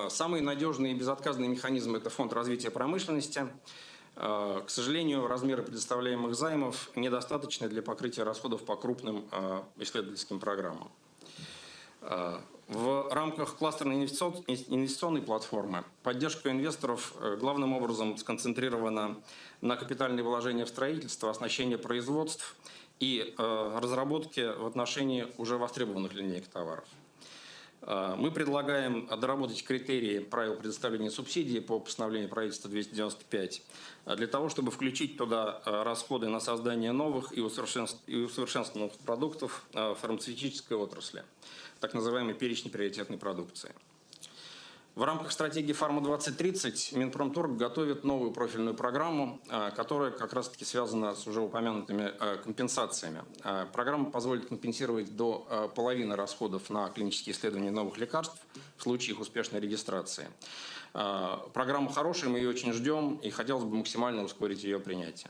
Самый надежный и безотказный механизм – это фонд развития промышленности. К сожалению, размеры предоставляемых займов недостаточны для покрытия расходов по крупным исследовательским программам. В рамках кластерной инвестиционной платформы поддержка инвесторов главным образом сконцентрирована на капитальные вложения в строительство, оснащение производств и разработке в отношении уже востребованных линеек товаров. Мы предлагаем доработать критерии правил предоставления субсидий по постановлению правительства 295 для того, чтобы включить туда расходы на создание новых и усовершенствованных продуктов фармацевтической отрасли, так называемый перечень приоритетной продукции. В рамках стратегии «Фарма-2030» Минпромторг готовит новую профильную программу, которая как раз-таки связана с уже упомянутыми компенсациями. Программа позволит компенсировать до половины расходов на клинические исследования новых лекарств в случае их успешной регистрации. Программа хорошая, мы ее очень ждем, и хотелось бы максимально ускорить ее принятие.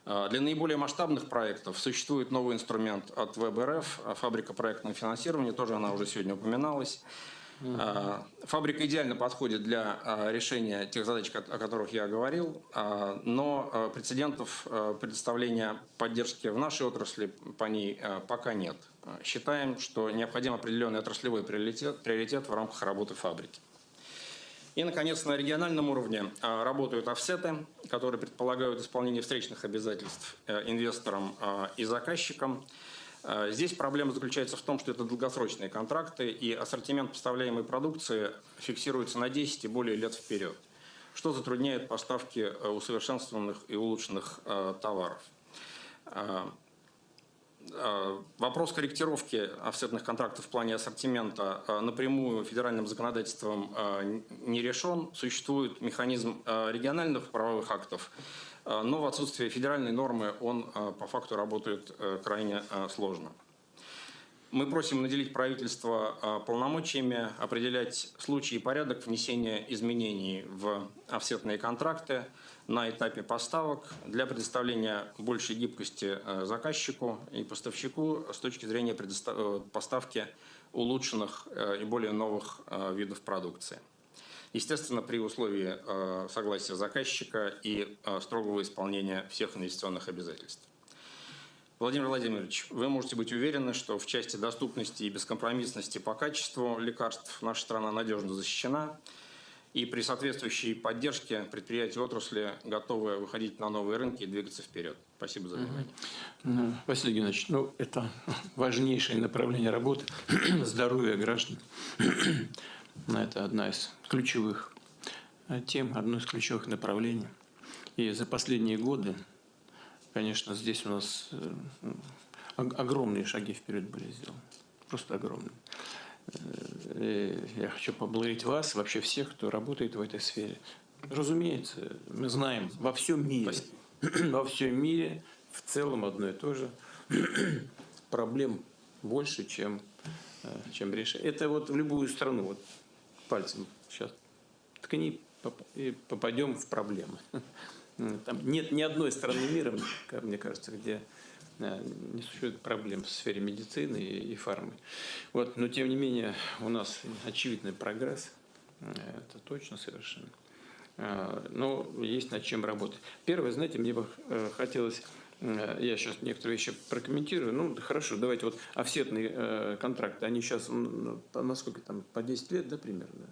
Для наиболее масштабных проектов существует новый инструмент от ВЭБ-РФ, фабрика проектного финансирования, тоже она уже сегодня упоминалась. Фабрика идеально подходит для решения тех задач, о которых я говорил, но прецедентов предоставления поддержки в нашей отрасли по ней пока нет. Считаем, что необходим определенный отраслевой приоритет в рамках работы фабрики. И, наконец, на региональном уровне работают офсеты, которые предполагают исполнение встречных обязательств инвесторам и заказчикам. Здесь проблема заключается в том, что это долгосрочные контракты, и ассортимент поставляемой продукции фиксируется на 10 и более лет вперед, что затрудняет поставки усовершенствованных и улучшенных товаров. Вопрос корректировки офсетных контрактов в плане ассортимента напрямую федеральным законодательством не решен. Существует механизм региональных правовых актов, но в отсутствие федеральной нормы он по факту работает крайне сложно. Мы просим наделить правительство полномочиями определять случаи и порядок внесения изменений в офсетные контракты на этапе поставок для предоставления большей гибкости заказчику и поставщику с точки зрения поставки улучшенных и более новых видов продукции. Естественно, при условии согласия заказчика и строгого исполнения всех инвестиционных обязательств. Владимир Владимирович, вы можете быть уверены, что в части доступности и бескомпромиссности по качеству лекарств наша страна надежно защищена, и при соответствующей поддержке предприятия отрасли готовы выходить на новые рынки и двигаться вперед. Спасибо за внимание. Василий Геннадьевич, это важнейшее направление работы – здоровье граждан. Это одна из ключевых тем, одно из ключевых направлений. И за последние годы, конечно, здесь у нас огромные шаги вперед были сделаны. Просто огромные. Я хочу поблагодарить вас, вообще всех, кто работает в этой сфере. Разумеется, мы знаем, во всем мире, в целом одно и то же, проблем больше, чем решение. Это в любую страну, пальцем сейчас ткни и попадем в проблемы. Там нет ни одной страны мира, мне кажется, где не существует проблем в сфере медицины и фармы. Но тем не менее у нас очевидный прогресс, это точно совершенно. Но есть над чем работать. Первое, знаете, мне бы хотелось, я сейчас некоторые вещи прокомментирую. Хорошо, давайте офсетные контракты, они сейчас, насколько там, по 10 лет, да, примерно?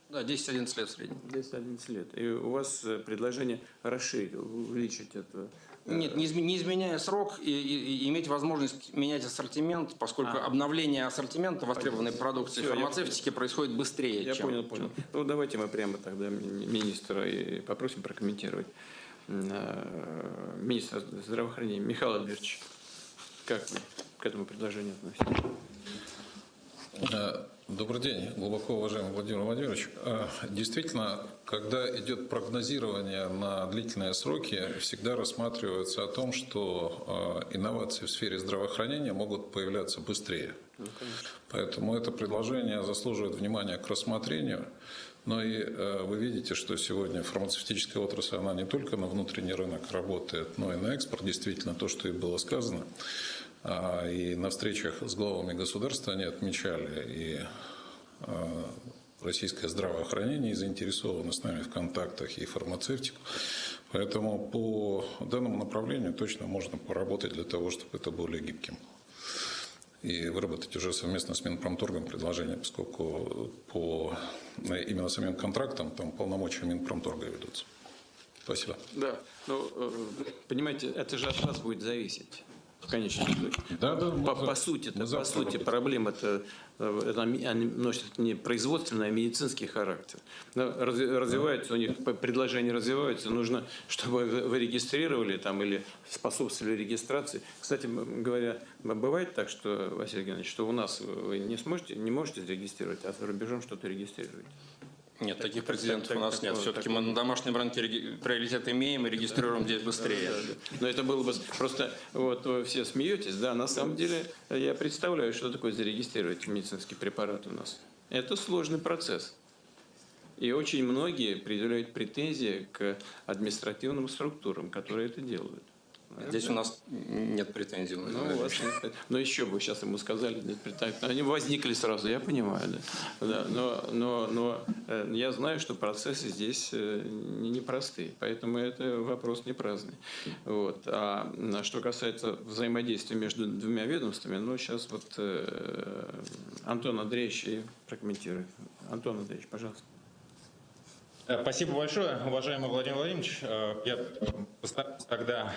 Да, 10-11 лет в среднем. 10-11 лет. И у вас предложение расширить, увеличить это? Нет, не изменяя срок и иметь возможность менять ассортимент, поскольку обновление ассортимента востребованной продукции фармацевтики происходит быстрее. Я понял. Давайте мы прямо тогда министра и попросим прокомментировать. Министр здравоохранения Михаил Альбертович, как вы к этому предложению относитесь? Добрый день, глубоко уважаемый Владимир Владимирович. Действительно, когда идет прогнозирование на длительные сроки, всегда рассматривается о том, что инновации в сфере здравоохранения могут появляться быстрее. Поэтому это предложение заслуживает внимания к рассмотрению. Но и вы видите, что сегодня фармацевтическая отрасль, она не только на внутренний рынок работает, но и на экспорт, действительно, то, что и было сказано. И на встречах с главами государства они отмечали и российское здравоохранение и заинтересованы с нами в контактах и фармацевтику. Поэтому по данному направлению точно можно поработать для того, чтобы это более гибким. И выработать уже совместно с Минпромторгом предложение, поскольку по именно самим контрактам там полномочия Минпромторга ведутся. Спасибо. Да, ну, понимаете, это же от вас будет зависеть. В конечном итоге. Да, По сути, проблема это они носят не производственный, а медицинский характер. Развиваются у них предложения развиваются, нужно, чтобы вы регистрировали там или способствовали регистрации. Кстати говоря, бывает так, что, Василий Геннадьевич, что у нас вы не можете зарегистрировать, а за рубежом что-то регистрируете. Нет, таких прецедентов у нас нет. Все-таки мы на домашнем рынке приоритет имеем и регистрируем здесь быстрее. Да. Но это было бы просто, вот вы все смеетесь, да, на самом деле я представляю, что такое зарегистрировать медицинский препарат у нас. Это сложный процесс. И очень многие предъявляют претензии к административным структурам, которые это делают. Здесь у нас нет претензий. Ну, у вас нет. Но еще бы сейчас ему сказали, нет претензий. Они возникли сразу, я понимаю. Да. Да, но я знаю, что процессы здесь непростые, поэтому это вопрос не праздный. Вот. А что касается взаимодействия между двумя ведомствами, ну, сейчас вот Антон Андреевич и прокомментирует. Антон Андреевич, пожалуйста. Спасибо большое, уважаемый Владимир Владимирович. Я постараюсь тогда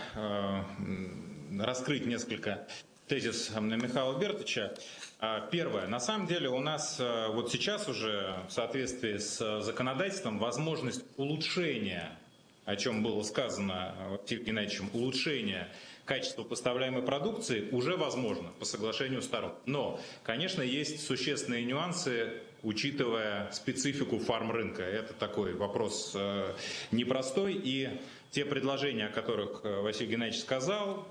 раскрыть несколько тезисов Михаила Бертовича. Первое. На самом деле у нас вот сейчас уже в соответствии с законодательством возможность улучшения, о чем было сказано Василием Геннадьевичем, улучшения качества поставляемой продукции уже возможно по соглашению сторон. Но, конечно, есть существенные нюансы, учитывая специфику фармрынка. Это такой вопрос непростой. И те предложения, о которых Василий Геннадьевич сказал,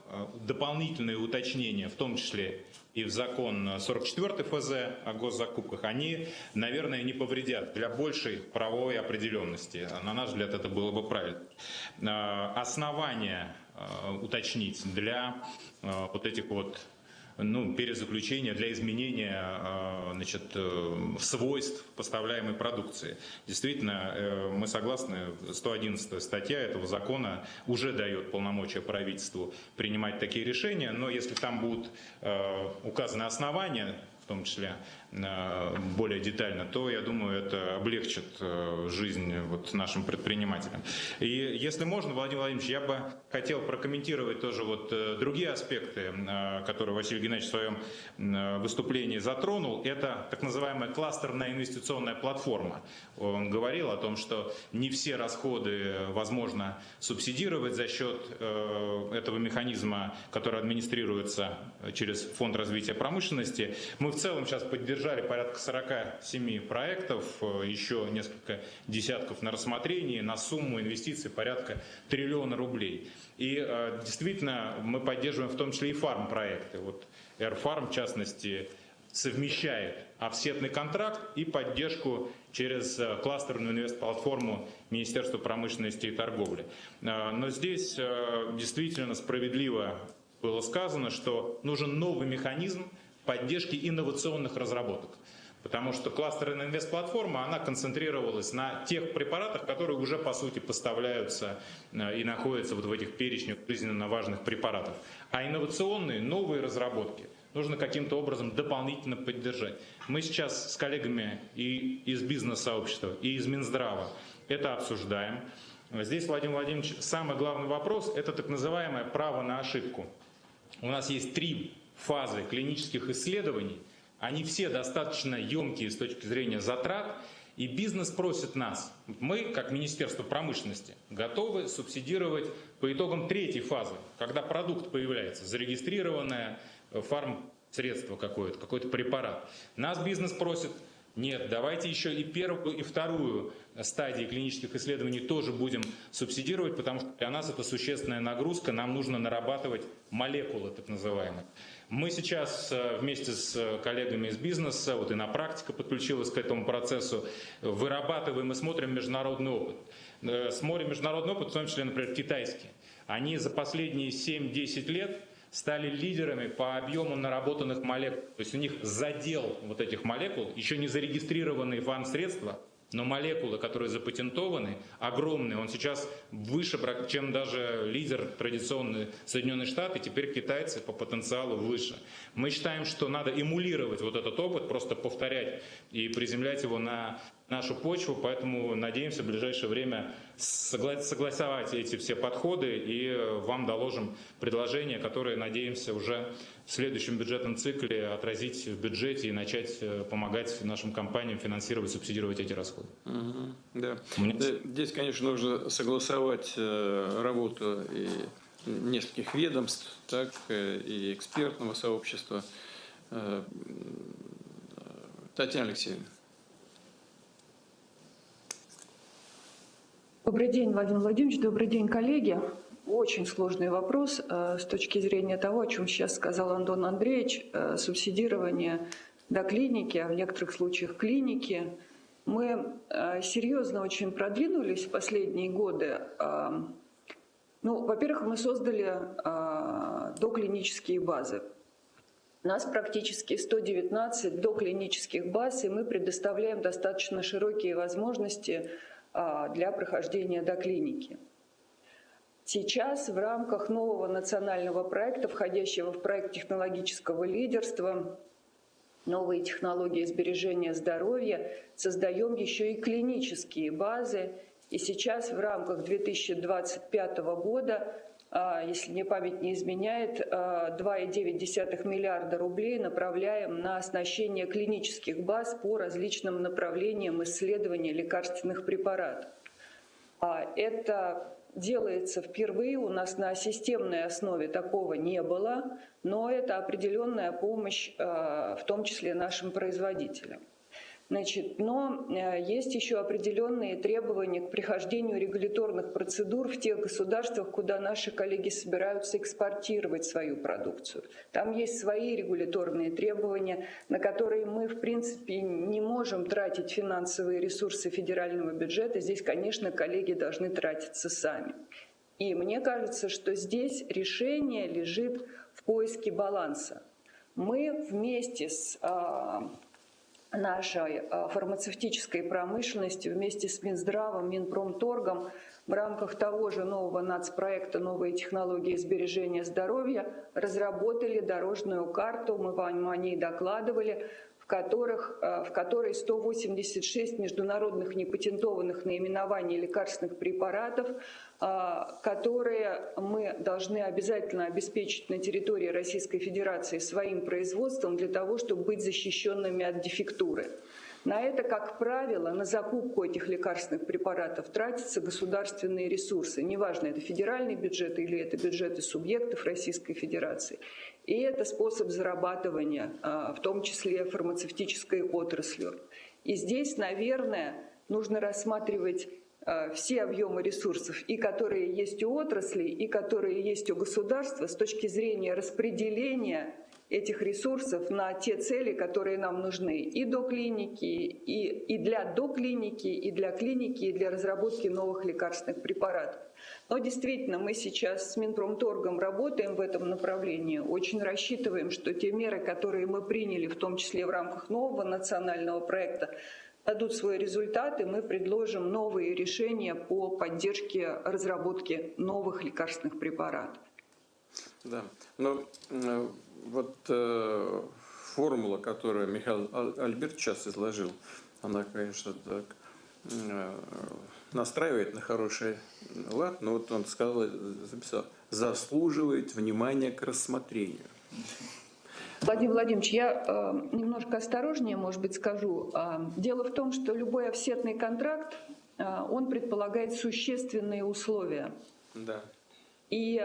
дополнительные уточнения, в том числе и в закон 44 ФЗ о госзакупках, они, наверное, не повредят для большей правовой определенности. На наш взгляд, это было бы правильно. Основания уточнить для вот этих вот перезаключения, для изменения свойств поставляемой продукции. Действительно, мы согласны, 111 статья этого закона уже дает полномочия правительству принимать такие решения, но если там будут указаны основания, в том числе более детально, то, я думаю, это облегчит жизнь вот нашим предпринимателям. И если можно, Владимир Владимирович, я бы хотел прокомментировать тоже вот другие аспекты, которые Василий Геннадьевич в своем выступлении затронул. Это так называемая кластерная инвестиционная платформа. Он говорил о том, что не все расходы возможно субсидировать за счет этого механизма, который администрируется через Фонд развития промышленности. Мы в целом сейчас поддержали порядка 47 проектов, еще несколько десятков на рассмотрении, на сумму инвестиций порядка 1 триллиона рублей. И действительно мы поддерживаем в том числе и фарм-проекты. Вот Airfarm, в частности, совмещает офсетный контракт и поддержку через кластерную инвестплатформу Министерства промышленности и торговли. Но здесь действительно справедливо было сказано, что нужен новый механизм поддержки инновационных разработок. Потому что кластерная инвестплатформа, она концентрировалась на тех препаратах, которые уже по сути поставляются и находятся вот в этих перечнях жизненно важных препаратов. А инновационные, новые разработки нужно каким-то образом дополнительно поддержать. Мы сейчас с коллегами и из бизнес-сообщества, и из Минздрава это обсуждаем. Здесь, Владимир Владимирович, самый главный вопрос – это так называемое право на ошибку. У нас есть 3 фазы клинических исследований, они все достаточно емкие с точки зрения затрат, и бизнес просит нас, мы, как Министерство промышленности, готовы субсидировать по итогам 3-й фазы, когда продукт появляется, зарегистрированное фармсредство какой-то препарат. Нас бизнес просит: нет, давайте еще и 1-ю, и 2-ю стадии клинических исследований тоже будем субсидировать, потому что для нас это существенная нагрузка, нам нужно нарабатывать молекулы, так называемые. Мы сейчас вместе с коллегами из бизнеса, вот и на практике подключилась к этому процессу, вырабатываем и смотрим международный опыт. Смотрим международный опыт, в том числе, например, китайский. Они за последние 7-10 лет стали лидерами по объему наработанных молекул. То есть у них задел вот этих молекул, еще не зарегистрированные фармсредства, но молекулы, которые запатентованы, огромные. Он сейчас выше, чем даже лидер традиционный Соединенные Штаты, теперь китайцы по потенциалу выше. Мы считаем, что надо эмулировать вот этот опыт, просто повторять и приземлять его на нашу почву, поэтому надеемся в ближайшее время согласовать эти все подходы и вам доложим предложения, которые, надеемся, уже в следующем бюджетном цикле отразить в бюджете и начать помогать нашим компаниям финансировать, субсидировать эти расходы. Да. Здесь, конечно, нужно согласовать работу и нескольких ведомств, так, и экспертного сообщества. Татьяна Алексеевна. Добрый день, Владимир Владимирович, добрый день, коллеги. Очень сложный вопрос с точки зрения того, о чем сейчас сказал Антон Андреевич, субсидирование доклиники, а в некоторых случаях клиники. Мы серьезно очень продвинулись в последние годы. Ну, во-первых, мы создали доклинические базы. У нас практически 119 доклинических баз, и мы предоставляем достаточно широкие возможности для прохождения доклиники. Сейчас в рамках нового национального проекта, входящего в проект технологического лидерства, новые технологии сбережения здоровья, создаем еще и клинические базы. И сейчас в рамках 2025 года, если мне память не изменяет, 2,9 миллиарда рублей направляем на оснащение клинических баз по различным направлениям исследования лекарственных препаратов. Это делается впервые, у нас на системной основе такого не было, но это определенная помощь, в том числе нашим производителям. Значит, но есть еще определенные требования к прохождению регуляторных процедур в тех государствах, куда наши коллеги собираются экспортировать свою продукцию. Там есть свои регуляторные требования, на которые мы, в принципе, не можем тратить финансовые ресурсы федерального бюджета. Здесь, конечно, коллеги должны тратиться сами. И мне кажется, что здесь решение лежит в поиске баланса. Мы вместе с нашей фармацевтической промышленности, вместе с Минздравом, Минпромторгом в рамках того же нового нацпроекта «Новые технологии сбережения здоровья» разработали дорожную карту, мы вам о ней докладывали, в которой 186 международных непатентованных наименований лекарственных препаратов, которые мы должны обязательно обеспечить на территории Российской Федерации своим производством для того, чтобы быть защищенными от дефектуры. На это, как правило, на закупку этих лекарственных препаратов тратятся государственные ресурсы. Неважно, это федеральный бюджет или это бюджеты субъектов Российской Федерации. И это способ зарабатывания, в том числе фармацевтической отраслью. И здесь, наверное, нужно рассматривать все объемы ресурсов, и которые есть у отрасли, и которые есть у государства с точки зрения распределения этих ресурсов на те цели, которые нам нужны и до клиники, и для доклиники, и для клиники, и для разработки новых лекарственных препаратов. Но действительно, мы сейчас с Минпромторгом работаем в этом направлении, очень рассчитываем, что те меры, которые мы приняли, в том числе в рамках нового национального проекта, дадут свой результат, и мы предложим новые решения по поддержке разработки новых лекарственных препаратов. Да, но вот формула, которую Михаил Альбертович сейчас изложил, она, конечно, так настраивает на хороший лад, но вот он сказал, записал, заслуживает внимания к рассмотрению. Владимир Владимирович, я немножко осторожнее, может быть, скажу. Дело в том, что любой офсетный контракт, он предполагает существенные условия. Да. И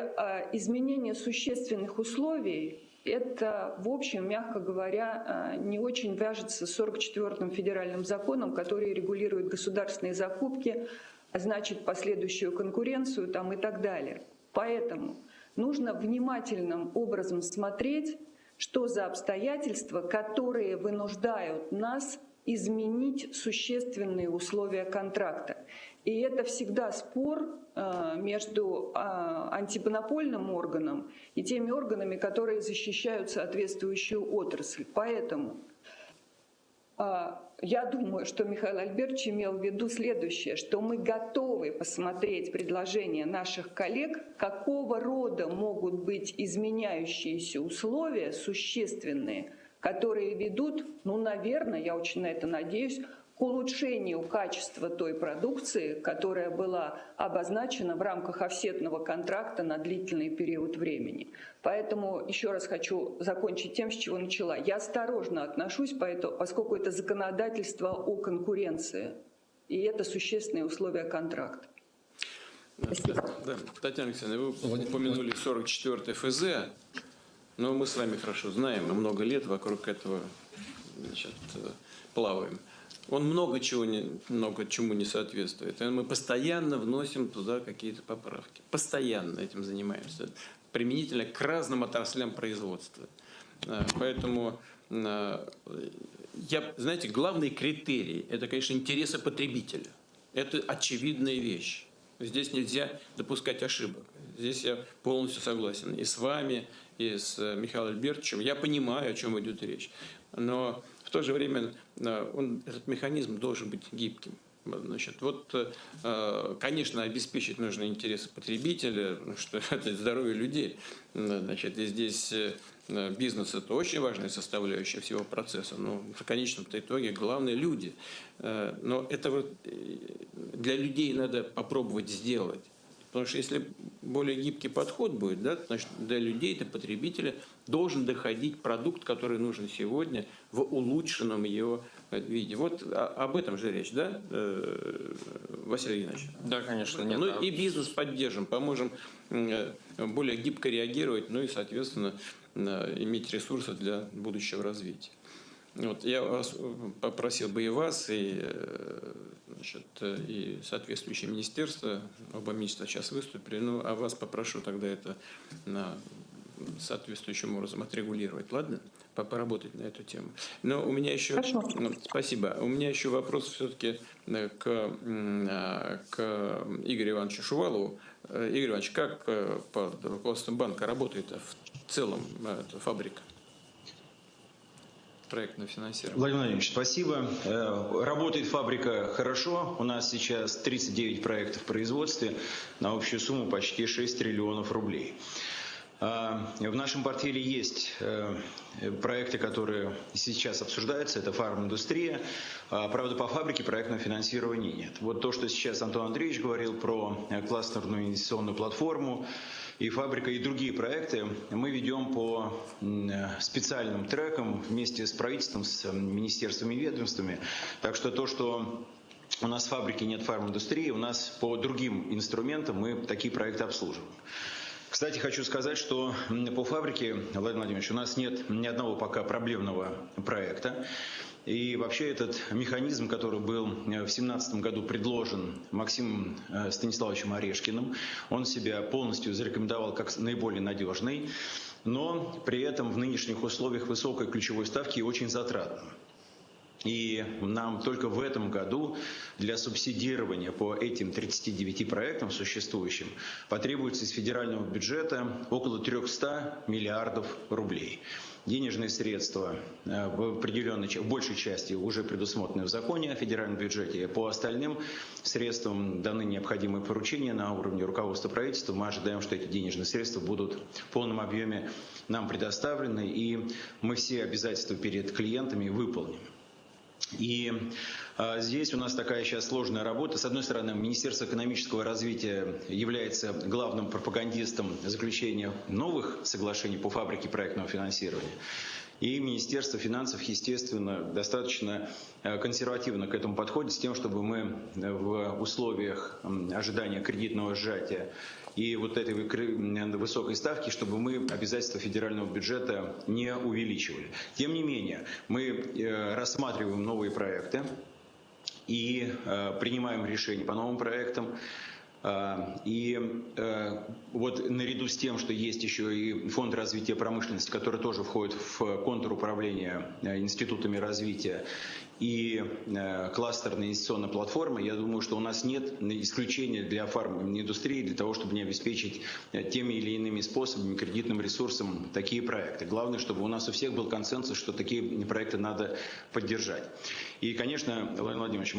изменение существенных условий, это, в общем, мягко говоря, не очень вяжется с 44-м федеральным законом, который регулирует государственные закупки, а значит, последующую конкуренцию там, и так далее. Поэтому нужно внимательным образом смотреть, что за обстоятельства, которые вынуждают нас изменить существенные условия контракта. И это всегда спор между антимонопольным органом и теми органами, которые защищают соответствующую отрасль. Поэтому я думаю, что Михаил Альбертович имел в виду следующее, что мы готовы посмотреть предложения наших коллег, какого рода могут быть изменяющиеся условия существенные, которые ведут, ну, наверное, я очень на это надеюсь, к улучшению качества той продукции, которая была обозначена в рамках офсетного контракта на длительный период времени. Поэтому еще раз хочу закончить тем, с чего начала. Я осторожно отношусь, поскольку это законодательство о конкуренции, и это существенные условия контракта. Спасибо. Да. Татьяна Александровна, вы упомянули 44-й ФЗ, но мы с вами хорошо знаем, мы много лет вокруг этого, значит, плаваем. Он много чему не соответствует. И мы постоянно вносим туда какие-то поправки. Постоянно этим занимаемся. Применительно к разным отраслям производства. Поэтому, знаете, главный критерий – это, конечно, интересы потребителя. Это очевидная вещь. Здесь нельзя допускать ошибок. Здесь я полностью согласен и с вами, и с Михаилом Альбертовичем. Я понимаю, о чем идет речь. Но в то же время этот механизм должен быть гибким. Значит, конечно, обеспечить нужно интересы потребителя, что это здоровье людей. Значит, и здесь бизнес – это очень важная составляющая всего процесса. Но в конечном-то итоге главные люди. Но это для людей надо попробовать сделать. Потому что если более гибкий подход будет, да, значит, до людей, до потребителя должен доходить продукт, который нужен сегодня в улучшенном его виде. Вот об этом же речь, да, Василий Иванович? Да, конечно. Нет, ну и бизнес поддержим, поможем более гибко реагировать, ну и, соответственно, иметь ресурсы для будущего развития. Вот, я вас попросил бы и вас, и, значит, и соответствующее министерство, оба министра сейчас выступили, ну, а вас попрошу тогда это соответствующим образом отрегулировать, ладно? Поработать на эту тему. Но у меня еще... Спасибо. У меня еще вопрос все-таки к Игорю Ивановичу Шувалову. Игорь Иванович, как под руководством банка работает в целом эта фабрика? Проектное финансирование. Владимир Владимирович, спасибо. Работает фабрика хорошо. У нас сейчас 39 проектов в производстве на общую сумму почти 6 триллионов рублей. В нашем портфеле есть проекты, которые сейчас обсуждаются. Это фарм-индустрия. Правда, по фабрике проектного финансирования нет. Вот то, что сейчас Антон Андреевич говорил про кластерную инвестиционную платформу, и фабрика, и другие проекты мы ведем по специальным трекам вместе с правительством, с министерствами и ведомствами. Так что то, что у нас в фабрике нет фарм-индустрии, у нас по другим инструментам мы такие проекты обслуживаем. Кстати, хочу сказать, что по фабрике, Владимир Владимирович, у нас нет ни одного пока проблемного проекта. И вообще этот механизм, который был в 2017 году предложен Максимом Станиславовичем Орешкиным, он себя полностью зарекомендовал как наиболее надежный, но при этом в нынешних условиях высокой ключевой ставки очень затратным. И нам только в этом году для субсидирования по этим 39 проектам существующим потребуется из федерального бюджета около 300 миллиардов рублей. Денежные средства в большей части уже предусмотрены в законе о федеральном бюджете. По остальным средствам даны необходимые поручения на уровне руководства правительства. Мы ожидаем, что эти денежные средства будут в полном объеме нам предоставлены, и мы все обязательства перед клиентами выполним. И здесь у нас такая сейчас сложная работа. С одной стороны, Министерство экономического развития является главным пропагандистом заключения новых соглашений по фабрике проектного финансирования. И Министерство финансов, естественно, достаточно консервативно к этому подходит, с тем, чтобы мы в условиях ожидания кредитного сжатия и вот этой высокой ставки, чтобы мы обязательства федерального бюджета не увеличивали. Тем не менее, мы рассматриваем новые проекты и принимаем решения по новым проектам. И вот наряду с тем, что есть еще и Фонд развития промышленности, который тоже входит в контур управления институтами развития, и кластерная инвестиционная платформа, я думаю, что у нас нет исключения для фарм-индустрии для того, чтобы не обеспечить теми или иными способами, кредитным ресурсом такие проекты. Главное, чтобы у нас у всех был консенсус, что такие проекты надо поддержать. И, конечно, Владимир Владимирович,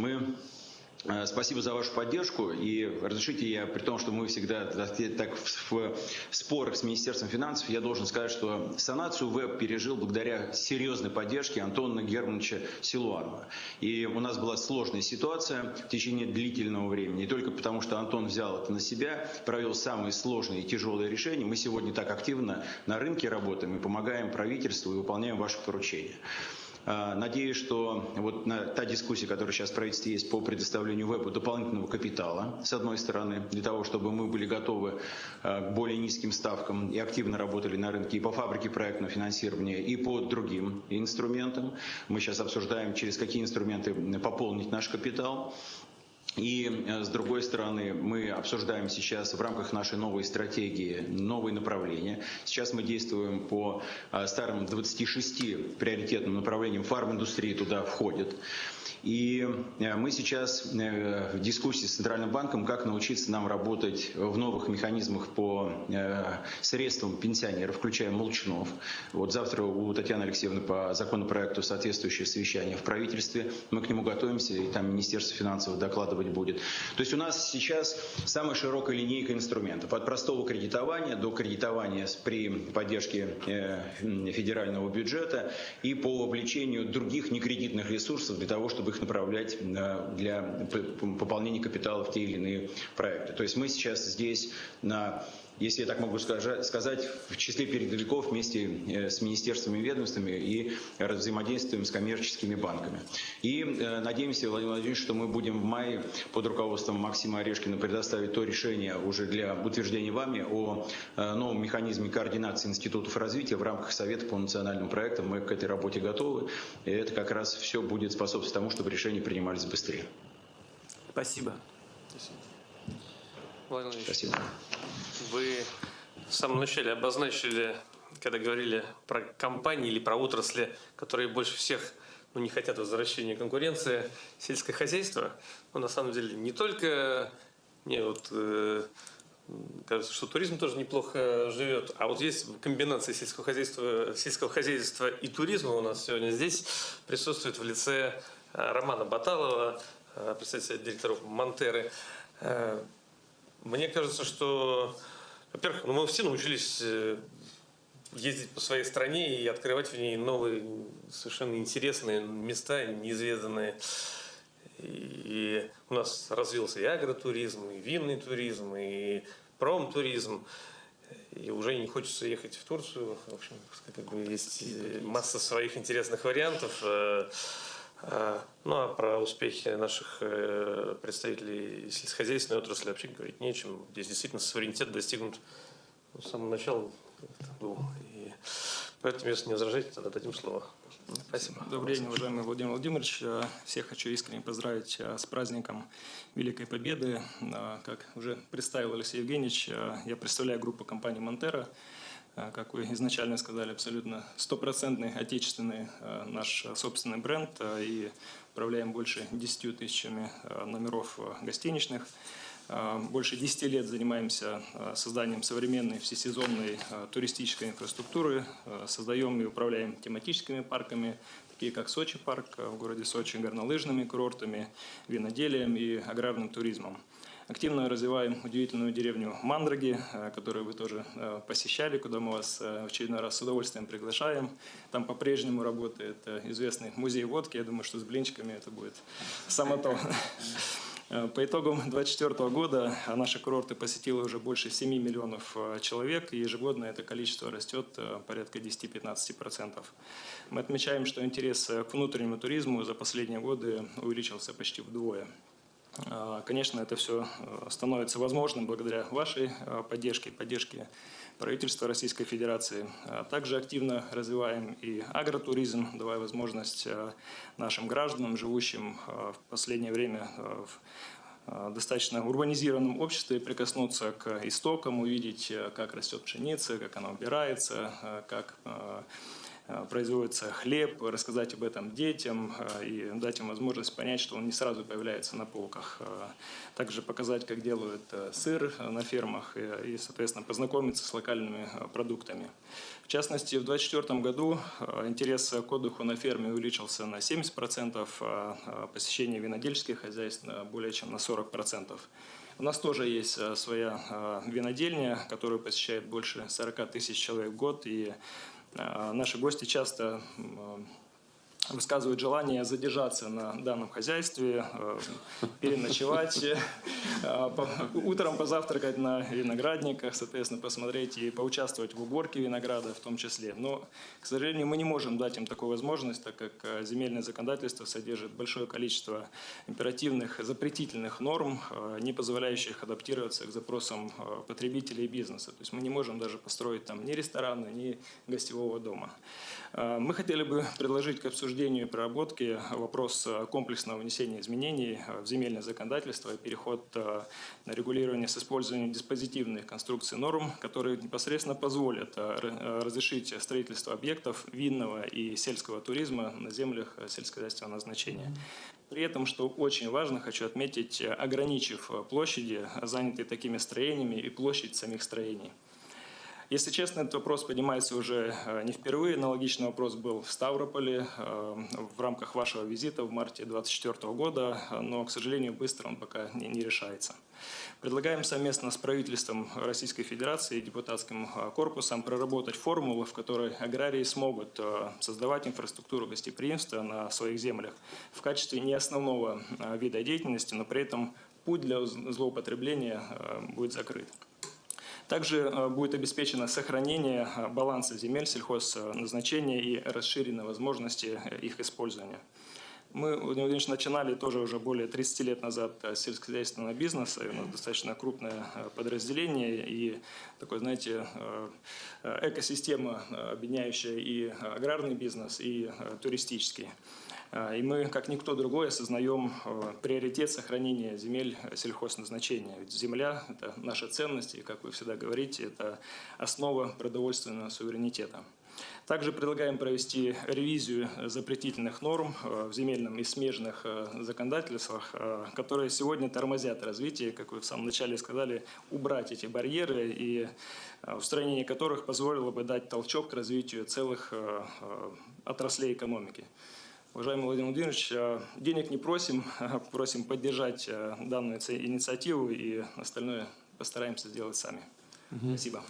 спасибо за вашу поддержку. И разрешите я, при том, что мы всегда так в спорах с Министерством финансов, я должен сказать, что санацию ВЭБ пережил благодаря серьезной поддержке Антона Германовича Силуанова. И у нас была сложная ситуация в течение длительного времени. Не только потому, что Антон взял это на себя, провел самые сложные и тяжелые решения. Мы сегодня так активно на рынке работаем и помогаем правительству и выполняем ваши поручения. Надеюсь, что вот та дискуссия, которая сейчас в правительстве есть по предоставлению ВЭБу дополнительного капитала, с одной стороны, для того, чтобы мы были готовы к более низким ставкам и активно работали на рынке и по фабрике проектного финансирования, и по другим инструментам. Мы сейчас обсуждаем, через какие инструменты пополнить наш капитал. И, с другой стороны, мы обсуждаем сейчас в рамках нашей новой стратегии новые направления. Сейчас мы действуем по старым 26 приоритетным направлениям, фарм-индустрии туда входит. И мы сейчас в дискуссии с Центральным банком, как научиться нам работать в новых механизмах по средствам пенсионеров, включая Молчанов. Вот завтра у Татьяны Алексеевны по законопроекту соответствующее совещание в правительстве. Мы к нему готовимся, и там Министерство финансов докладывать будет. То есть у нас сейчас самая широкая линейка инструментов. От простого кредитования до кредитования при поддержке федерального бюджета и по вовлечению других некредитных ресурсов для того, чтобы их направлять для пополнения капитала в те или иные проекты. То есть мы сейчас здесь если я так могу сказать, в числе передовиков вместе с министерствами и ведомствами и взаимодействуем с коммерческими банками. И надеемся, Владимир Владимирович, что мы будем в мае под руководством Максима Орешкина предоставить то решение уже для утверждения вами о новом механизме координации институтов развития в рамках Совета по национальным проектам. Мы к этой работе готовы. И это как раз все будет способствовать тому, чтобы решения принимались быстрее. Спасибо. Владимир Владимирович, спасибо. Вы в самом начале обозначили, когда говорили про компании или про отрасли, которые больше всех не хотят возвращения конкуренции, сельское хозяйство. Но на самом деле не только, кажется, что туризм тоже неплохо живет, а вот есть комбинация сельского хозяйства и туризма у нас сегодня здесь присутствует в лице Романа Баталова, председателя директоров Монтеры. Мне кажется, что, во-первых, мы все научились ездить по своей стране и открывать в ней новые, совершенно интересные места, неизведанные. И у нас развился и агротуризм, и винный туризм, и промтуризм. И уже не хочется ехать в Турцию. В общем, есть масса своих интересных вариантов. Ну а про успехи наших представителей сельскохозяйственной отрасли вообще говорить нечем. Здесь действительно суверенитет достигнут с самого начала был. И поэтому, если не возражаете, тогда дадим слово. Спасибо. Добрый день, уважаемый Владимир Владимирович. Всех хочу искренне поздравить с праздником Великой Победы. Как уже представил Алексей Евгеньевич, я представляю группу компании «Монтера». Как вы изначально сказали, абсолютно стопроцентный отечественный наш собственный бренд, и управляем больше 10 тысячами номеров гостиничных. Больше 10 лет занимаемся созданием современной всесезонной туристической инфраструктуры, создаем и управляем тематическими парками, такие как Сочи парк в городе Сочи, горнолыжными курортами, виноделием и аграрным туризмом. Активно развиваем удивительную деревню Мандраги, которую вы тоже посещали, куда мы вас в очередной раз с удовольствием приглашаем. Там по-прежнему работает известный музей водки. Я думаю, что с блинчиками это будет само то. По итогам 2024 года наши курорты посетило уже больше 7 миллионов человек, и ежегодно это количество растет порядка 10-15%. Мы отмечаем, что интерес к внутреннему туризму за последние годы увеличился почти вдвое. Конечно, это все становится возможным благодаря вашей поддержке, поддержке правительства Российской Федерации. Также активно развиваем и агротуризм, давая возможность нашим гражданам, живущим в последнее время достаточно урбанизированном обществе прикоснуться к истокам, увидеть, как растет пшеница, как она убирается, как производится хлеб, рассказать об этом детям и дать им возможность понять, что он не сразу появляется на полках. Также показать, как делают сыр на фермах и, соответственно, познакомиться с локальными продуктами. В частности, в 2024 году интерес к отдыху на ферме увеличился на 70%, а посещение винодельческих хозяйств более чем на 40%. У нас тоже есть своя винодельня, которую посещает больше 40 тысяч человек в год, и наши гости часто высказывают желание задержаться на данном хозяйстве, переночевать, утром позавтракать на виноградниках, соответственно, посмотреть и поучаствовать в уборке винограда в том числе. Но, к сожалению, мы не можем дать им такую возможность, так как земельное законодательство содержит большое количество императивных, запретительных норм, не позволяющих адаптироваться к запросам потребителей и бизнеса. То есть мы не можем даже построить там ни ресторана, ни гостевого дома. Мы хотели бы предложить к обсуждению и проработке вопрос комплексного внесения изменений в земельное законодательство и переход на регулирование с использованием диспозитивных конструкций норм, которые непосредственно позволят разрешить строительство объектов винного и сельского туризма на землях сельскохозяйственного назначения. При этом, что очень важно, хочу отметить, ограничив площади, занятые такими строениями, и площадь самих строений. Если честно, этот вопрос поднимается уже не впервые. Аналогичный вопрос был в Ставрополе в рамках вашего визита в марте 2024 года, но, к сожалению, быстро он пока не решается. Предлагаем совместно с правительством Российской Федерации и депутатским корпусом проработать формулу, в которой аграрии смогут создавать инфраструктуру гостеприимства на своих землях в качестве не основного вида деятельности, но при этом путь для злоупотребления будет закрыт. Также будет обеспечено сохранение баланса земель сельхозназначения и расширены возможности их использования. Мы, Владимир Владимирович, начинали тоже уже более 30 лет назад с сельскохозяйственного бизнеса, и у нас достаточно крупное подразделение и такой, знаете, экосистема, объединяющая и аграрный бизнес, и туристический. И мы, как никто другой, осознаем приоритет сохранения земель сельхозназначения. Ведь земля – это наша ценность, и, как вы всегда говорите, это основа продовольственного суверенитета. Также предлагаем провести ревизию запретительных норм в земельном и смежных законодательствах, которые сегодня тормозят развитие, как вы в самом начале сказали, убрать эти барьеры, и устранение которых позволило бы дать толчок к развитию целых отраслей экономики. Уважаемый Владимир Владимирович, денег не просим, просим поддержать данную инициативу, и остальное постараемся сделать сами. Спасибо.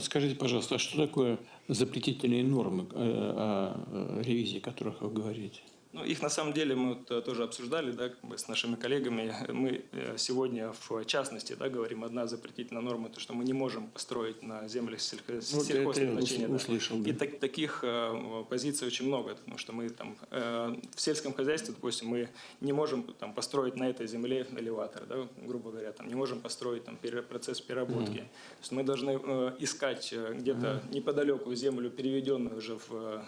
Скажите, пожалуйста, а что такое запретительные нормы, о ревизии которых вы говорите? Ну, их на самом деле мы тоже обсуждали, да, с нашими коллегами. Мы сегодня в частности, да, говорим, одна запретительная норма, то, что мы не можем построить на землях сельхозназначения. Да. И таких позиций очень много, потому что мы там в сельском хозяйстве, допустим, мы не можем там построить на этой земле элеватор, да, грубо говоря, там, не можем построить там процесс переработки. То есть мы должны искать где-то неподалеку землю, переведенную уже в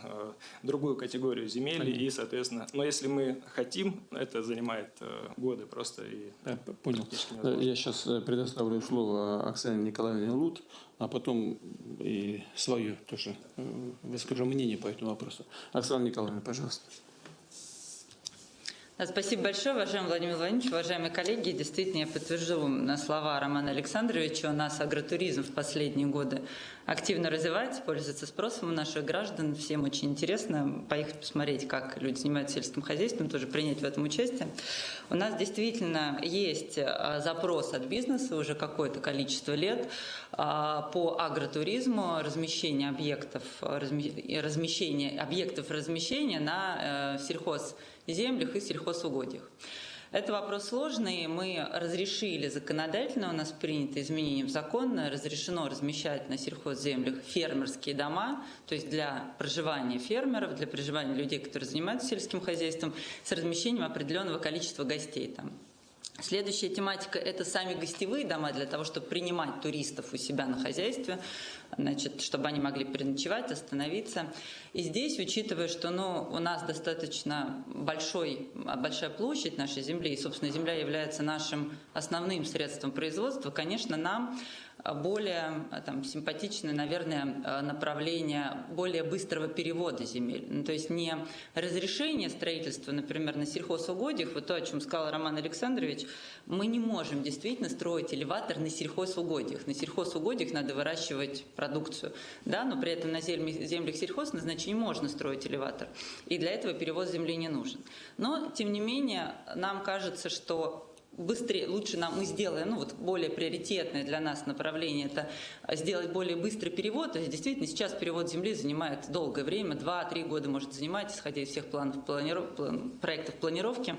другую категорию земель, и, соответственно, но если мы хотим, это занимает годы просто. И понял. Я сейчас предоставлю слово Оксане Николаевне Лут, а потом и свое тоже выскажу мнение по этому вопросу. Оксана Николаевна, пожалуйста. Да, спасибо большое, уважаемый Владимир Владимирович, уважаемые коллеги. Действительно, я подтвержу на слова Романа Александровича. У нас агротуризм в последние годы активно развивается, пользуется спросом у наших граждан. Всем очень интересно поехать посмотреть, как люди занимаются сельским хозяйством, тоже принять в этом участие. У нас действительно есть запрос от бизнеса уже какое-то количество лет по агротуризму, размещение объектов размещения на сельхозземлях и сельхозугодиях. Это вопрос сложный. Мы разрешили законодательно, у нас принято изменение в закон, разрешено размещать на сельхозземлях фермерские дома, то есть для проживания фермеров, для проживания людей, которые занимаются сельским хозяйством, с размещением определенного количества гостей там. Следующая тематика – это сами гостевые дома для того, чтобы принимать туристов у себя на хозяйстве, значит, чтобы они могли переночевать, остановиться. И здесь, учитывая, что у нас достаточно большая площадь нашей земли, и, собственно, земля является нашим основным средством производства, конечно, нам более симпатичное, наверное, направление более быстрого перевода земель. То есть не разрешение строительства, например, на сельхозугодиях, вот то, о чем сказал Роман Александрович, мы не можем действительно строить элеватор на сельхозугодиях. На сельхозугодиях надо выращивать продукцию, да, но при этом на землях сельхозназначения можно строить элеватор. И для этого перевоз земли не нужен. Но, тем не менее, нам кажется, что быстрее, лучше мы сделаем, более приоритетное для нас направление – это сделать более быстрый перевод. То есть, действительно, сейчас перевод земли занимает долгое время, 2-3 года может занимать, исходя из всех проектов планировки.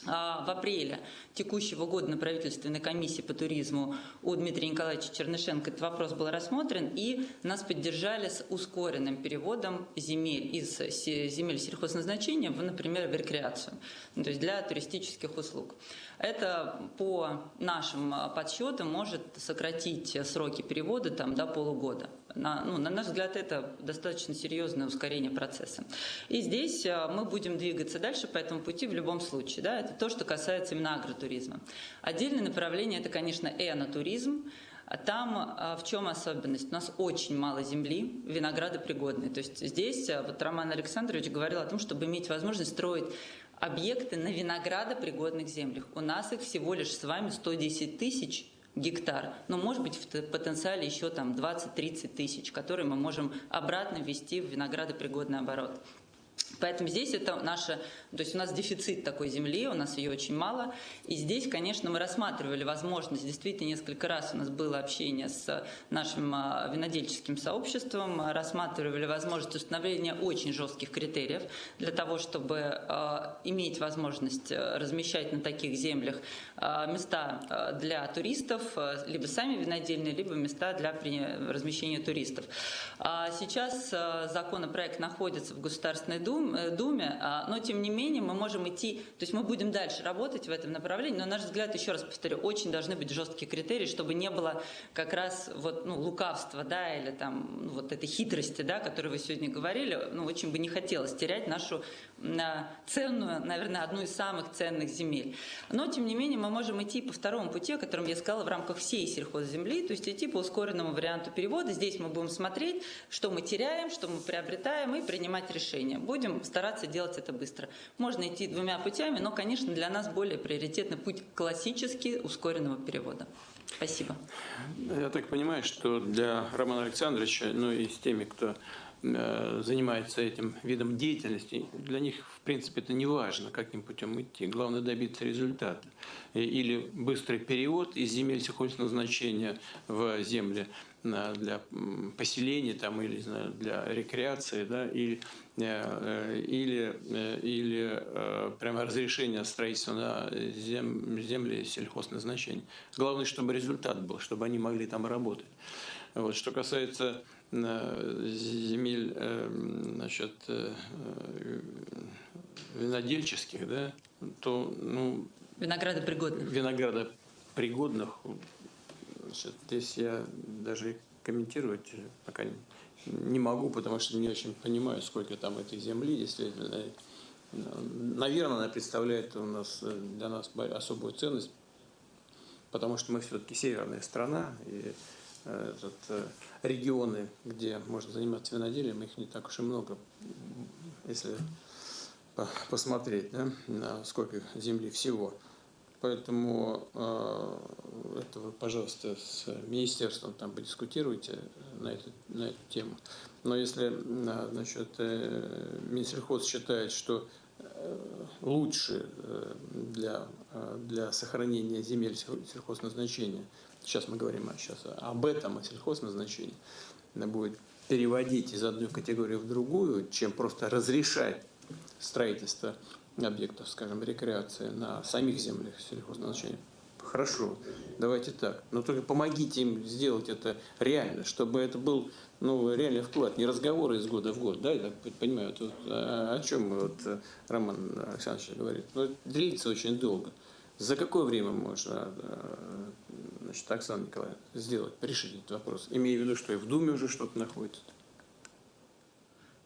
В апреле текущего года на правительственной комиссии по туризму у Дмитрия Николаевича Чернышенко этот вопрос был рассмотрен, и нас поддержали с ускоренным переводом земель из земель сельхозназначения, например, в рекреацию, то есть для туристических услуг. Это по нашим подсчетам может сократить сроки перевода до полугода. На наш взгляд, это достаточно серьезное ускорение процесса. И здесь мы будем двигаться дальше по этому пути в любом случае. Да? Это то, что касается именно агротуризма. Отдельное направление – это, конечно, энотуризм. Там в чем особенность? У нас очень мало земли виноградопригодной. То есть здесь Роман Александрович говорил о том, чтобы иметь возможность строить объекты на виноградопригодных землях. У нас их всего лишь с вами 110 тысяч гектар, но может быть в потенциале еще 20-30 тысяч, которые мы можем обратно ввести в виноградопригодный оборот. Поэтому здесь это то есть у нас дефицит такой земли, у нас ее очень мало. И здесь, конечно, мы рассматривали возможность, действительно, несколько раз у нас было общение с нашим винодельческим сообществом, рассматривали возможность установления очень жестких критериев для того, чтобы иметь возможность размещать на таких землях места для туристов, либо сами винодельные, либо места для размещения туристов. Сейчас законопроект находится в Государственной Думе, но тем не менее мы можем идти, то есть мы будем дальше работать в этом направлении, но, на наш взгляд, еще раз повторю, очень должны быть жесткие критерии, чтобы не было как раз лукавства, да, или этой хитрости, да, о которой вы сегодня говорили. Очень бы не хотелось терять нашу ценную, наверное, одну из самых ценных земель. Но, тем не менее, мы можем идти по второму пути, о котором я сказала, в рамках всей сельхозземли, то есть идти по ускоренному варианту перевода. Здесь мы будем смотреть, что мы теряем, что мы приобретаем, и принимать решения. Будем стараться делать это быстро. Можно идти двумя путями, но, конечно, для нас более приоритетный путь классический ускоренного перевода. Спасибо. Я так понимаю, что для Романа Александровича, и с теми, кто занимается этим видом деятельности, для них, в принципе, это не важно, каким путем идти. Главное добиться результата. Или быстрый перевод из земель сельхозназначения в земли для поселения или для рекреации, да, или прямо разрешение строительства на земли сельхозназначения. Главное, чтобы результат был, чтобы они могли там работать. Вот. Что касается земель винодельческих, да, то виноградопригодных, здесь я даже комментировать пока не могу, потому что не очень понимаю, сколько там этой земли, действительно. Наверное, она представляет для нас особую ценность, потому что мы все-таки северная страна, и регионы, где можно заниматься виноделием, их не так уж и много, если посмотреть, да, на сколько земли всего. Поэтому это вы, пожалуйста, с министерством подискутируйте на эту тему. Но если Минсельхоз считает, что лучше для сохранения земель сельхозназначения, сейчас мы говорим об этом, о сельхозназначении, будет переводить из одной категории в другую, чем просто разрешать строительство объектов, скажем, рекреации на самих землях сельхозназначения. Хорошо, давайте так. Но только помогите им сделать это реально, чтобы это был реальный вклад, не разговоры из года в год. Да, я так понимаю, о чем Роман Александрович говорит. Но это длится очень долго. За какое время можно, значит, Оксана Николаевна, решить этот вопрос? Имея в виду, что и в Думе уже что-то находится.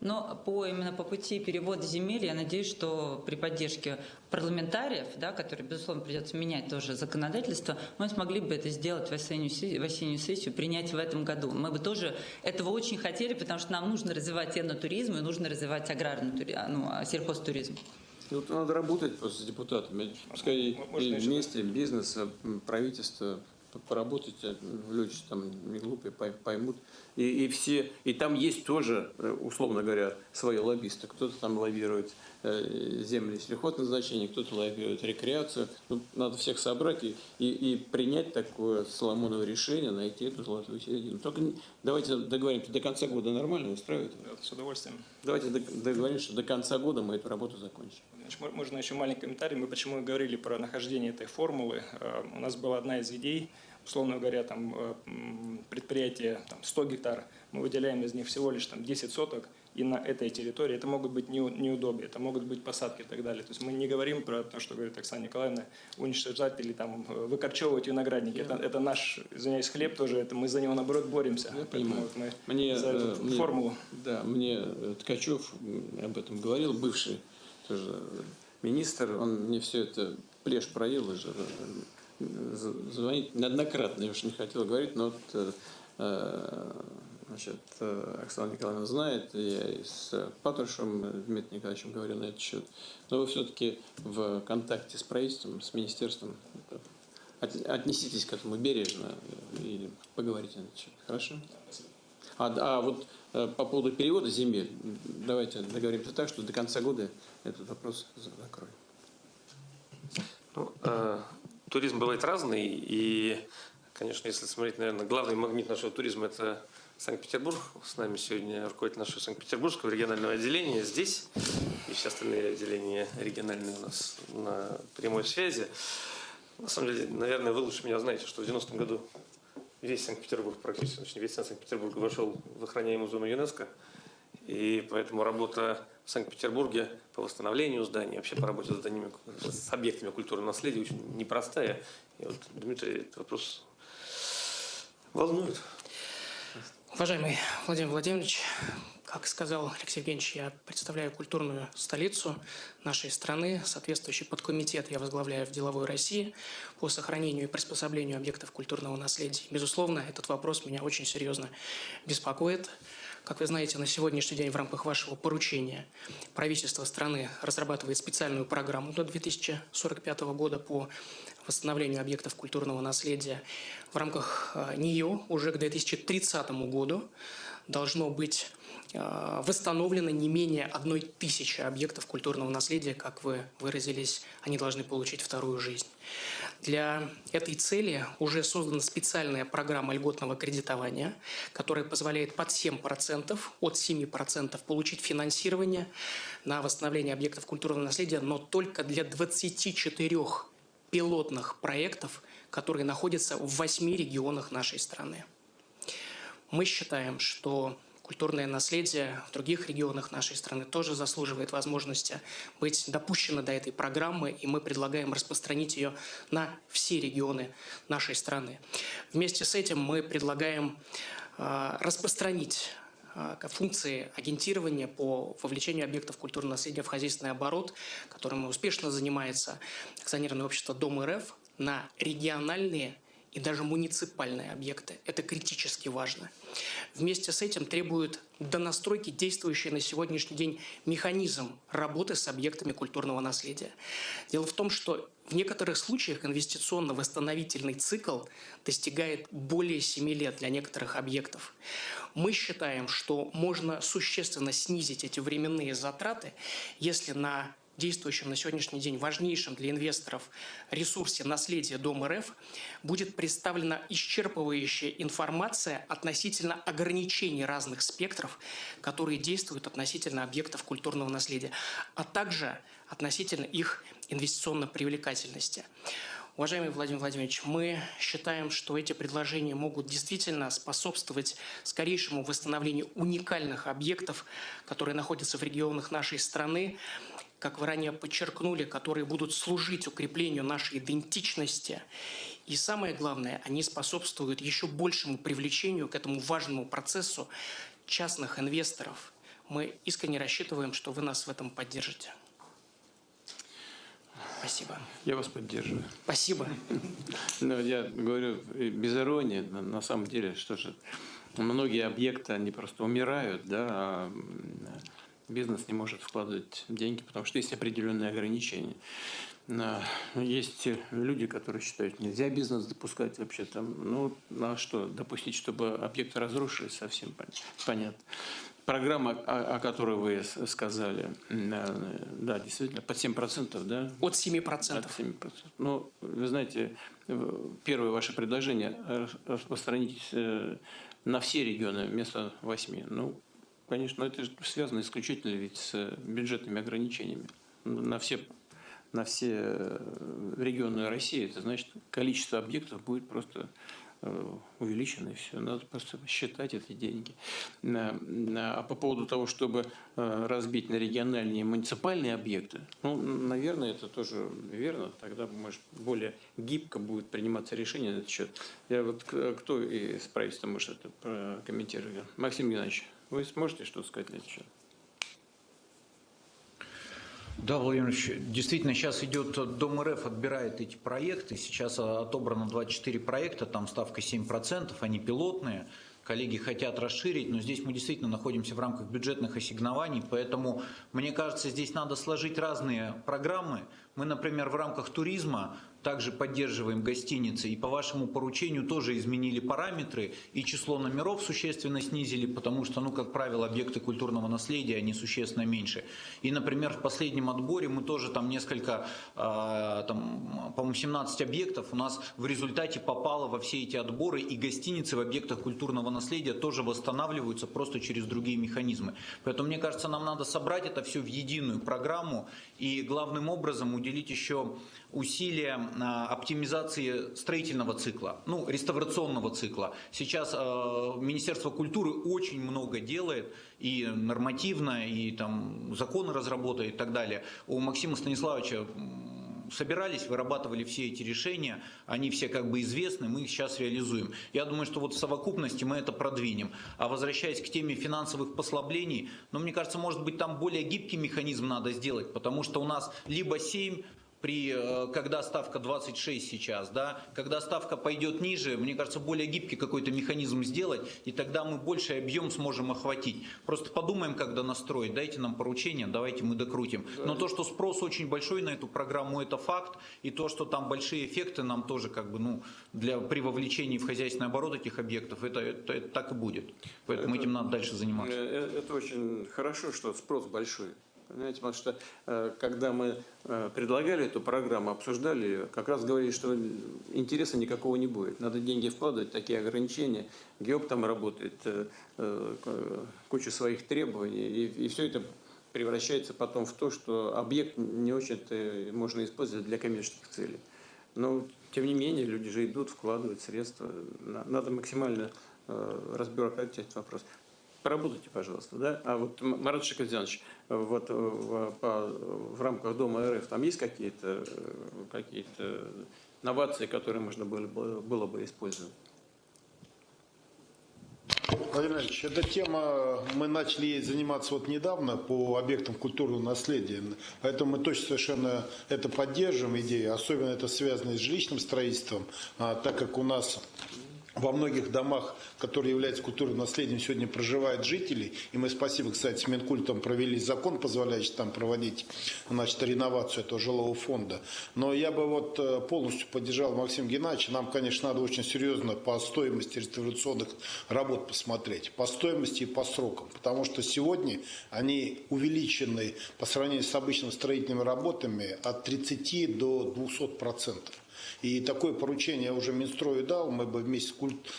Но именно по пути перевода земель, я надеюсь, что при поддержке парламентариев, да, которые, безусловно, придется менять тоже законодательство, мы смогли бы это сделать в осеннюю сессию, принять в этом году. Мы бы тоже этого очень хотели, потому что нам нужно развивать этнотуризм и нужно развивать аграрный туризм, сельхозтуризм. Вот надо работать просто с депутатами. Пускай и вместе бизнес, правительство поработать, люди там не глупые, поймут. И там есть тоже, условно говоря, свои лоббисты. Кто-то там лоббирует земли сельхозназначения, кто-то лоббирует рекреацию. Надо всех собрать и принять такое Соломоново решение, найти эту золотую середину. Только давайте договоримся, до конца года нормально устраивает? С удовольствием. Давайте договоримся, что до конца года мы эту работу закончим. Можно еще маленький комментарий. Мы почему говорили про нахождение этой формулы. У нас была одна из идей, условно говоря, там, предприятие 100 гектар, мы выделяем из них всего лишь 10 соток, и на этой территории это могут быть неудобья, это могут быть посадки и так далее. То есть мы не говорим про то, что говорит Оксана Николаевна, уничтожать или выкорчевывать виноградники. Это наш, извиняюсь, хлеб тоже, это мы за него, наоборот, боремся. Я понимаю. Мы за эту формулу. Да, мне Ткачев об этом говорил, бывший тоже министр, он мне все это плешь проел уже. Звонить неоднократно, я уж не хотел говорить, но значит, Оксана Николаевна знает, я и с Патрушем Дмитрием Николаевичем говорил на этот счет. Но вы все-таки в контакте с правительством, с министерством отнеситесь к этому бережно и поговорите на этот счет. Хорошо? Вот по поводу перевода земель, давайте договоримся так, что до конца года этот вопрос закроем. Туризм бывает разный, и, конечно, если смотреть, наверное, главный магнит нашего туризма – это Санкт-Петербург. С нами сегодня руководитель нашего Санкт-Петербургского регионального отделения здесь, и все остальные отделения региональные у нас на прямой связи. На самом деле, наверное, вы лучше меня знаете, что в 90-м году весь Санкт-Петербург, практически весь Санкт-Петербург вошел в охраняемую зону ЮНЕСКО, и поэтому работа в Санкт-Петербурге по восстановлению зданий, вообще по работе с объектами культурного наследия очень непростая. И вот Дмитрий этот вопрос волнует. Уважаемый Владимир Владимирович, как сказал Алексей Евгеньевич, я представляю культурную столицу нашей страны. Соответствующий подкомитет я возглавляю в «Деловой России» по сохранению и приспособлению объектов культурного наследия. Безусловно, этот вопрос меня очень серьезно беспокоит. Как вы знаете, на сегодняшний день в рамках вашего поручения правительство страны разрабатывает специальную программу до 2045 года по восстановлению объектов культурного наследия. В рамках нее уже к 2030 году должно быть восстановлено не менее 1000 объектов культурного наследия, как вы выразились, они должны получить вторую жизнь. Для этой цели уже создана специальная программа льготного кредитования, которая позволяет под 7%, от 7% получить финансирование на восстановление объектов культурного наследия, но только для 24 пилотных проектов, которые находятся в 8 регионах нашей страны. Мы считаем, что культурное наследие в других регионах нашей страны тоже заслуживает возможности быть допущено до этой программы, и мы предлагаем распространить ее на все регионы нашей страны. Вместе с этим мы предлагаем распространить функции агентирования по вовлечению объектов культурного наследия в хозяйственный оборот, которым успешно занимается акционерное общество Дом РФ, на региональные и даже муниципальные объекты. Это критически важно. Вместе с этим требует донастройки действующий на сегодняшний день механизм работы с объектами культурного наследия. Дело в том, что в некоторых случаях инвестиционно-восстановительный цикл достигает более 7 лет для некоторых объектов. Мы считаем, что можно существенно снизить эти временные затраты, если на действующем на сегодняшний день важнейшем для инвесторов ресурсе наследия Дом РФ будет представлена исчерпывающая информация относительно ограничений разных спектров, которые действуют относительно объектов культурного наследия, а также относительно их инвестиционной привлекательности. Уважаемый Владимир Владимирович, мы считаем, что эти предложения могут действительно способствовать скорейшему восстановлению уникальных объектов, которые находятся в регионах нашей страны. как вы ранее подчеркнули, которые будут служить укреплению нашей идентичности. И самое главное, они способствуют еще большему привлечению к этому важному процессу частных инвесторов. Мы искренне рассчитываем, что вы нас в этом поддержите. Спасибо. Я вас поддерживаю. Спасибо. Но я говорю без иронии, на самом деле, что же, многие объекты, они просто умирают, да, а бизнес не может вкладывать деньги, потому что есть определенные ограничения. Есть люди, которые считают, нельзя бизнес допускать вообще там, ну, на что допустить, чтобы объекты разрушились, совсем понятно. Программа, о которой вы сказали, да, действительно, под 7%, да? От 7%. От 7%. Ну, вы знаете, первое ваше предложение распространить на все регионы вместо 8. Ну, конечно, это связано исключительно ведь с бюджетными ограничениями. На все регионы России, это значит, количество объектов будет просто увеличено, и все. Надо просто считать эти деньги. А по поводу того, чтобы разбить на региональные и муниципальные объекты, ну, наверное, это тоже верно. Тогда, может, более гибко будет приниматься решение на этот счет. Я вот, кто из правительства может это прокомментировать? Максим Геннадьевич, вы сможете что-то сказать на этот счет? Да, Владимир Ильич, действительно, сейчас идет, Дом РФ отбирает эти проекты, сейчас отобрано 24 проекта, там ставка 7%, они пилотные, коллеги хотят расширить, но здесь мы действительно находимся в рамках бюджетных ассигнований, поэтому, мне кажется, здесь надо сложить разные программы. Мы, например, в рамках туризма также поддерживаем гостиницы, и по вашему поручению тоже изменили параметры, и число номеров существенно снизили, потому что, ну, как правило, объекты культурного наследия, они существенно меньше. И, например, в последнем отборе мы тоже там несколько, там, по-моему, 17 объектов у нас в результате попало во все эти отборы, и гостиницы в объектах культурного наследия тоже восстанавливаются просто через другие механизмы. Поэтому, мне кажется, нам надо собрать это все в единую программу, и главным образом уделить еще усилия оптимизации строительного цикла, ну, реставрационного цикла. Сейчас Министерство культуры очень много делает, и нормативно, и там законы разработает и так далее. У Максима Станиславовича собирались, вырабатывали все эти решения, они все как бы известны, мы их сейчас реализуем. Я думаю, что вот в совокупности мы это продвинем. А возвращаясь к теме финансовых послаблений, ну, мне кажется, может быть, там более гибкий механизм надо сделать, потому что у нас либо 7, когда ставка 26 сейчас, да, когда ставка пойдет ниже, мне кажется, более гибкий какой-то механизм сделать, и тогда мы больший объем сможем охватить. Просто подумаем, когда настроить, дайте нам поручение, давайте мы докрутим. Но то, что спрос очень большой на эту программу, это факт, и то, что там большие эффекты нам тоже как бы, ну, при вовлечении в хозяйственный оборот этих объектов, это так и будет. Поэтому этим надо дальше заниматься. Это очень хорошо, что спрос большой. Понимаете, потому что когда мы предлагали эту программу, обсуждали ее, как раз говорили, что интереса никакого не будет. Надо деньги вкладывать, такие ограничения. ГИОП там работает, куча своих требований, и все это превращается потом в то, что объект не очень-то можно использовать для коммерческих целей. Но, тем не менее, люди же идут, вкладывают средства. Надо максимально разбирать этот вопрос. Поработайте, пожалуйста, да? А вот, Марат Шакирзянович, вот в рамках Дома РФ там есть какие-то новации, которые можно было бы использовать? Владимир Ильич, эта тема, мы начали ей заниматься вот недавно по объектам культурного наследия, поэтому мы точно совершенно это поддерживаем, идею, особенно это связано с жилищным строительством, так как у нас во многих домах, которые являются культурным наследием, сегодня проживают жители. И мы, спасибо, кстати, с Минкультом провели закон, позволяющий там проводить, значит, реновацию этого жилого фонда. Но я бы вот полностью поддержал Максима Геннадьевича. Нам, конечно, надо очень серьезно по стоимости реставрационных работ посмотреть. По стоимости и по срокам. Потому что сегодня они увеличены по сравнению с обычными строительными работами от 30 до 200%. И такое поручение я уже Минстрою дал, мы бы вместе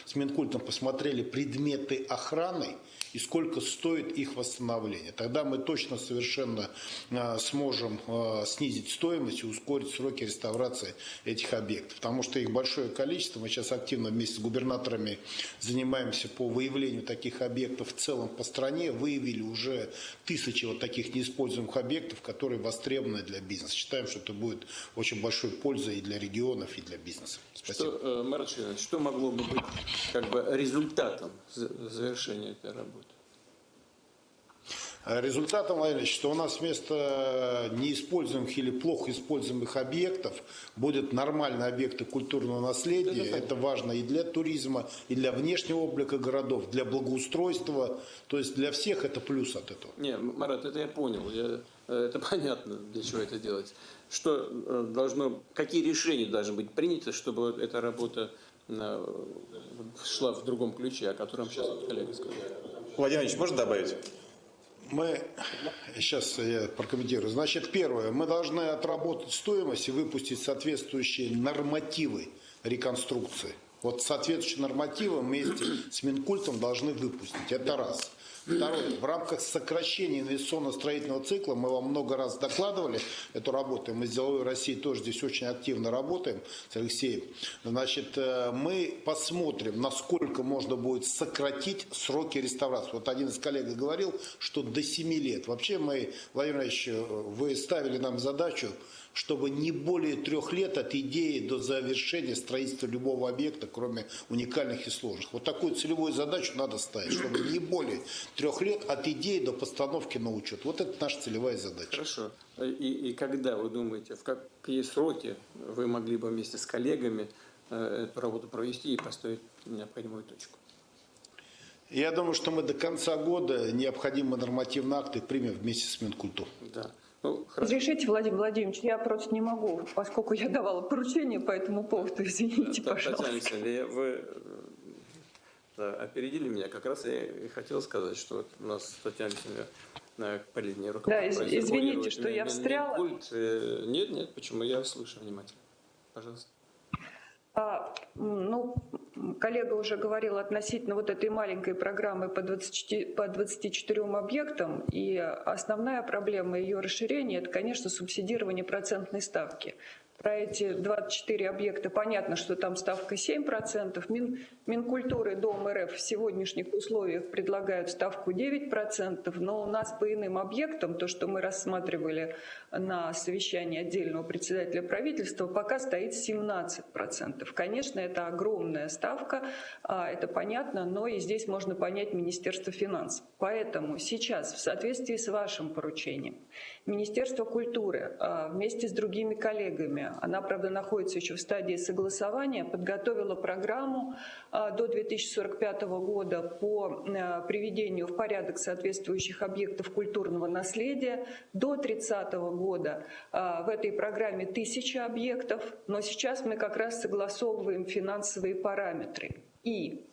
с Минкультом посмотрели предметы охраны и сколько стоит их восстановление. Тогда мы точно совершенно сможем снизить стоимость и ускорить сроки реставрации этих объектов. Потому что их большое количество. Мы сейчас активно вместе с губернаторами занимаемся по выявлению таких объектов в целом по стране. Выявили уже тысячи вот таких неиспользуемых объектов, которые востребованы для бизнеса. Считаем, что это будет очень большой пользой и для регионов, и для бизнеса. Спасибо. Марат Ширинович, что могло бы быть как бы результатом завершения этой работы? Результатом, Владимир Ильич, что у нас вместо неиспользуемых или плохо используемых объектов будут нормальные объекты культурного наследия. Это важно и для туризма, и для внешнего облика городов, для благоустройства. То есть для всех это плюс от этого. Не, Марат, это я понял. Это понятно, для чего это делать. Что какие решения должны быть приняты, чтобы эта работа шла в другом ключе, о котором сейчас коллега сказал? Владимир Ильич, можно добавить? Сейчас я прокомментирую. Значит, первое. Мы должны отработать стоимость и выпустить соответствующие нормативы реконструкции. Вот соответствующие нормативы вместе с Минкультом должны выпустить. Это раз. Второе. В рамках сокращения инвестиционно-строительного цикла мы вам много раз докладывали эту работу. Мы с «Деловой Россией» тоже здесь очень активно работаем с Алексеем. Значит, мы посмотрим, насколько можно будет сократить сроки реставрации. Вот один из коллег говорил, что до 7 лет. Вообще мы, Владимир Ильич, вы ставили нам задачу, чтобы не более 3 лет от идеи до завершения строительства любого объекта, кроме уникальных и сложных. Вот такую целевую задачу надо ставить, чтобы не более 3 лет от идеи до постановки на учет. Вот это наша целевая задача. Хорошо. И когда, вы думаете, в какие сроки вы могли бы вместе с коллегами эту работу провести и поставить необходимую точку? Я думаю, что мы до конца года необходимые нормативные акты примем вместе с Минкультом. Да. Разрешите, Владимир Владимирович, я просто не могу, поскольку я давала поручение по этому поводу, извините, пожалуйста. Татьяна Александровна, вы опередили меня. Как раз я и хотел сказать, что вот у нас Татьяна Александровна последняя рука. Да, извините, что я встряла. Нет, почему? Я слышу внимательно. Пожалуйста. Коллега уже говорил относительно вот этой маленькой программы по 24 объектам, и основная проблема ее расширения – это, конечно, субсидирование процентной ставки. Про эти 24 объекта понятно, что там ставка 7%. Минкультуры, Дом РФ в сегодняшних условиях предлагают ставку 9%, но у нас по иным объектам, то, что мы рассматривали на совещании отдельного председателя правительства, пока стоит 17%. Конечно, это огромная ставка, это понятно, но и здесь можно понять Министерство финансов. Поэтому сейчас, в соответствии с вашим поручением, Министерство культуры вместе с другими коллегами, она, правда, находится еще в стадии согласования, подготовила программу до 2045 года по приведению в порядок соответствующих объектов культурного наследия. До 30 года в этой программе 1000 объектов, но сейчас мы как раз согласовываем финансовые параметры. И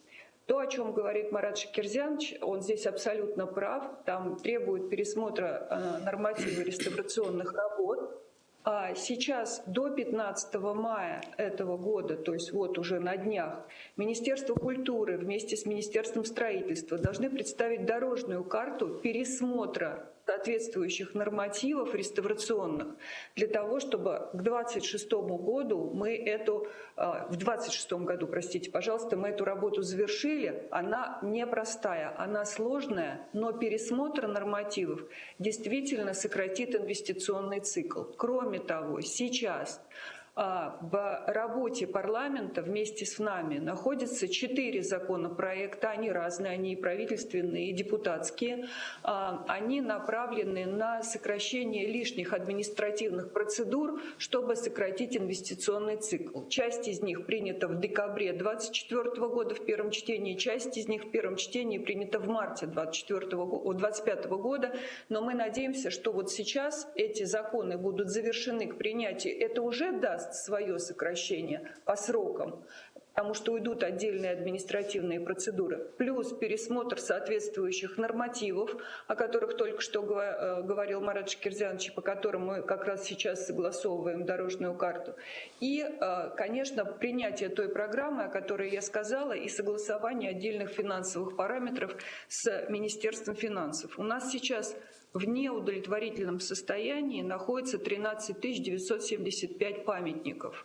то, о чем говорит Марат Шакирзянович, он здесь абсолютно прав, там требует пересмотра норматива реставрационных работ. А сейчас до 15 мая этого года, то есть вот уже на днях, Министерство культуры вместе с Министерством строительства должны представить дорожную карту пересмотра соответствующих нормативов реставрационных для того, чтобы к 26 году мы в 26 году, простите, пожалуйста, мы эту работу завершили. Она непростая, она сложная, но пересмотр нормативов действительно сократит инвестиционный цикл. Кроме того, сейчас в работе парламента вместе с нами находятся 4 законопроекта, они разные, они и правительственные, и депутатские. Они направлены на сокращение лишних административных процедур, чтобы сократить инвестиционный цикл. Часть из них принята в декабре 2024 года в первом чтении, часть из них в первом чтении принята в марте 2025 года. Но мы надеемся, что вот сейчас эти законы будут завершены к принятию. Это уже даст свое сокращение по срокам. потому что уйдут отдельные административные процедуры, плюс пересмотр соответствующих нормативов, о которых только что говорил Марат Шакирзянович, по которым мы как раз сейчас согласовываем дорожную карту. И, конечно, принятие той программы, о которой я сказала, и согласование отдельных финансовых параметров с Министерством финансов. У нас сейчас в неудовлетворительном состоянии находится 13 975 памятников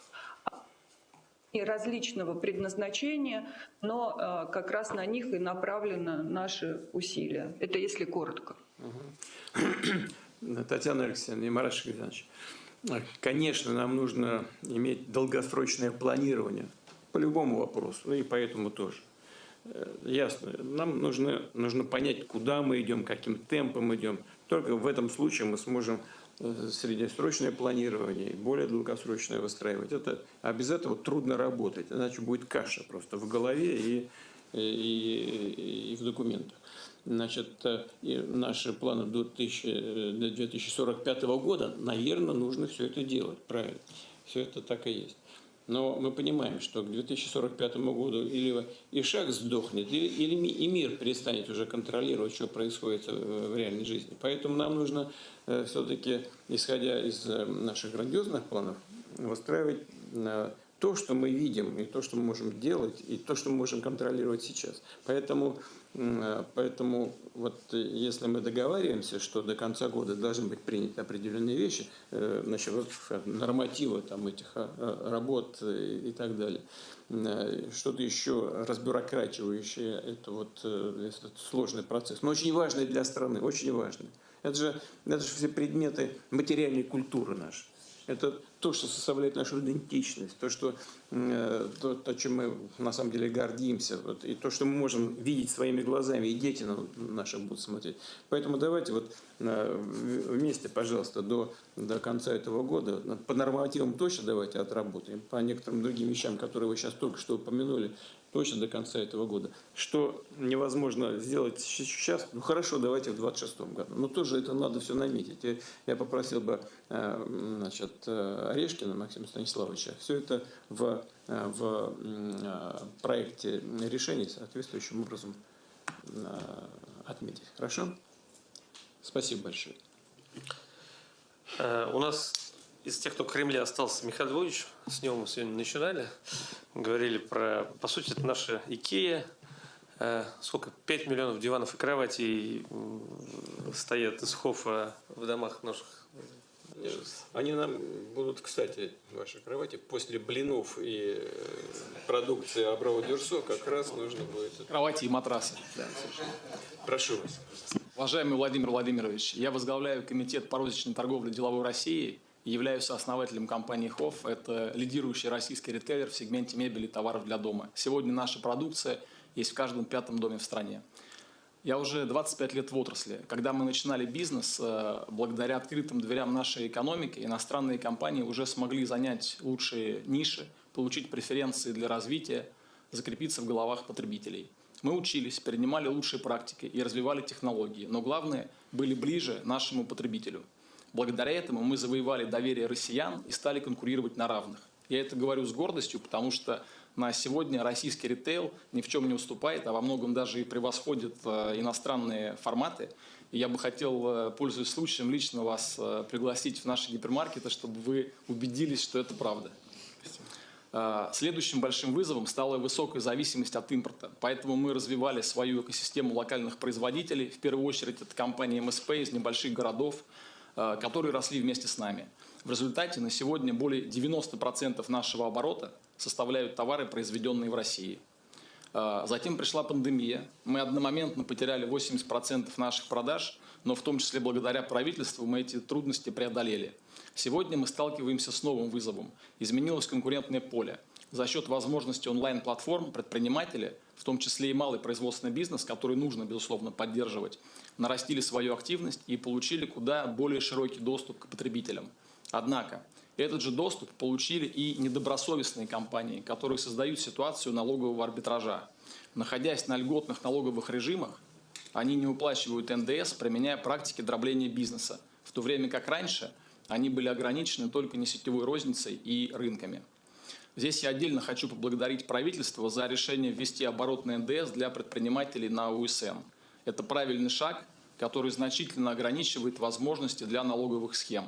и различного предназначения, но как раз на них и направлены наши усилия. Это если коротко. Татьяна Алексеевна и Марат Шакирзянович, конечно, нам нужно иметь долгосрочное планирование по любому вопросу, и по этому тоже. Ясно. Нам нужно понять, куда мы идем, каким темпом идем. Только в этом случае мы сможем среднесрочное планирование и более долгосрочное выстраивать. А без этого трудно работать, иначе будет каша просто в голове и в документах. Значит, и наши планы до 2045 года, наверное, нужно все это делать, правильно. Все это так и есть. Но мы понимаем, что к 2045 году или Ишак сдохнет, или и мир перестанет уже контролировать, что происходит в реальной жизни. Поэтому нам нужно все-таки, исходя из наших грандиозных планов, выстраивать то, что мы видим, и то, что мы можем делать, и то, что мы можем контролировать сейчас. Поэтому вот если мы договариваемся, что до конца года должны быть приняты определенные вещи, значит, вот нормативы там, этих работ и так далее, что-то еще разбюрокративающее, это сложный процесс, но очень важный для страны, очень важный. Это же все предметы материальной культуры нашей. Это то, что составляет нашу идентичность, то, чем мы на самом деле гордимся, и то, что мы можем видеть своими глазами, и дети наши будут смотреть. Поэтому давайте вместе, пожалуйста, до конца этого года, по нормативам точно давайте отработаем, по некоторым другим вещам, которые вы сейчас только что упомянули, точно до конца этого года. Что невозможно сделать сейчас, ну хорошо, давайте в 2026 году. Но тоже это надо все наметить. Я попросил бы Орешкина Максима Станиславовича все это в проекте решений соответствующим образом отметить. Хорошо? Спасибо большое. У нас из тех, кто в Кремле остался, Михаил Львович, с него мы сегодня начинали, говорили про, по сути, это наша Икея, сколько, 5 миллионов диванов и кроватей стоят из хофа в домах наших. Они нам будут, кстати, ваши кровати, после блинов и продукции Абрау-Дюрсо как раз нужно будет... Кровати и матрасы. Да, совершенно. Прошу вас. Уважаемый Владимир Владимирович, я возглавляю комитет по розничной торговле деловой России и являюсь основателем компании «Хофф». Это лидирующий российский ритейлер в сегменте мебели и товаров для дома. Сегодня наша продукция есть в каждом 5-м доме в стране. Я уже 25 лет в отрасли. Когда мы начинали бизнес, благодаря открытым дверям нашей экономики, иностранные компании уже смогли занять лучшие ниши, получить преференции для развития, закрепиться в головах потребителей. Мы учились, перенимали лучшие практики и развивали технологии, но главное, были ближе нашему потребителю. Благодаря этому мы завоевали доверие россиян и стали конкурировать на равных. Я это говорю с гордостью, потому что на сегодня российский ритейл ни в чем не уступает, а во многом даже и превосходит иностранные форматы. И я бы хотел, пользуясь случаем, лично вас пригласить в наши гипермаркеты, чтобы вы убедились, что это правда. Следующим большим вызовом стала высокая зависимость от импорта. Поэтому мы развивали свою экосистему локальных производителей. В первую очередь это компании МСП из небольших городов, которые росли вместе с нами. В результате на сегодня более 90% нашего оборота составляют товары, произведенные в России. Затем пришла пандемия. Мы одномоментно потеряли 80% наших продаж, но в том числе благодаря правительству мы эти трудности преодолели. Сегодня мы сталкиваемся с новым вызовом. Изменилось конкурентное поле. За счет возможности онлайн-платформ предприниматели, в том числе и малый производственный бизнес, который нужно, безусловно, поддерживать, нарастили свою активность и получили куда более широкий доступ к потребителям. Однако этот же доступ получили и недобросовестные компании, которые создают ситуацию налогового арбитража. Находясь на льготных налоговых режимах, они не уплачивают НДС, применяя практики дробления бизнеса, в то время как раньше они были ограничены только несетевой розницей и рынками. Здесь я отдельно хочу поблагодарить правительство за решение ввести оборотный НДС для предпринимателей на УСН. Это правильный шаг, который значительно ограничивает возможности для налоговых схем.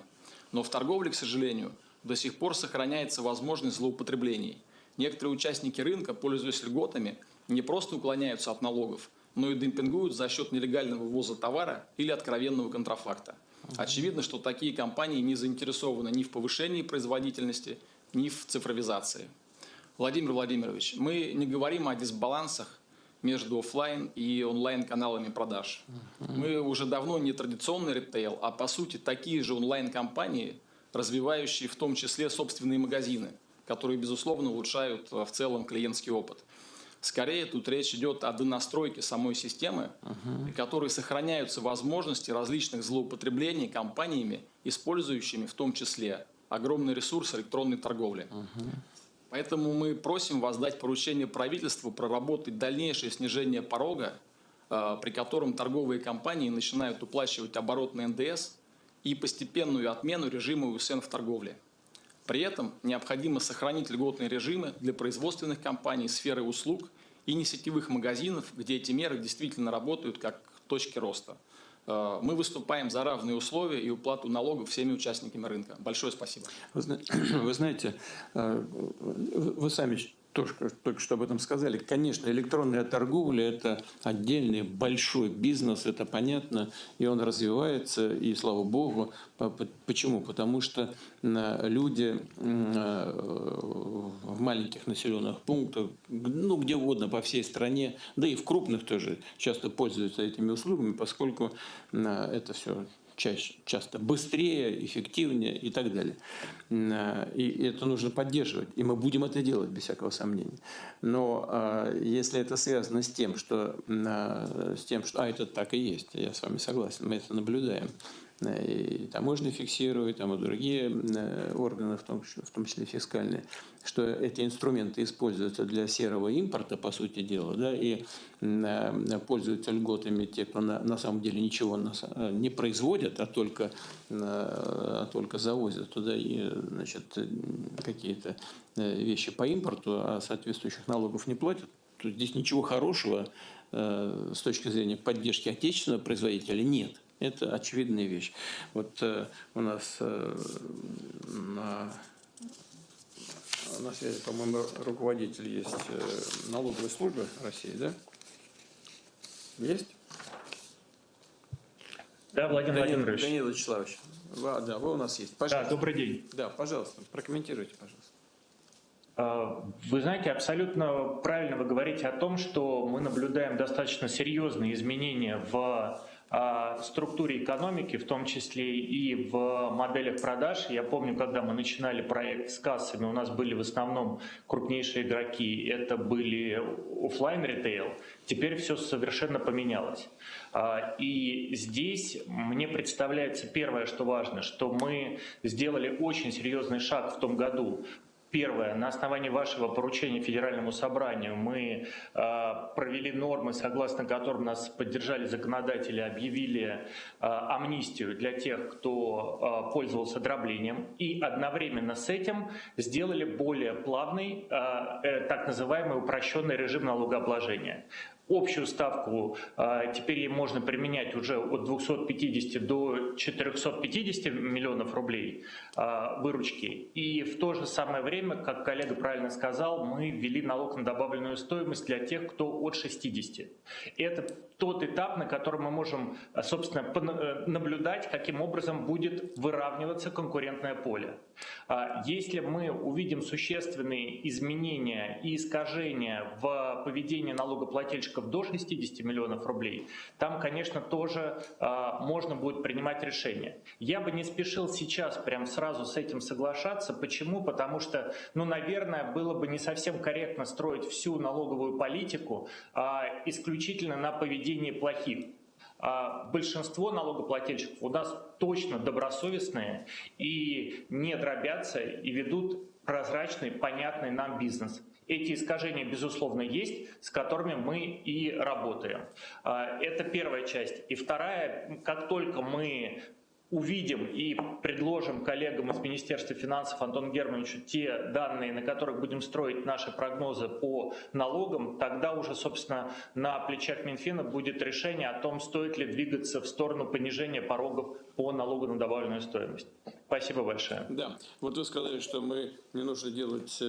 Но в торговле, к сожалению, до сих пор сохраняется возможность злоупотреблений. Некоторые участники рынка, пользуясь льготами, не просто уклоняются от налогов, но и демпингуют за счет нелегального ввоза товара или откровенного контрафакта. Очевидно, что такие компании не заинтересованы ни в повышении производительности, ни в цифровизации. Владимир Владимирович, мы не говорим о дисбалансах между офлайн и онлайн каналами продаж. Мы уже давно не традиционный ритейл, а по сути такие же онлайн-компании, развивающие в том числе собственные магазины, которые, безусловно, улучшают в целом клиентский опыт. Скорее, тут речь идет о донастройке самой системы, при которой сохраняются возможности различных злоупотреблений компаниями, использующими в том числе огромный ресурс электронной торговли. Поэтому мы просим воздать поручение правительству проработать дальнейшее снижение порога, при котором торговые компании начинают уплачивать оборотный НДС и постепенную отмену режима УСН в торговле. При этом необходимо сохранить льготные режимы для производственных компаний, сферы услуг и несетевых магазинов, где эти меры действительно работают как точки роста. Мы выступаем за равные условия и уплату налогов всеми участниками рынка. Большое спасибо. Вы знаете, вы сами только что об этом сказали. Конечно, электронная торговля – это отдельный большой бизнес, это понятно, и он развивается, и слава богу. Почему? Потому что люди в маленьких населенных пунктах, ну, где угодно по всей стране, да и в крупных тоже часто пользуются этими услугами, поскольку это все часто быстрее, эффективнее и так далее. И это нужно поддерживать. И мы будем это делать, без всякого сомнения. Но если это связано с тем, что это так и есть, я с вами согласен, мы это наблюдаем. И таможня фиксирует, там и другие органы, в том числе фискальные, что эти инструменты используются для серого импорта, по сути дела, да, и пользуются льготами те, кто на самом деле ничего не производят, а только завозят туда и, значит, какие-то вещи по импорту, а соответствующих налогов не платят. То здесь ничего хорошего с точки зрения поддержки отечественного производителя нет. Это очевидная вещь. Вот у нас на связи, по-моему, руководитель есть налоговой службы России, да? Есть? Да, Владимир Владимирович. Даниил Вячеславович. Да, вы у нас есть. Пожалуйста. Да, добрый день. Да, пожалуйста, прокомментируйте, пожалуйста. Вы знаете, абсолютно правильно вы говорите о том, что мы наблюдаем достаточно серьезные изменения в структуре экономики, в том числе и в моделях продаж. Я помню, когда мы начинали проект с кассами, у нас были в основном крупнейшие игроки, это были офлайн ритейл. Теперь все совершенно поменялось. И здесь мне представляется первое, что важно, что мы сделали очень серьезный шаг в том году. Первое. На основании вашего поручения Федеральному собранию мы провели нормы, согласно которым нас поддержали законодатели, объявили амнистию для тех, кто пользовался дроблением. И одновременно с этим сделали более плавный, так называемый упрощенный режим налогообложения. Общую ставку теперь ей можно применять уже от 250 до 450 миллионов рублей выручки. И в то же самое время, как коллега правильно сказал, мы ввели налог на добавленную стоимость для тех, кто от 60. Это тот этап, на котором мы можем, собственно, наблюдать, каким образом будет выравниваться конкурентное поле. Если мы увидим существенные изменения и искажения в поведении налогоплательщиков до 60 миллионов рублей, там, конечно, тоже можно будет принимать решения. Я бы не спешил сейчас прям сразу с этим соглашаться. Почему? Потому что, наверное, было бы не совсем корректно строить всю налоговую политику исключительно на поведении плохих. Большинство налогоплательщиков у нас точно добросовестные и не дробятся и ведут прозрачный, понятный нам бизнес. Эти искажения, безусловно, есть, с которыми мы и работаем. Это первая часть. И вторая, как только мы увидим и предложим коллегам из Министерства финансов Антону Германовичу те данные, на которых будем строить наши прогнозы по налогам, тогда уже, собственно, на плечах Минфина будет решение о том, стоит ли двигаться в сторону понижения порогов по налогу на добавленную стоимость. Спасибо большое. Да, вот вы сказали, что не нужно делать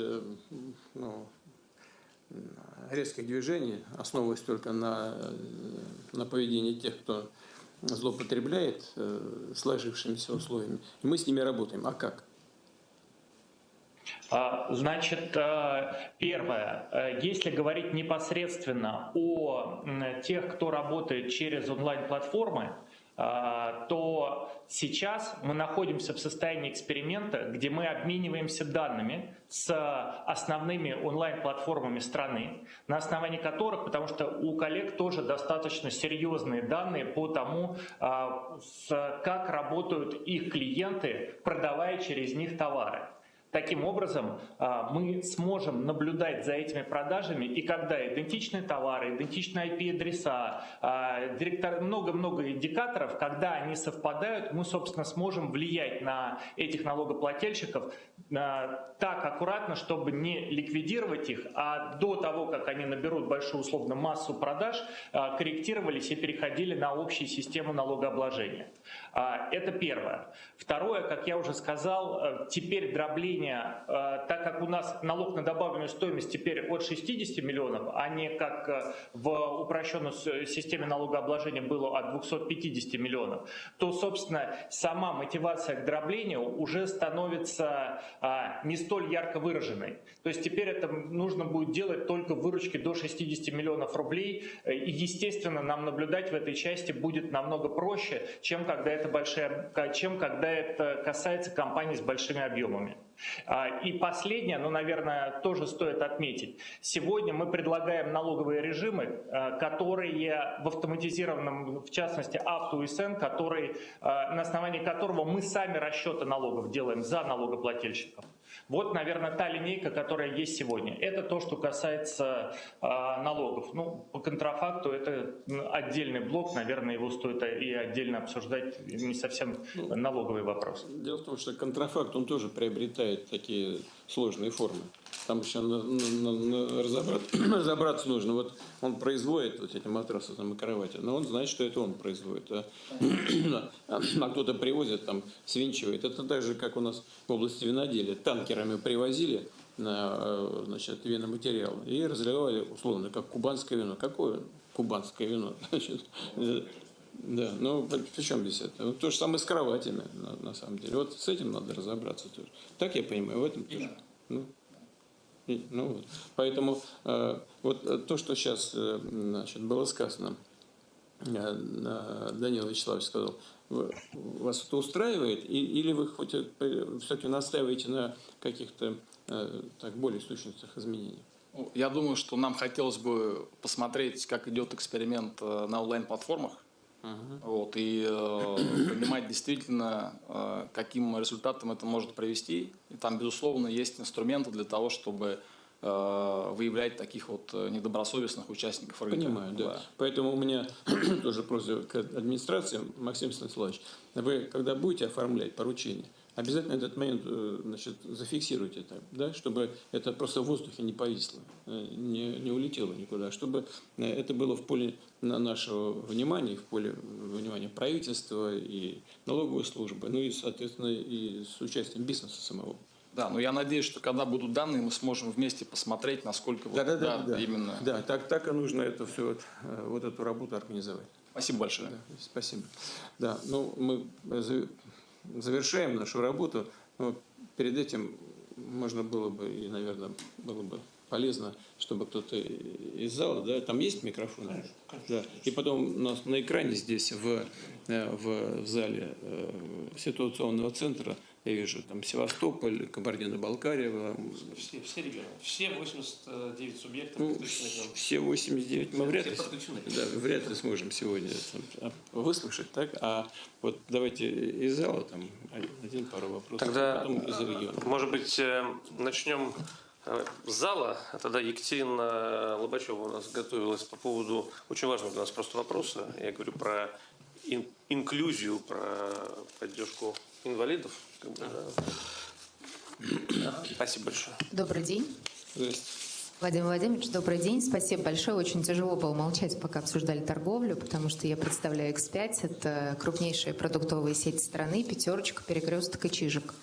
резких движений, основываясь только на поведении тех, кто злоупотребляет сложившимися условиями. И мы с ними работаем. А как? Значит, первое, если говорить непосредственно о тех, кто работает через онлайн-платформы, то сейчас мы находимся в состоянии эксперимента, где мы обмениваемся данными с основными онлайн-платформами страны, на основании которых, потому что у коллег тоже достаточно серьезные данные по тому, как работают их клиенты, продавая через них товары. Таким образом, мы сможем наблюдать за этими продажами, и когда идентичные товары, идентичные IP-адреса, много-много индикаторов, когда они совпадают, мы, собственно, сможем влиять на этих налогоплательщиков так аккуратно, чтобы не ликвидировать их, а до того, как они наберут большую условно массу продаж, корректировались и переходили на общую систему налогообложения. Это первое. Второе, как я уже сказал, теперь дробление, так как у нас налог на добавленную стоимость теперь от 60 миллионов, а не как в упрощенной системе налогообложения было от 250 миллионов, то, собственно, сама мотивация к дроблению уже становится не столь ярко выраженной. То есть теперь это нужно будет делать только в выручке до 60 миллионов рублей, и, естественно, нам наблюдать в этой части будет намного проще, чем когда это касается компаний с большими объемами. И последнее, наверное, тоже стоит отметить. Сегодня мы предлагаем налоговые режимы, которые в автоматизированном, в частности, АвтоУСН, на основании которого мы сами расчеты налогов делаем за налогоплательщиков. Вот, наверное, та линейка, которая есть сегодня. Это то, что касается налогов. По контрафакту это отдельный блок, наверное, его стоит и отдельно обсуждать, не совсем налоговый вопрос. Дело в том, что контрафакт, он тоже приобретает такие сложные формы. Там еще разобраться нужно. Вот он производит вот эти матрасы там, и кровати, но он знает, что это он производит. А кто-то привозит, там, свинчивает. Это так же, как у нас в области виноделия. Танкерами привозили виноматериал и разливали, условно, как кубанское вино. Какое кубанское вино? Да, при чем здесь это? Вот то же самое с кроватями, на самом деле. Вот с этим надо разобраться тоже. Так я понимаю, в этом тоже. Вот. Поэтому вот то, что сейчас было сказано, Данил Вячеславович сказал, вас это устраивает, или вы все-таки настаиваете на каких-то более сущностных изменениях? Я думаю, что нам хотелось бы посмотреть, как идет эксперимент на онлайн-платформах. И понимать действительно, каким результатом это может привести. И там, безусловно, есть инструменты для того, чтобы выявлять таких недобросовестных участников рынка. Понимаю, да. Поэтому у меня тоже просьба к администрации, Максим Станиславович, вы, когда будете оформлять поручение, обязательно этот момент зафиксируйте так, да, чтобы это просто в воздухе не повисло, не улетело никуда, чтобы это было в поле нашего внимания, в поле внимания правительства и налоговой службы, и, соответственно, и с участием бизнеса самого. Да, но я надеюсь, что когда будут данные, мы сможем вместе посмотреть, насколько именно. Да, так и нужно это все, эту работу организовать. Спасибо большое. Да, спасибо. Да, мы завершаем нашу работу, но перед этим можно было бы, и, наверное, было бы полезно, чтобы кто-то из зала, да, там есть микрофон? Конечно. Да. И потом у нас на экране здесь, в зале ситуационного центра, я вижу там Севастополь, Кабардино-Балкария. Все регионы, все 89 субъектов подключены к нам. Все 89 мы вряд ли сможем сегодня выслушать, так? А вот давайте из зала там пару вопросов, Тогда, потом из региона. Может быть, начнем с зала. Тогда Екатерина Лобачева у нас готовилась по поводу очень важного для нас просто вопроса. Я говорю про инклюзию, про поддержку инвалидов. Да. Спасибо большое. Добрый день. Здрасте. Владимир Владимирович, добрый день. Спасибо большое. Очень тяжело было молчать, пока обсуждали торговлю, потому что я представляю X5. Это крупнейшие продуктовые сети страны, «Пятерочка», «Перекресток» и «Чижик».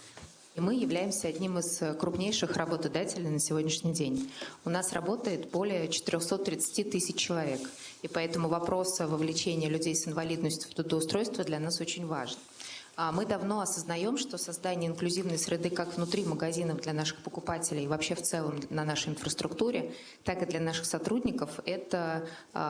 И мы являемся одним из крупнейших работодателей на сегодняшний день. У нас работает более 430 тысяч человек. И поэтому вопрос вовлечения людей с инвалидностью в трудоустройство для нас очень важен. Мы давно осознаем, что создание инклюзивной среды как внутри магазинов для наших покупателей и вообще в целом на нашей инфраструктуре, так и для наших сотрудников – это,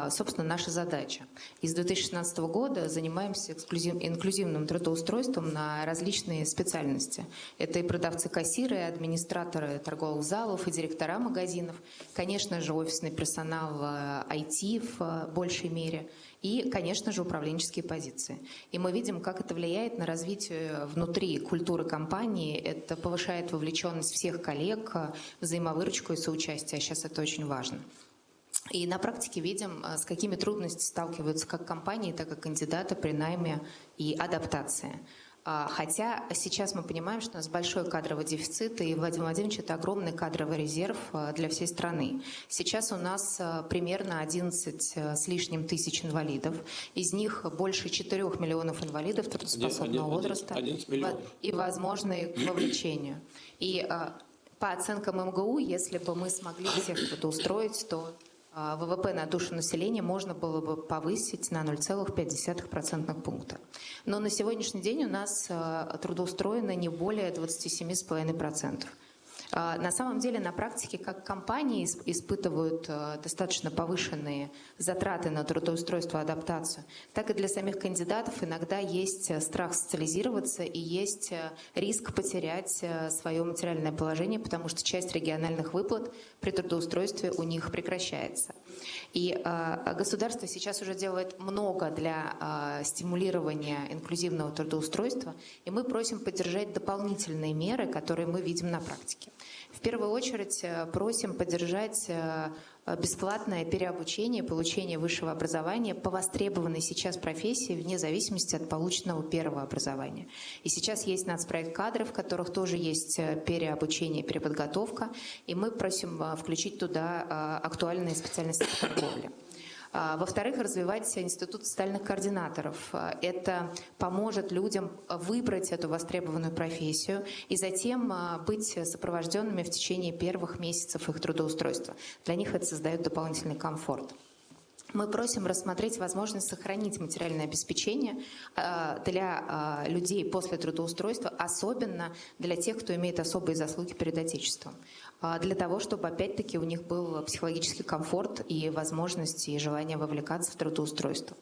собственно, наша задача. И с 2016 года занимаемся инклюзивным трудоустройством на различные специальности. Это и продавцы-кассиры, и администраторы торговых залов, и директора магазинов, конечно же, офисный персонал, IT в большей мере – и, конечно же, управленческие позиции. И мы видим, как это влияет на развитие внутри культуры компании. Это повышает вовлеченность всех коллег, взаимовыручку и соучастие. Сейчас это очень важно. И на практике видим, с какими трудностями сталкиваются как компании, так и кандидаты при найме и адаптации. Хотя сейчас мы понимаем, что у нас большой кадровый дефицит, и Владимир Владимирович, это огромный кадровый резерв для всей страны. Сейчас у нас примерно 11 с лишним тысяч инвалидов, из них больше 4 миллионов инвалидов трудоспособного возраста 11 миллионов. И возможные к вовлечению. И по оценкам МГУ, если бы мы смогли всех трудоустроить, то ВВП на душу населения можно было бы повысить на 0,5% пункта. Но на сегодняшний день у нас трудоустроено не более 27,5%. На самом деле, на практике, как компании испытывают достаточно повышенные затраты на трудоустройство и адаптацию, так и для самих кандидатов иногда есть страх социализироваться и есть риск потерять свое материальное положение, потому что часть региональных выплат при трудоустройстве у них прекращается. И государство сейчас уже делает много для стимулирования инклюзивного трудоустройства, и мы просим поддержать дополнительные меры, которые мы видим на практике. В первую очередь просим поддержать бесплатное переобучение, получение высшего образования по востребованной сейчас профессии вне зависимости от полученного первого образования. И сейчас есть нацпроект кадров, в которых тоже есть переобучение, переподготовка, и мы просим включить туда актуальные специальности торговли. Во-вторых, развивать институт социальных координаторов. Это поможет людям выбрать эту востребованную профессию и затем быть сопровожденными в течение первых месяцев их трудоустройства. Для них это создает дополнительный комфорт. Мы просим рассмотреть возможность сохранить материальное обеспечение для людей после трудоустройства, особенно для тех, кто имеет особые заслуги перед Отечеством, для того, чтобы опять-таки у них был психологический комфорт и возможность и желание вовлекаться в трудоустройство.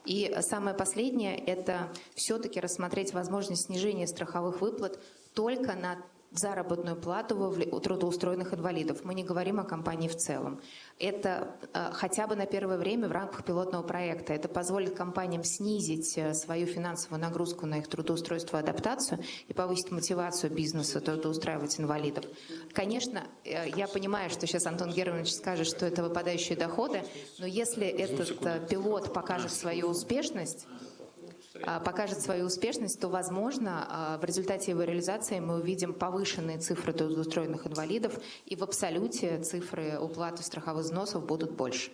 И самое последнее – это все-таки рассмотреть возможность снижения страховых выплат только на заработную плату у трудоустроенных инвалидов. Мы не говорим о компании в целом. Это хотя бы на первое время в рамках пилотного проекта. Это позволит компаниям снизить свою финансовую нагрузку на их трудоустройство и адаптацию и повысить мотивацию бизнеса трудоустраивать инвалидов. Конечно, я понимаю, что сейчас Антон Германович скажет, что это выпадающие доходы, но если этот пилот покажет свою успешность, то, возможно, в результате его реализации мы увидим повышенные цифры трудоустроенных инвалидов, и в абсолюте цифры уплаты страховых взносов будут больше.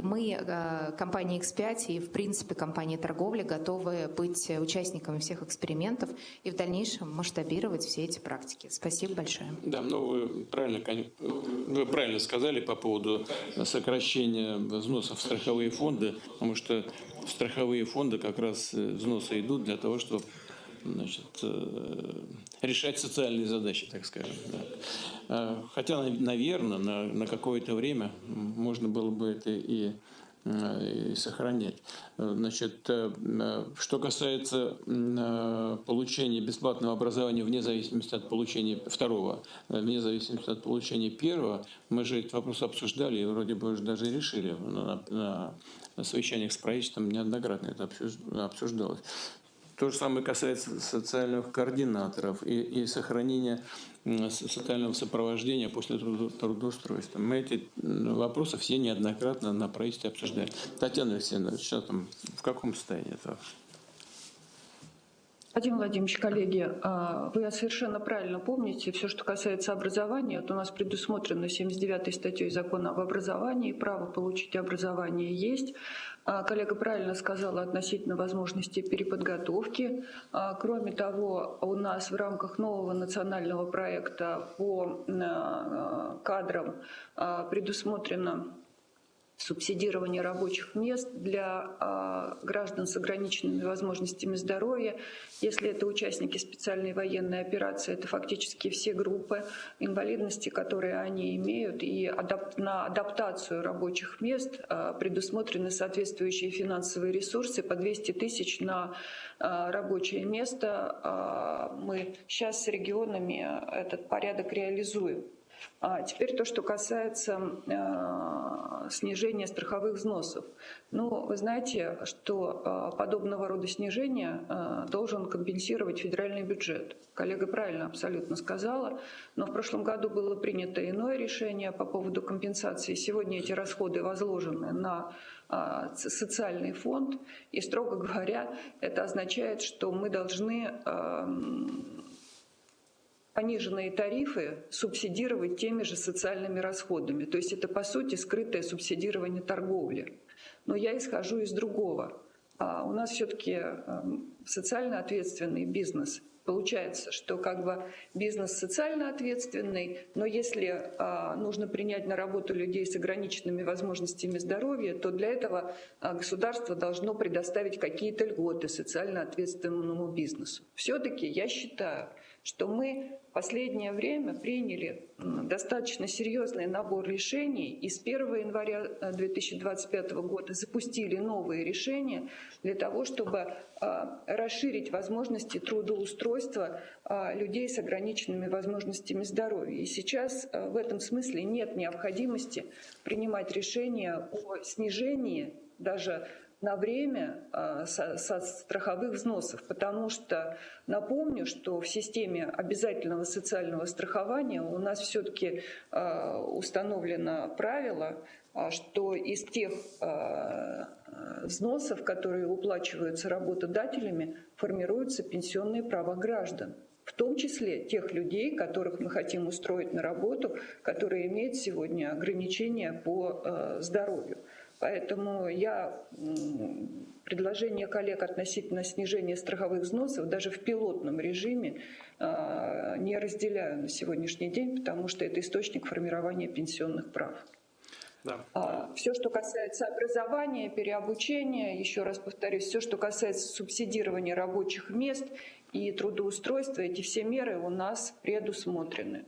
Мы, компания X5 и, в принципе, компания торговли, готовы быть участниками всех экспериментов и в дальнейшем масштабировать все эти практики. Спасибо большое. Да, но вы правильно сказали по поводу сокращения взносов в страховые фонды, потому что в страховые фонды как раз взносы идут для того, чтобы решать социальные задачи, так скажем. Да. Хотя, наверное, на какое-то время можно было бы это и сохранять. Что касается получения бесплатного образования вне зависимости от получения второго, вне зависимости от получения первого, мы же этот вопрос обсуждали и вроде бы уже даже решили на совещаниях с правительством, неоднократно это обсуждалось. То же самое касается социальных координаторов и сохранения социального сопровождения после трудоустройства. Мы эти вопросы все неоднократно на правительстве обсуждали. Татьяна Алексеевна, сейчас там в каком состоянии это? Владимир Владимирович, коллеги, вы совершенно правильно помните, все, что касается образования, вот у нас предусмотрено 79-й статьей закона об образовании, право получить образование есть. Коллега правильно сказала относительно возможности переподготовки. Кроме того, у нас в рамках нового национального проекта по кадрам предусмотрено субсидирование рабочих мест для граждан с ограниченными возможностями здоровья. Если это участники специальной военной операции, это фактически все группы инвалидности, которые они имеют, и на адаптацию рабочих мест предусмотрены соответствующие финансовые ресурсы по 200 тысяч на рабочее место. Мы сейчас с регионами этот порядок реализуем. Теперь то, что касается снижения страховых взносов. Ну, вы знаете, что подобного рода снижение должен компенсировать федеральный бюджет. Коллега правильно абсолютно сказала, но в прошлом году было принято иное решение по поводу компенсации. Сегодня эти расходы возложены на социальный фонд, и, строго говоря, это означает, что мы должны пониженные тарифы субсидировать теми же социальными расходами. То есть это, по сути, скрытое субсидирование торговли. Но я исхожу из другого. У нас все-таки социально ответственный бизнес. Получается, что как бы бизнес социально ответственный, но если нужно принять на работу людей с ограниченными возможностями здоровья, то для этого государство должно предоставить какие-то льготы социально ответственному бизнесу. Все-таки я считаю, что мы в последнее время приняли достаточно серьезный набор решений и с 1 января 2025 года запустили новые решения для того, чтобы расширить возможности трудоустройства людей с ограниченными возможностями здоровья. И сейчас в этом смысле нет необходимости принимать решения о снижении даже на время со страховых взносов, потому что напомню, что в системе обязательного социального страхования у нас все-таки установлено правило, что из тех взносов, которые уплачиваются работодателями, формируются пенсионные права граждан. В том числе тех людей, которых мы хотим устроить на работу, которые имеют сегодня ограничения по здоровью. Поэтому я предложение коллег относительно снижения страховых взносов даже в пилотном режиме не разделяю на сегодняшний день, потому что это источник формирования пенсионных прав. Да. Все, что касается образования, переобучения, еще раз повторюсь, все, что касается субсидирования рабочих мест и трудоустройства, эти все меры у нас предусмотрены,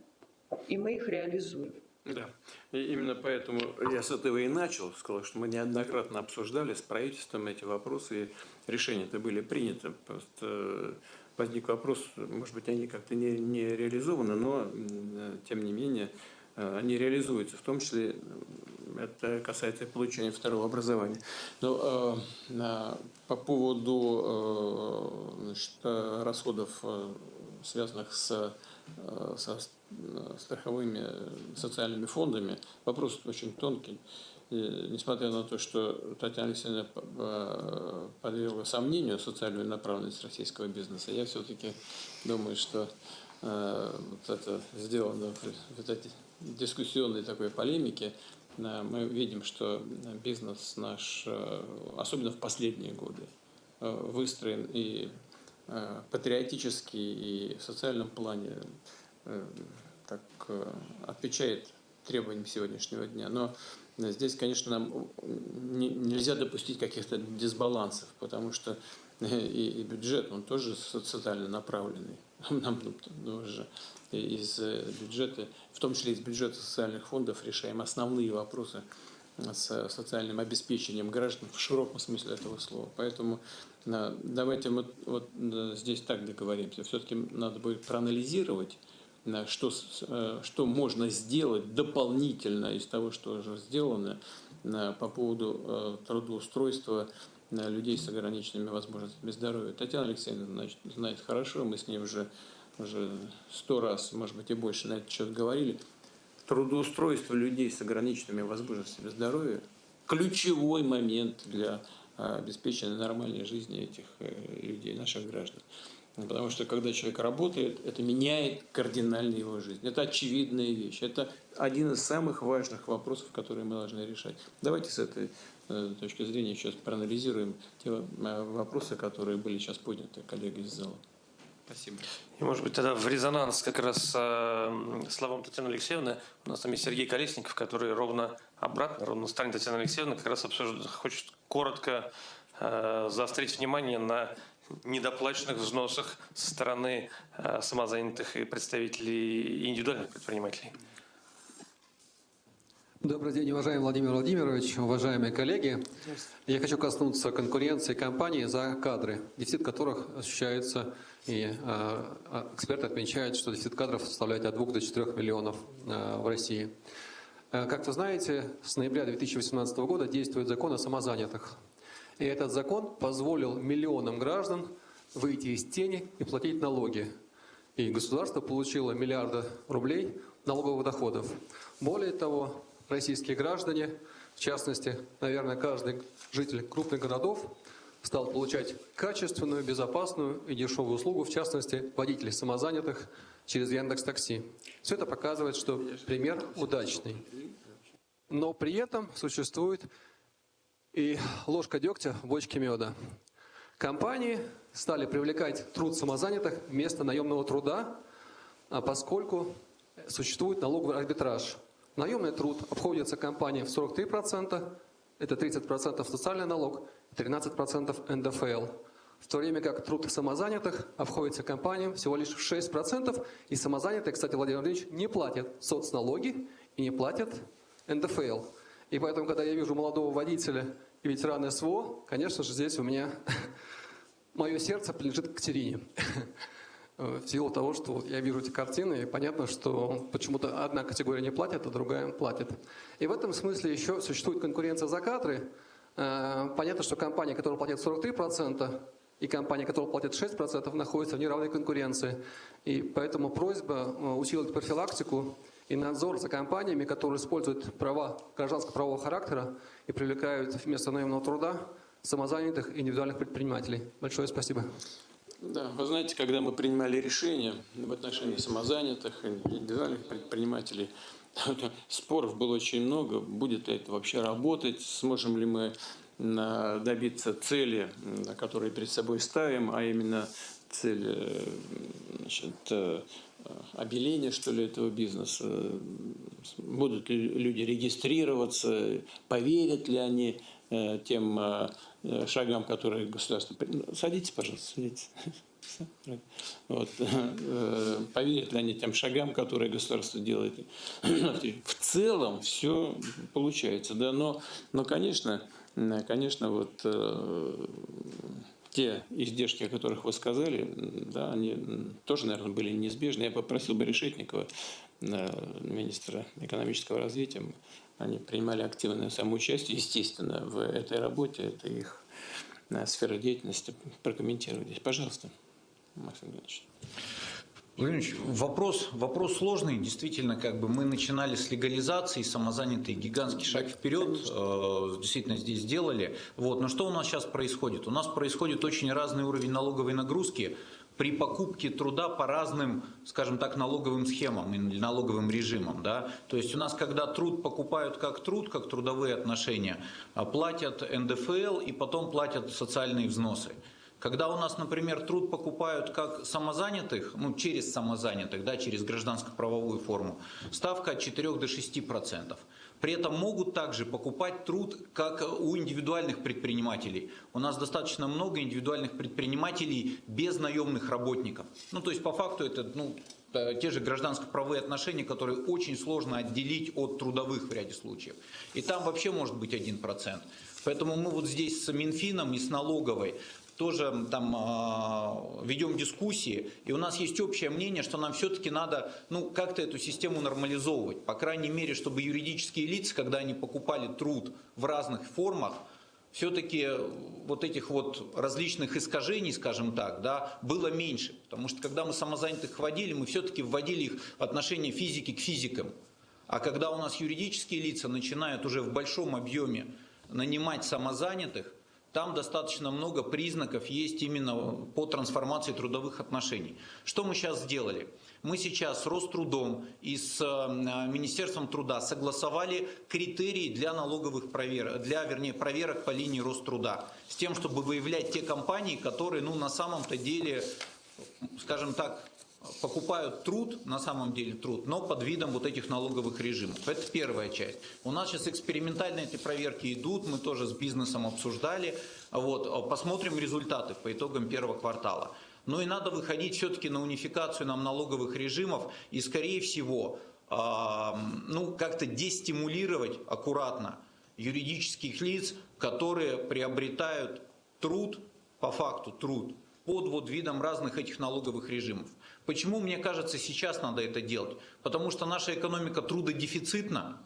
и мы их реализуем. Да, и именно поэтому я с этого и начал, сказал, что мы неоднократно обсуждали с правительством эти вопросы, и решения-то были приняты. Просто возник вопрос, может быть, они как-то не реализованы, но, тем не менее, они реализуются, в том числе это касается получения второго образования. Но по поводу расходов, связанных со страховыми социальными фондами, вопрос очень тонкий. И, несмотря на то, что Татьяна Алексеевна подвергла сомнению социальную направленность российского бизнеса, я все-таки думаю, что вот это сделано в этой дискуссионной такой полемике. Мы видим, что бизнес наш, особенно в последние годы, выстроен и патриотически, и в социальном плане так отвечает требованиям сегодняшнего дня. Но здесь, конечно, нам нельзя допустить каких-то дисбалансов, потому что и бюджет, он тоже социально направленный. Нам нужно из бюджета, в том числе из бюджета социальных фондов, решаем основные вопросы с социальным обеспечением граждан в широком смысле этого слова. Поэтому давайте мы вот здесь так договоримся. Все-таки надо будет проанализировать, что можно сделать дополнительно из того, что уже сделано по поводу трудоустройства людей с ограниченными возможностями здоровья. Татьяна Алексеевна знает хорошо, мы с ней уже 100 раз, может быть и больше, на этот счет говорили. Трудоустройство людей с ограниченными возможностями здоровья – ключевой момент для обеспечения нормальной жизни этих людей, наших граждан. Потому что когда человек работает, это меняет кардинально его жизнь. Это очевидная вещь. Это один из самых важных вопросов, которые мы должны решать. Давайте с этой точки зрения сейчас проанализируем те вопросы, которые были сейчас подняты коллегой из зала. Спасибо. И, может быть, тогда в резонанс как раз с словам Татьяны Алексеевны, у нас там есть Сергей Колесников, который ровно обратно, ровно на стороне Татьяны Алексеевны, как раз хочет коротко заострить внимание на недоплаченных взносах со стороны самозанятых и представителей индивидуальных предпринимателей. Добрый день, уважаемый Владимир Владимирович, уважаемые коллеги. Я хочу коснуться конкуренции компаний за кадры, дефицит которых ощущается, и эксперты отмечают, что дефицит кадров составляет от 2 до 4 миллионов в России. Как вы знаете, с ноября 2018 года действует закон о самозанятых. И этот закон позволил миллионам граждан выйти из тени и платить налоги. И государство получило миллиарды рублей налоговых доходов. Более того, российские граждане, в частности, наверное, каждый житель крупных городов, стал получать качественную, безопасную и дешевую услугу, в частности, водителей самозанятых через Яндекс.Такси. Все это показывает, что пример удачный. Но при этом существует и ложка дегтя в бочке меда. Компании стали привлекать труд самозанятых вместо наемного труда, поскольку существует налоговый арбитраж. Наемный труд обходится компании в 43%, это 30% социальный налог, 13% НДФЛ. В то время как труд самозанятых обходится компаниям всего лишь в 6%, и самозанятые, кстати, Владимир Владимирович, не платят соцналоги и не платят НДФЛ. И поэтому, когда я вижу молодого водителя и ветерана СВО, конечно же, здесь у меня мое сердце принадлежит к Катерине. В силу того, что я вижу эти картины, и понятно, что почему-то одна категория не платит, а другая платит. И в этом смысле еще существует конкуренция за кадры. Понятно, что компания, которая платит 43%, и компания, которая платит 6%, находятся в неравной конкуренции. И поэтому просьба усилить профилактику и надзор за компаниями, которые используют права гражданско-правового характера и привлекают вместо наемного труда самозанятых и индивидуальных предпринимателей. Большое спасибо. Да, вы знаете, когда мы принимали решения в отношении самозанятых, индивидуальных предпринимателей, споров было очень много, будет ли это вообще работать, сможем ли мы добиться цели, которую перед собой ставим, а именно цель, значит, обеления, что ли, этого бизнеса. Будут ли люди регистрироваться, поверят ли они тем шагам, которые государство... Садитесь, пожалуйста, садитесь. Вот. Поверят ли они тем шагам, которые государство делает. В целом все получается. Да? Но конечно, вот те издержки, о которых вы сказали, да, они тоже, наверное, были неизбежны. Я попросил бы Решетникова, министра экономического развития, они принимали активное самоучастие, естественно, в этой работе, это их сфера деятельности. Прокомментировать здесь. Пожалуйста, Максим Геннадьевич. Владимир Ильич, вопрос сложный. Действительно, как бы мы начинали с легализации, самозанятый гигантский шаг вперед, действительно здесь сделали. Вот. Но что у нас сейчас происходит? У нас происходит очень разный уровень налоговой нагрузки при покупке труда по разным, скажем так, налоговым схемам или налоговым режимам. Да? То есть у нас, когда труд покупают как труд, как трудовые отношения, платят НДФЛ и потом платят социальные взносы. Когда у нас, например, труд покупают как самозанятых, ну, через самозанятых, да, через гражданско-правовую форму, ставка от 4 до 6%. При этом могут также покупать труд, как у индивидуальных предпринимателей. У нас достаточно много индивидуальных предпринимателей без наемных работников. Ну, то есть, по факту, это те же гражданско-правовые отношения, которые очень сложно отделить от трудовых в ряде случаев. И там вообще может быть 1%. Поэтому мы вот здесь с Минфином и с налоговой тоже там ведем дискуссии, и у нас есть общее мнение, что нам все-таки надо как-то эту систему нормализовывать. По крайней мере, чтобы юридические лица, когда они покупали труд в разных формах, все-таки вот этих вот различных искажений, скажем так, да, было меньше. Потому что когда мы самозанятых вводили, мы все-таки вводили их в отношении физики к физикам. А когда у нас юридические лица начинают уже в большом объеме нанимать самозанятых, там достаточно много признаков есть именно по трансформации трудовых отношений. Что мы сейчас сделали? Мы сейчас с Рострудом и с Министерством труда согласовали критерии для налоговых проверок, проверок по линии Роструда, с тем, чтобы выявлять те компании, которые на самом-то деле, скажем так, покупают труд, на самом деле труд, но под видом вот этих налоговых режимов. Это первая часть. У нас сейчас экспериментально эти проверки идут, мы тоже с бизнесом обсуждали. Вот, посмотрим результаты по итогам первого квартала. Но и надо выходить все-таки на унификацию нам налоговых режимов и, скорее всего, как-то дестимулировать аккуратно юридических лиц, которые приобретают труд, по факту труд, под вот видом разных этих налоговых режимов. Почему, мне кажется, сейчас надо это делать? Потому что наша экономика трудодефицитна.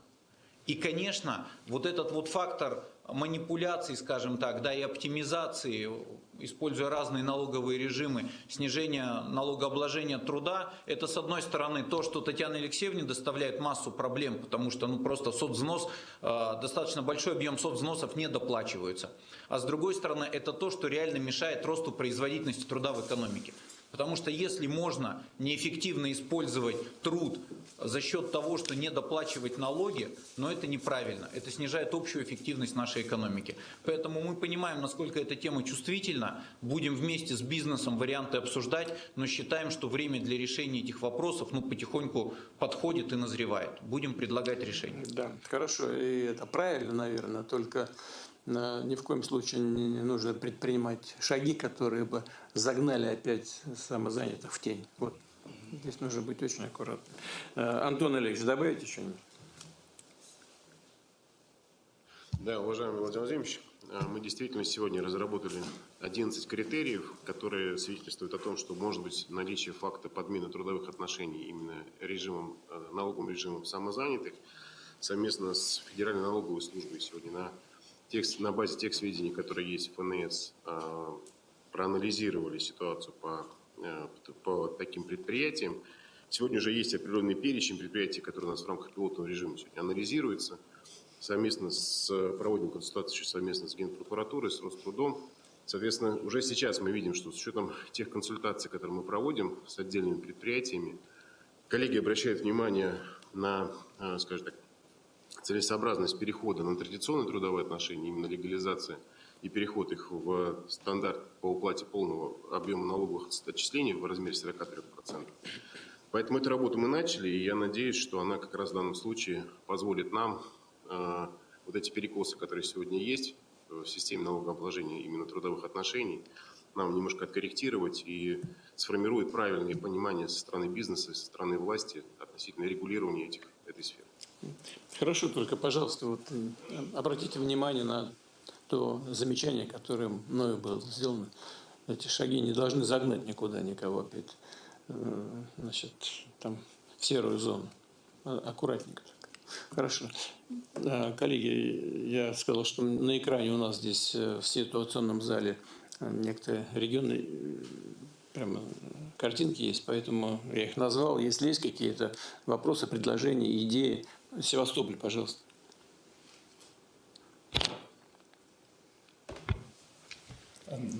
И, конечно, вот этот вот фактор манипуляций, скажем так, да, и оптимизации, используя разные налоговые режимы, снижения налогообложения труда, это, с одной стороны, то, что Татьяне Алексеевне доставляет массу проблем, потому что просто соцвзнос, достаточно большой объем соцвзносов не доплачиваются. А с другой стороны, это то, что реально мешает росту производительности труда в экономике. Потому что если можно неэффективно использовать труд за счет того, что не доплачивать налоги, но это неправильно. Это снижает общую эффективность нашей экономики. Поэтому мы понимаем, насколько эта тема чувствительна. Будем вместе с бизнесом варианты обсуждать, но считаем, что время для решения этих вопросов потихоньку подходит и назревает. Будем предлагать решения. Да, хорошо. И это правильно, наверное, только ни в коем случае не нужно предпринимать шаги, которые бы загнали опять самозанятых в тень. Вот. Здесь нужно быть очень аккуратным. Антон Олегович, добавите что-нибудь? Да, уважаемый Владимир Владимирович, мы действительно сегодня разработали 11 критериев, которые свидетельствуют о том, что может быть наличие факта подмены трудовых отношений именно налоговым режимом самозанятых совместно с Федеральной налоговой службой сегодня на базе тех сведений, которые есть в ФНС, проанализировали ситуацию по таким предприятиям. Сегодня уже есть определенный перечень предприятий, которые у нас в рамках пилотного режима сегодня анализируются. Проводим консультацию совместно с Генпрокуратурой, с Рострудом. Соответственно, уже сейчас мы видим, что с учетом тех консультаций, которые мы проводим с отдельными предприятиями, коллеги обращают внимание на, скажем так, целесообразность перехода на традиционные трудовые отношения, именно легализация и переход их в стандарт по уплате полного объема налоговых отчислений в размере 43%. Поэтому эту работу мы начали, и я надеюсь, что она как раз в данном случае позволит нам вот эти перекосы, которые сегодня есть в системе налогообложения именно трудовых отношений, нам немножко откорректировать и сформирует правильное понимание со стороны бизнеса, со стороны власти относительно регулирования этой сферы. Хорошо, только, пожалуйста, обратите внимание на то замечание, которое мною было сделано. Эти шаги не должны загнать никого опять, в серую зону. Аккуратненько так. Хорошо. Коллеги, я сказал, что на экране у нас здесь в ситуационном зале некоторые регионы, прямо картинки есть, поэтому я их назвал. Если есть какие-то вопросы, предложения, идеи, Севастополь, пожалуйста.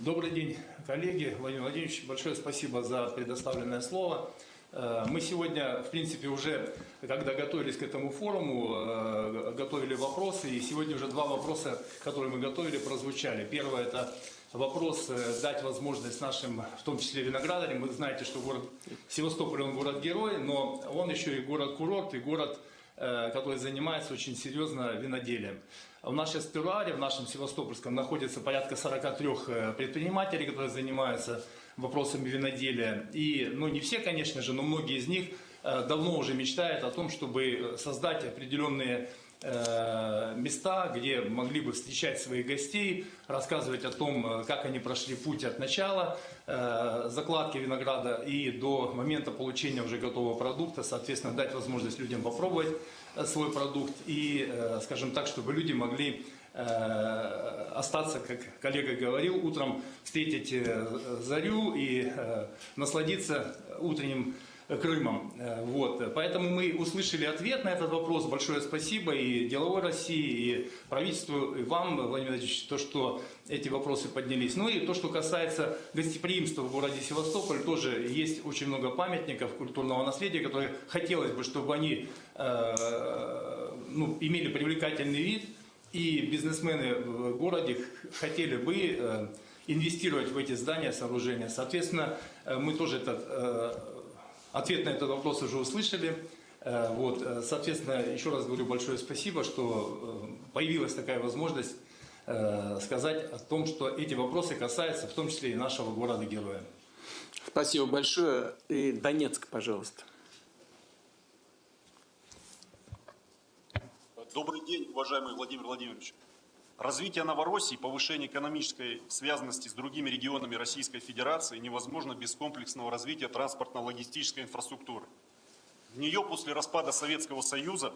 Добрый день, коллеги. Владимир Владимирович, большое спасибо за предоставленное слово. Мы сегодня, в принципе, уже, когда готовились к этому форуму, готовили вопросы, и сегодня уже два вопроса, которые мы готовили, прозвучали. Первое – это вопрос дать возможность нашим, в том числе виноградарям. Вы знаете, что город Севастополь, он город-герой, но он еще и город-курорт, и город, который занимается очень серьезно виноделием. В нашей Струаре, в нашем Севастопольском, находится порядка 43 предпринимателей, которые занимаются вопросами виноделия. И, не все, конечно же, но многие из них давно уже мечтают о том, чтобы создать определенные места, где могли бы встречать своих гостей, рассказывать о том, как они прошли путь от начала закладки винограда и до момента получения уже готового продукта, соответственно, дать возможность людям попробовать свой продукт и, скажем так, чтобы люди могли остаться, как коллега говорил, утром встретить зарю и насладиться утренним Крымом. Вот. Поэтому мы услышали ответ на этот вопрос. Большое спасибо и Деловой России, и правительству, и вам, Владимир Владимирович, то, что эти вопросы поднялись. Ну и то, что касается гостеприимства в городе Севастополь, тоже есть очень много памятников культурного наследия, которые хотелось бы, чтобы они имели привлекательный вид, и бизнесмены в городе хотели бы инвестировать в эти здания, сооружения. Соответственно, мы тоже ответ на этот вопрос уже услышали. Вот. Соответственно, еще раз говорю большое спасибо, что появилась такая возможность сказать о том, что эти вопросы касаются в том числе и нашего города-героя. Спасибо большое. И Донецк, пожалуйста. Добрый день, уважаемый Владимир Владимирович. Развитие Новороссии и повышение экономической связанности с другими регионами Российской Федерации невозможно без комплексного развития транспортно-логистической инфраструктуры. В нее после распада Советского Союза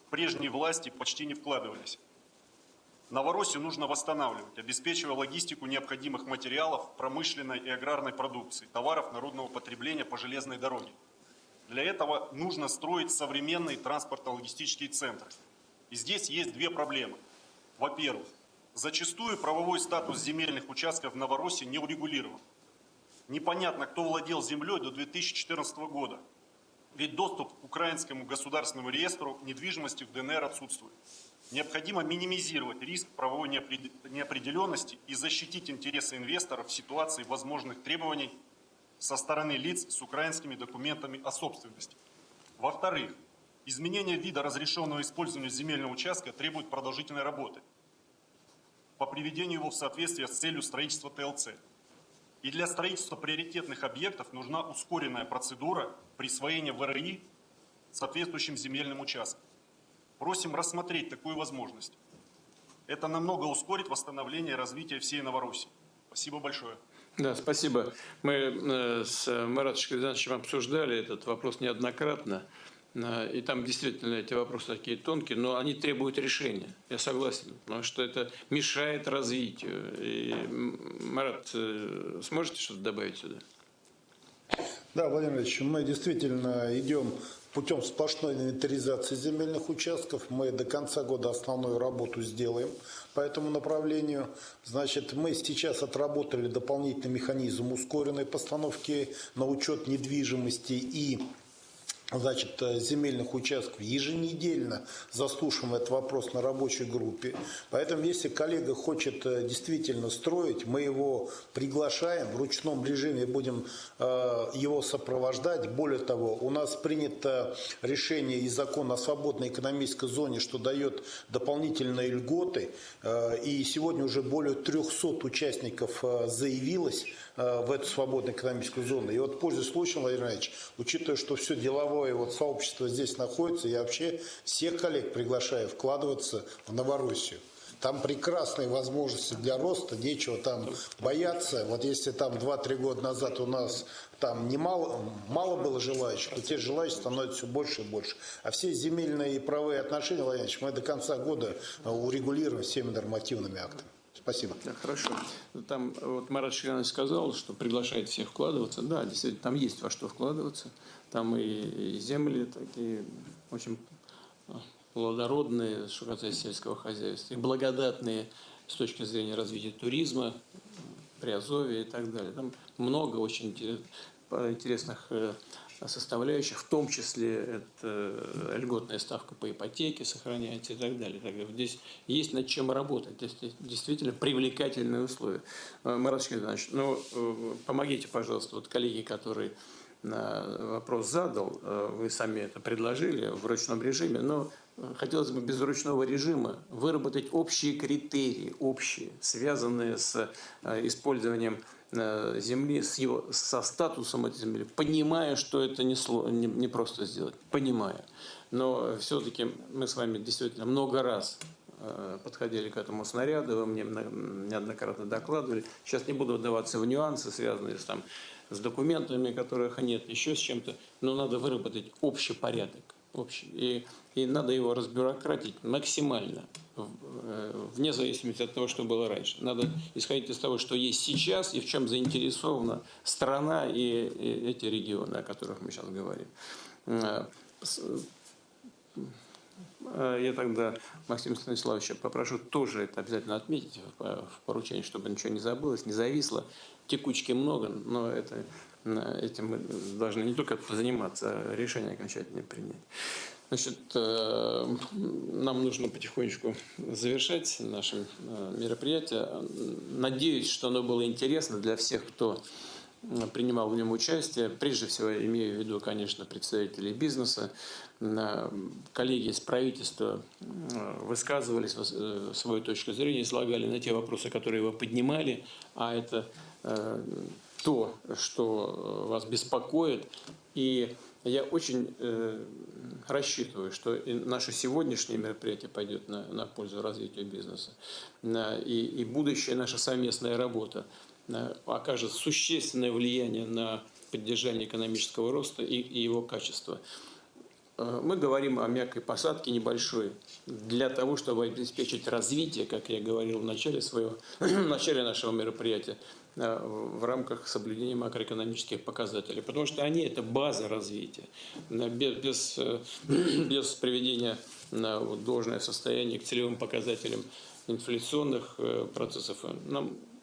прежние власти почти не вкладывались. Новороссию нужно восстанавливать, обеспечивая логистику необходимых материалов, промышленной и аграрной продукции, товаров народного потребления по железной дороге. Для этого нужно строить современные транспортно-логистические центры. И здесь есть две проблемы. Во-первых, зачастую правовой статус земельных участков в Новороссии не урегулирован. Непонятно, кто владел землей до 2014 года. Ведь доступ к украинскому государственному реестру недвижимости в ДНР отсутствует. Необходимо минимизировать риск правовой неопределенности и защитить интересы инвесторов в ситуации возможных требований со стороны лиц с украинскими документами о собственности. Во-вторых, изменение вида разрешенного использования земельного участка требует продолжительной работы по приведению его в соответствие с целью строительства ТЛЦ. И для строительства приоритетных объектов нужна ускоренная процедура присвоения ВРИ соответствующим земельным участкам. Просим рассмотреть такую возможность. Это намного ускорит восстановление и развитие всей Новороссии. Спасибо большое. Да, спасибо. Мы с Маратом Шахризановичем обсуждали этот вопрос неоднократно. И там действительно эти вопросы такие тонкие, но они требуют решения. Я согласен, потому что это мешает развитию. И, Марат, сможете что-то добавить сюда? Да, Владимир Ильич, мы действительно идем путем сплошной инвентаризации земельных участков. Мы до конца года основную работу сделаем по этому направлению. Значит, мы сейчас отработали дополнительный механизм ускоренной постановки на учет недвижимости и земельных участков. Еженедельно заслушиваем этот вопрос на рабочей группе. Поэтому, если коллега хочет действительно строить, мы его приглашаем, в ручном режиме будем его сопровождать. Более того, у нас принято решение и закон о свободной экономической зоне, что дает дополнительные льготы. И сегодня уже более 300 участников заявилось в эту свободную экономическую зону. И вот, пользуясь случаем, Владимир Ильич, учитывая, что все деловое сообщество здесь находится, я вообще всех коллег приглашаю вкладываться в Новороссию. Там прекрасные возможности для роста, нечего там бояться. Вот если там 2-3 года назад у нас там мало было желающих, то те желающих становятся все больше и больше. А все земельные и правовые отношения, Владимир Ильич, мы до конца года урегулируем всеми нормативными актами. Спасибо. Да, хорошо. Там вот Марат Шахризанович сказал, что приглашает всех вкладываться. Да, действительно, там есть во что вкладываться. Там и земли такие очень плодородные, что касается сельского хозяйства, и благодатные с точки зрения развития туризма, Приазовья и так далее. Там много очень интересных составляющих, в том числе это льготная ставка по ипотеке сохраняется и так далее. Здесь есть над чем работать. Здесь действительно привлекательные условия. Марат Шахризанович, помогите, пожалуйста, вот коллеги, которые вопрос задал, вы сами это предложили в ручном режиме, но хотелось бы без ручного режима выработать общие критерии, связанные с использованием земли, со статусом этой земли, понимая, что это не просто сделать, понимая. Но все-таки мы с вами действительно много раз подходили к этому снаряду, вы мне неоднократно докладывали. Сейчас не буду вдаваться в нюансы, связанные с документами, которых нет, еще с чем-то, но надо выработать общий порядок. общий. И надо его разбюрократить максимально, вне зависимости от того, что было раньше. Надо исходить из того, что есть сейчас и в чем заинтересована страна и эти регионы, о которых мы сейчас говорим. Я тогда Максима Станиславовича попрошу тоже это обязательно отметить в поручении, чтобы ничего не забылось, не зависло. Текучки много, но этим мы должны не только заниматься, а решение окончательно принять. Значит, нам нужно потихонечку завершать наше мероприятие. Надеюсь, что оно было интересно для всех, кто принимал в нем участие. Прежде всего, имею в виду, конечно, представителей бизнеса. Коллеги из правительства высказывались свою точку зрения, излагали на те вопросы, которые вы поднимали, а это то, что вас беспокоит. И я очень рассчитываю, что и наше сегодняшнее мероприятие пойдет на пользу развитию бизнеса. И будущая наша совместная работа окажет существенное влияние на поддержание экономического роста и его качества. Мы говорим о мягкой посадке небольшой для того, чтобы обеспечить развитие, как я говорил в начале нашего мероприятия, в рамках соблюдения макроэкономических показателей. Потому что они – это база развития. Без приведения на должное состояние к целевым показателям инфляционных процессов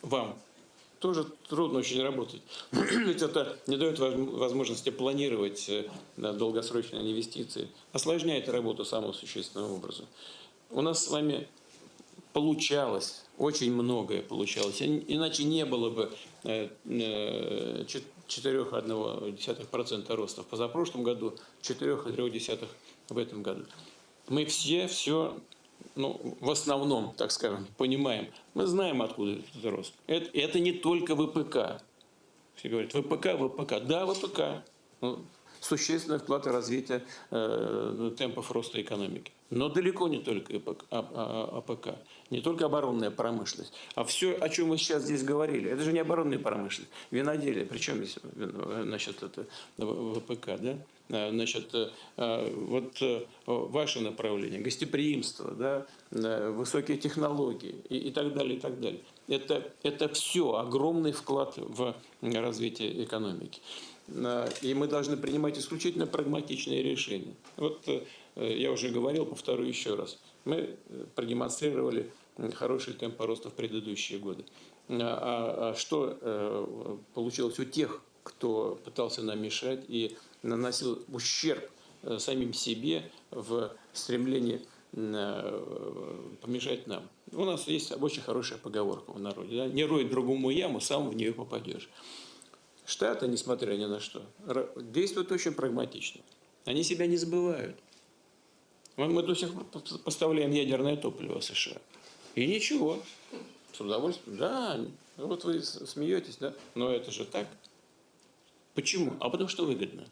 вам тоже трудно очень работать. Ведь это не дает возможности планировать долгосрочные инвестиции, осложняет работу самым существенным образом. У нас с вами получалось, очень многое получалось, иначе не было бы 4,1% роста в позапрошлом году, 4,3% в этом году. Мы все в основном, так скажем, понимаем, мы знаем, откуда этот рост. Это не только ВПК. Все говорят, ВПК. Да, ВПК. Существенный вклад в развитие темпов роста экономики. Но далеко не только АПК, не только оборонная промышленность. А все, о чем мы сейчас здесь говорили, это же не оборонная промышленность. Виноделие, причем здесь это ВПК, да? Значит, вот ваше направление, гостеприимство, да, высокие технологии и так далее, и так далее. Это все огромный вклад в развитие экономики. И мы должны принимать исключительно прагматичные решения. Вот я уже говорил, повторю еще раз. Мы продемонстрировали хороший темп роста в предыдущие годы. А что получилось у тех, кто пытался нам мешать и наносил ущерб самим себе в стремлении помешать нам? У нас есть очень хорошая поговорка в народе. Да? Не рой другому яму, сам в нее попадешь. Штаты, несмотря ни на что, действуют очень прагматично. Они себя не забывают. Мы до сих пор поставляем ядерное топливо в США. И ничего. С удовольствием. Да, вот вы смеетесь, да? Но это же так. Почему? А потому что выгодно.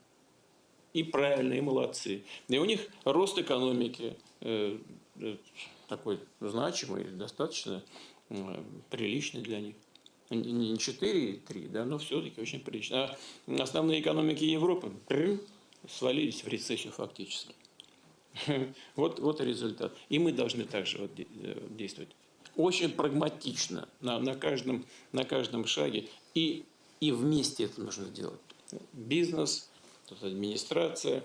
И правильно, и молодцы. И у них рост экономики такой значимый, достаточно приличный для них. Не 4,3, да, но все-таки очень прилично. А основные экономики Европы свалились в рецессию фактически. Вот и результат. И мы должны также действовать. Очень прагматично на каждом шаге. И вместе это нужно делать. Бизнес, администрация,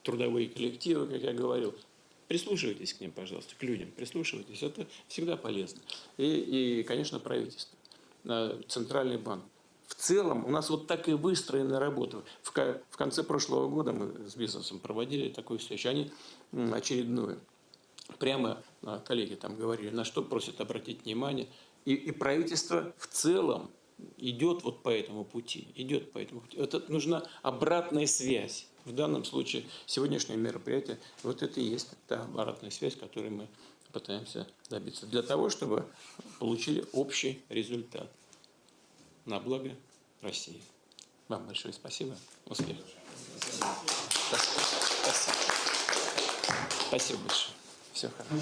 трудовые коллективы, как я говорил. Прислушивайтесь к ним, пожалуйста, к людям. Прислушивайтесь. Это всегда полезно. И конечно, правительство. Центральный банк. В целом у нас вот так и выстроена работа. В конце прошлого года мы с бизнесом проводили такую встречу. Они очередную. Прямо коллеги там говорили, на что просят обратить внимание. И правительство в целом идет вот по этому пути. Это нужна обратная связь. В данном случае сегодняшнее мероприятие, вот это и есть та обратная связь, которую мы пытаемся добиться. Для того, чтобы получили общий результат на благо России. Вам большое спасибо. Успехов. Спасибо большое. Всего хорошего.